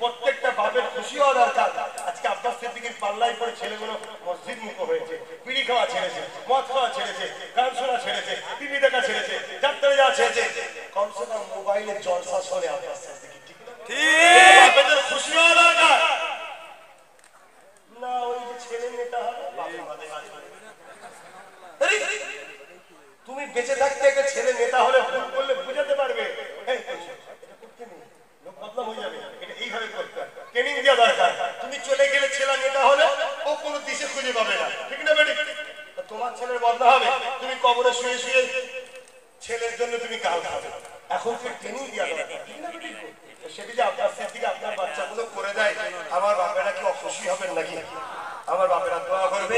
প্রত্যেকটা বাপের খুশি হওয়া দরকার। আজকে আব্বাস সিদ্দিকীর পাল্লায় পড়ে ছেলেগুলো মসজিদ মুখ হয়েছে, বিড়ি খাওয়া ছেড়েছে, মদ খাওয়া ছেড়েছে, গান শোনা ছেড়েছে, টিভি দেখা ছেড়েছে, যাত্রা যাওয়া ছেড়েছে, কমসে কম মোবাইলে জলসা শোনে আব্বাস সিদ্দিকী, ঠিক না? বাপেদের খুশি হওয়া দরকার না, ওই যে ছেলে নেতা হবে বাপের মাথায় কাজ করে। তুমি বেঁচে থাকতে একটা ছেলে নেতা হলে ভুল করলে বুঝাতে পারবে, লোক বদনাম হয়ে যাবে, এটা এইভাবে করতে হয়, ট্রেনিং দেওয়া দরকার। তুমি চলে গেলে ছেলে নেতা হলে ও কোনো দিশে খুঁজে পাবে না, ঠিক না বেটি? তোমার ছেলের বদনাম হবে, তুমি কবরে শুয়ে শুয়ে ছেলের জন্য তুমি গাল খাবে, এখন তুমি ট্রেনিং দেওয়া দরকার, ঠিক না বেটি? সেটি যে আপনার থেকে আপনার বাচ্চাগুলো করে দেয়, আমার বাপেরা কি অখুশি হবেন নাকি? আমার বাপেরা দোয়া করবে,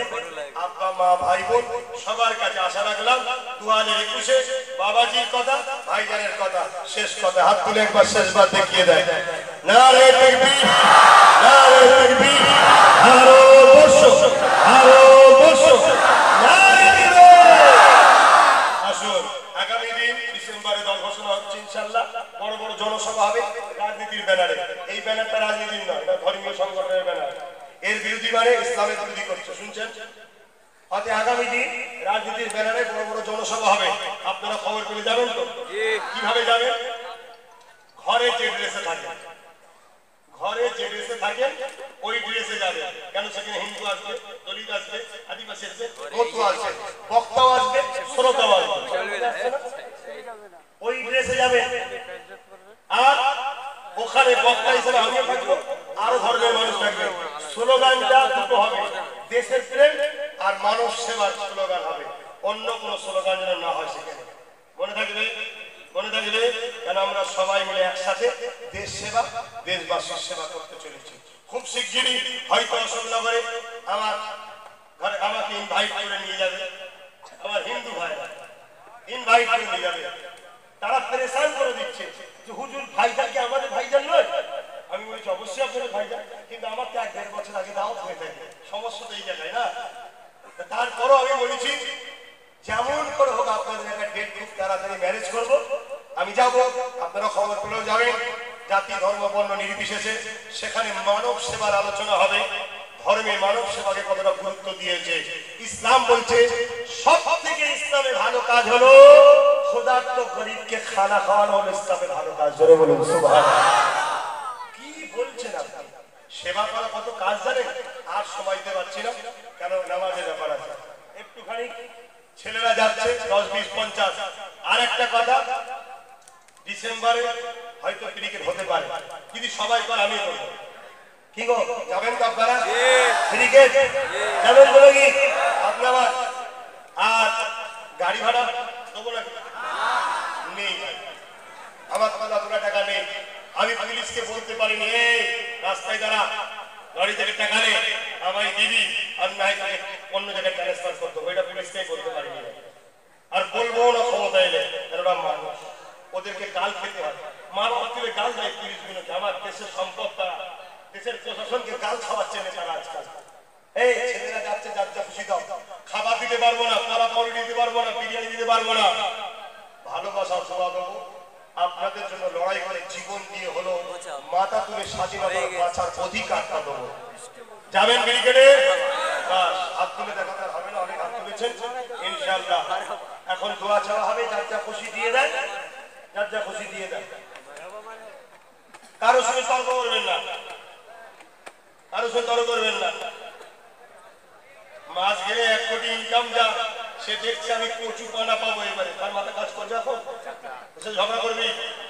আব্বা মা ভাই বোন সবার কাছে আশা রাখলাম 2021-এ বাবাজির কথা, ভাইজানের কথা, শেষ কথা হাত তুলে একবার শেষবার দেখিয়ে দেয়, নারে তাকবীর, নারে তাকবীর, আরো বর্ষো, আরো বর্ষো, নারে তাকবীর। আসুন আগামী দিন ডিসেম্বরে দল ঘোষণা হচ্ছে ইনশাআল্লাহ, বড় বড় জনসভা হবে রাজনীতির ব্যানারে। এই ব্যানারটা রাজনীতির নয়, এটা ধর্মীয় সংগঠনের ব্যানার। এর বিরোধী মানে ইসলামের বিরোধী করছে, শুনছেন? অতএব আগামী দিন রাজনীতির ব্যানারে বড় বড় জনসভা হবে, আপনারা খবর পেলে যাবেন তো? কিভাবে যাবেন? ঘরে যে ড্রেসে থাকেন, ঘরে যে ড্রেসে থাকেন ওই ড্রেসে যাবেন। কেন? সেখানে হিন্দু আসবে, দলিত আসবে, আদিবাসী আসবে, মতো আসবে, বক্তাও আসবে, শ্রোতাও আসবে, ওই ড্রেসে যাবে। আর ওখানে বক্তা হিসেবে আমিও থাকবো, আরো ধর্মের মানুষ থাকবে। স্লোগানটা দুটো হবে, দেশের প্রেম আর মানব সেবার স্লোগান হবে, অন্য কোন স্লোগান যেন না হয় সেখানে। মনে থাকবে, মনে থাকবে, কেন আমরা সবাই মিলে একসাথে দেশ সেবা, দেশবাসীর সেবা করতে চলেছি। খুব শিগগিরই হয়তো অশোকনগরে আমার ঘরে আমাকে ইনভাইট করে নিয়ে যাবে, আমার হিন্দু ভাইরা ইনভাইট করে নিয়ে যাবে। তারা প্রেসান করে দিচ্ছে যে হুজুর ভাইজান কি আমাদের ভাইজান নয়? আমি বলছি অবশ্যই আপনাদের ভাইজান, কিন্তু আমার তো 1-1.5 বছর আগে দাওয়াত হয়ে থাকে, সমস্যা তো এই জায়গায় না। তারপরও আমি বলেছি যেমন করে হোক আপনাদের একটা ডেট খুব তাড়াতাড়ি ম্যানেজ করব, আমি যাব, আপনারা খবর পেলেও যাবেন। জাতি ধর্ম বর্ণ নির্বিশেষে সেখানে মানব সেবার আলোচনা হবে, ধর্মে মানব সেবাকে কতটা গুরুত্ব দিয়েছে। ইসলাম বলছে সব থেকে ইসলামে ভালো কাজ হলো ক্ষুধার্ত গরিবকে খানা খাওয়ানো হলো ইসলামের ভালো কাজ। জোরে বলুন সুবহানাল্লাহ। কি বলছেন আপনি? সেবা করা কত কাজ জানেন? আর সময় দিতে পারছি না, কেন নামাজের ব্যাপার আছে। একটুখানি ছেলেরা যাচ্ছে 10, 20, 50। আর একটা কথা, ডিসেম্বরে হয়তো ক্রিকেট হতে পারে, যদি সবাই করে আমি করবো। কি গো, যাবেন তো আপনারা ক্রিকেট? যাবেন বলে কি আপনারা? আর গাড়ি ভাড়া দেবো না? নেই, আমার কথা 2 টাকা নেই। আমি পুলিশকে বলতে পারিনি এই রাস্তায় দাঁড়া, গাড়ি থেকে টাকা নেই আমায় দিবি, আর নাই অন্য জায়গায় ট্রান্সফার করতে হবে, এটা পুলিশকে বলতে পারিনি। আর বলবো না ক্ষমতা এলে, ওরা মানুষ, ওদেরকে গাল খেতে হয়। মার তুলে গাল দেয় পুলিশগুলোকে। আমার দেশের সম্পদ তারা, দেশের প্রশাসনকে গাল খাওয়াচ্ছে নেতারা আজকাল। এই ছেলেরা যাচ্ছে, যার যা খুশি দাও, খাবার দিতে পারবো না, কলা পরোটা দিতে পারবো না, বিরিয়ানি দিতে পারবো না। ভালোবাসা জবাব দেবো, আপনাদের জন্য লড়াই করে জীবন দিয়ে হলো মাথা তুলে স্বাধীনতা বাঁচার অধিকারটা দেবো। যাবেন ক্রিকেটে? হাত তুলে দেখাতে হবে না, অনেক হাত তুলেছেন ইনশাআল্লাহ। এখন দোয়া চাওয়া হবে, যার যা খুশি দিয়ে দেন, যার যা খুশি দিয়ে দেন। কারোর সঙ্গে তর্ক করবেন না, কারোর সঙ্গে তর্ক করবেন না। মাস গেলে 1 কোটি ইনকাম যা, সে দেখছে আমি কচু পানা পাবো এবারে, তার মাথা কাজ করছে। এখন সে ঝগড়া করবি,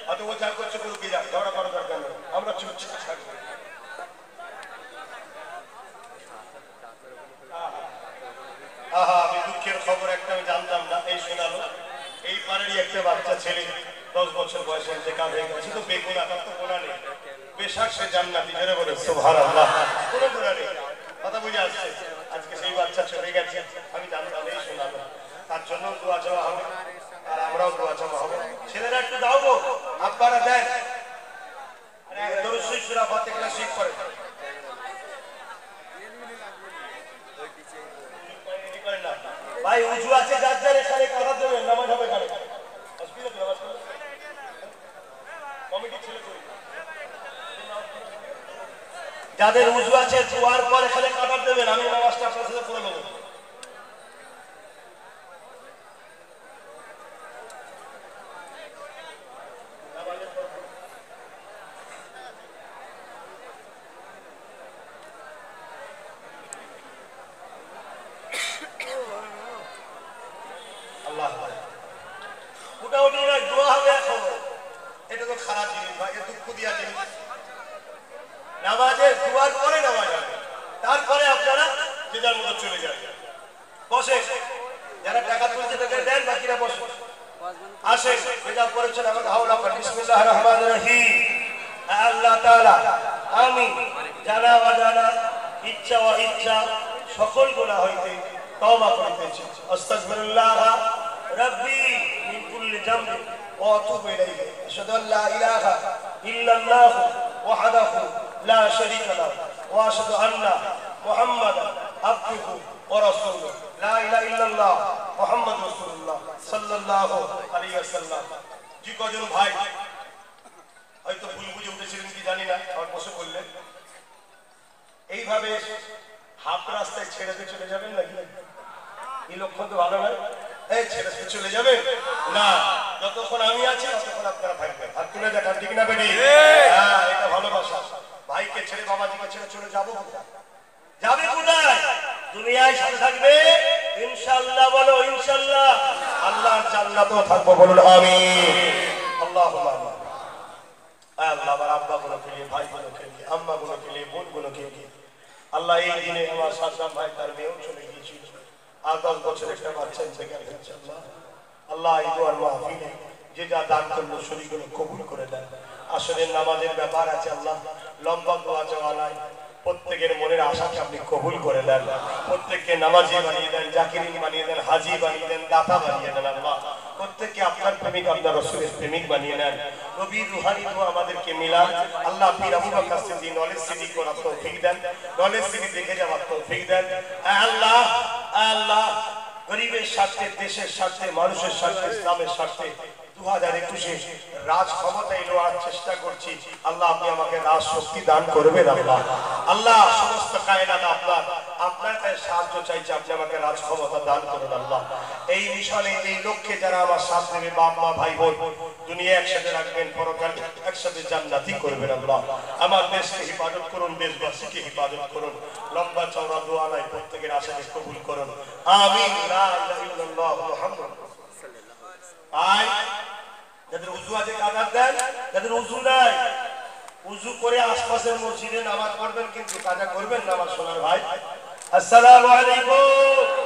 হয়তো ও যা করছে করুক, যা ঝগড়া করার দরকার নেই, আমরা চুপচাপ থাকবো। আমি দুঃখের খবর একটা আমি জানতাম না, এই শোনালো। এই পাড়ারই একটা বাচ্চা ছেলে 10 বছর বয়সে ইন্তেকাল হয়ে গেছে। তো বেগুনা, তার তো গোনা নেই, বেশাক সে জান্নাতি। জোরে বলে সুবহানাল্লাহ। কোনো গোনা নেই, কথা বুঝে আসছে। আজকে সেই বাচ্চা চলে গেছে, আমি জানতাম, এই শোনালো। তার জন্য দোয়া চাওয়া হবে, আর আমরাও দোয়া চাওয়া হবে। ছেলেরা একটু দাও গো, আপনারা দেন। দরুদ শরীফ সূরা ফাতিহা শিখ করে ভাই। উজু আছে যার যার, এখানে কথা দেবেন, নামাজ হবে এখানে। অসুবিধা কি? নামাজ কমিটি ছেলে যাদের উজু আছে, জোয়ার পর এখানে কাটার দেবেন, আমি নামাজটা আপনার সাথে করে নেবো। মোটামুটি দোয়া হবে এখন। এটা তো খারাপ জিনিস ভাই, দুঃখ দিয়া জিনিস। নামাজের দুয়ার পরে নামাজ হবে, তারপরে আপনারা যে যার মতো চলে যাবেন। বসে যারা টাকা তুলছে তাদের দেন, বাকিরা বসে আসে। এটা করেছেন আমাকে হাওলা করেন। বিসমিল্লাহির রহমানির রহিম। আল্লাহ তাআলা আমি জানা অজানা, ইচ্ছা ও ইচ্ছা সকল গুনাহ হইতে তওবা করিতেছি। আস্তাগফিরুল্লাহ রাব্বি মিন কুল্লি যামবি ওয়া আতুবু ইলাইহি। আশহাদু আল্লা ইলাহা ইল্লাল্লাহ ওয়াহদাহু লা শারীকা লাহু ওয়া আশহাদু আন্না মুহাম্মাদান আবদুহু ওয়া রাসূলুহু। লা ইলাহা ইল্লাল্লাহ মুহাম্মাদুর রাসূলুল্লাহ সাল্লাল্লাহু আলাইহি ওয়াসাল্লাম। জি কজন ভাই হয়তো ভুল বুঝে উঠেছিলেন কি জানি না, আমার বসে বললেন এইভাবে হাফ রাস্তায় ছেড়ে দিয়ে চলে যাবেন নাকি? এই লক্ষণ তো ভালো নয়। এই ছেড়ে দিয়ে চলে যাবে না, যতক্ষণ আমি আছি ততক্ষণ আপনারা থাকবেন। হাত তুলে দেখান, ঠিক না বেটি? হ্যাঁ, এটা ভালোবাসা। ভাইকে ছেড়ে, বাবাজিকে ছেড়ে চলে যাবো কোথায়? যাবে কোথায়? দুনিয়ায় সাথে থাকবে ইনশাআল্লাহ। বলো ইনশাআল্লাহ। আল্লাহর জান্নাতেও থাকবো, বলুন আমিন। আল্লাহুম্মা আমিন। আল্লাহ আমার আব্বা গুলোকে নিয়ে, ভাই গুলোকে নিয়ে, আম্মা গুলোকে নিয়ে, বোন গুলোকে নিয়ে, আল্লাহ এই দিনে আমার সাদ্দাম ভাই তার মেয়েও চলে গিয়েছিল। আর 10 বছর একটা বাচ্চা ইন্তেকাল হয়েছে। আল্লাহ এই দোয়ার মাহফিলে যে যা দান করলো শরীরগুলো কবুল করে দেন। আসরের নামাজের ব্যাপার আছে আল্লাহ, লম্বা দোয়া চাওয়া নাই। প্রত্যেকের মনের আশাকে আপনি কবুল করে দেন। প্রত্যেককে নামাজি বানিয়ে দেন, জাকিরিন বানিয়ে দেন, হাজি বানিয়ে দেন, দাতা বানিয়ে দেন। আল্লাহ প্রত্যেককে আপনার প্রেমিক, আপনার রাসূলের প্রেমিক বানিয়ে নেন। নবী রুহানি দোয়া আমাদেরকে মিলান। আল্লাহ পীর আবু বকর সিদ্দিক নলেজ সিটি করার তৌফিক দেন, নলেজ সিটি দেখে যাওয়ার তৌফিক দেন। আল্লাহ আল্লাহ গরিবের স্বার্থে, দেশের স্বার্থে, মানুষের স্বার্থে, ইসলামের স্বার্থে 2021 রাজ ক্ষমতায় নেওয়ার চেষ্টা করছি। আল্লাহ আপনি আমাকে রাজ শক্তি দান করবেন। আল্লাহ আল্লাহ সমস্ত কায়নাত আপনার কাছে সাহায্য চাইছে, আপনি আমাকে রাজ ক্ষমতা দান করুন। আল্লাহ এই মিশনে এই লক্ষ্যে যারা আমার সাথ নেবে, বাপ মা ভাই বোন, দুনিয়া একসাথে রাখবেন, পরকাল একসাথে জান্নাতি করবেন। আল্লাহ আমার দেশকে হিফাজত করুন, দেশবাসীকে হিফাজত করুন, লম্বা চওড়া দোয়া নাই প্রত্যেকের আশাকে কবুল করুন। আমিন। লা ইলাহা ইল্লাল্লাহ মুহাম্মাদুর রাসূলুল্লাহ। যাদের উযু আছে কাঁদার দেন, যাদের উযু নাই উযু করে আশপাশের মসজিদে নামাজ পড়বেন, কিন্তু কাজা করবেন না আমার সোনার ভাই। আসসালামু আলাইকুম।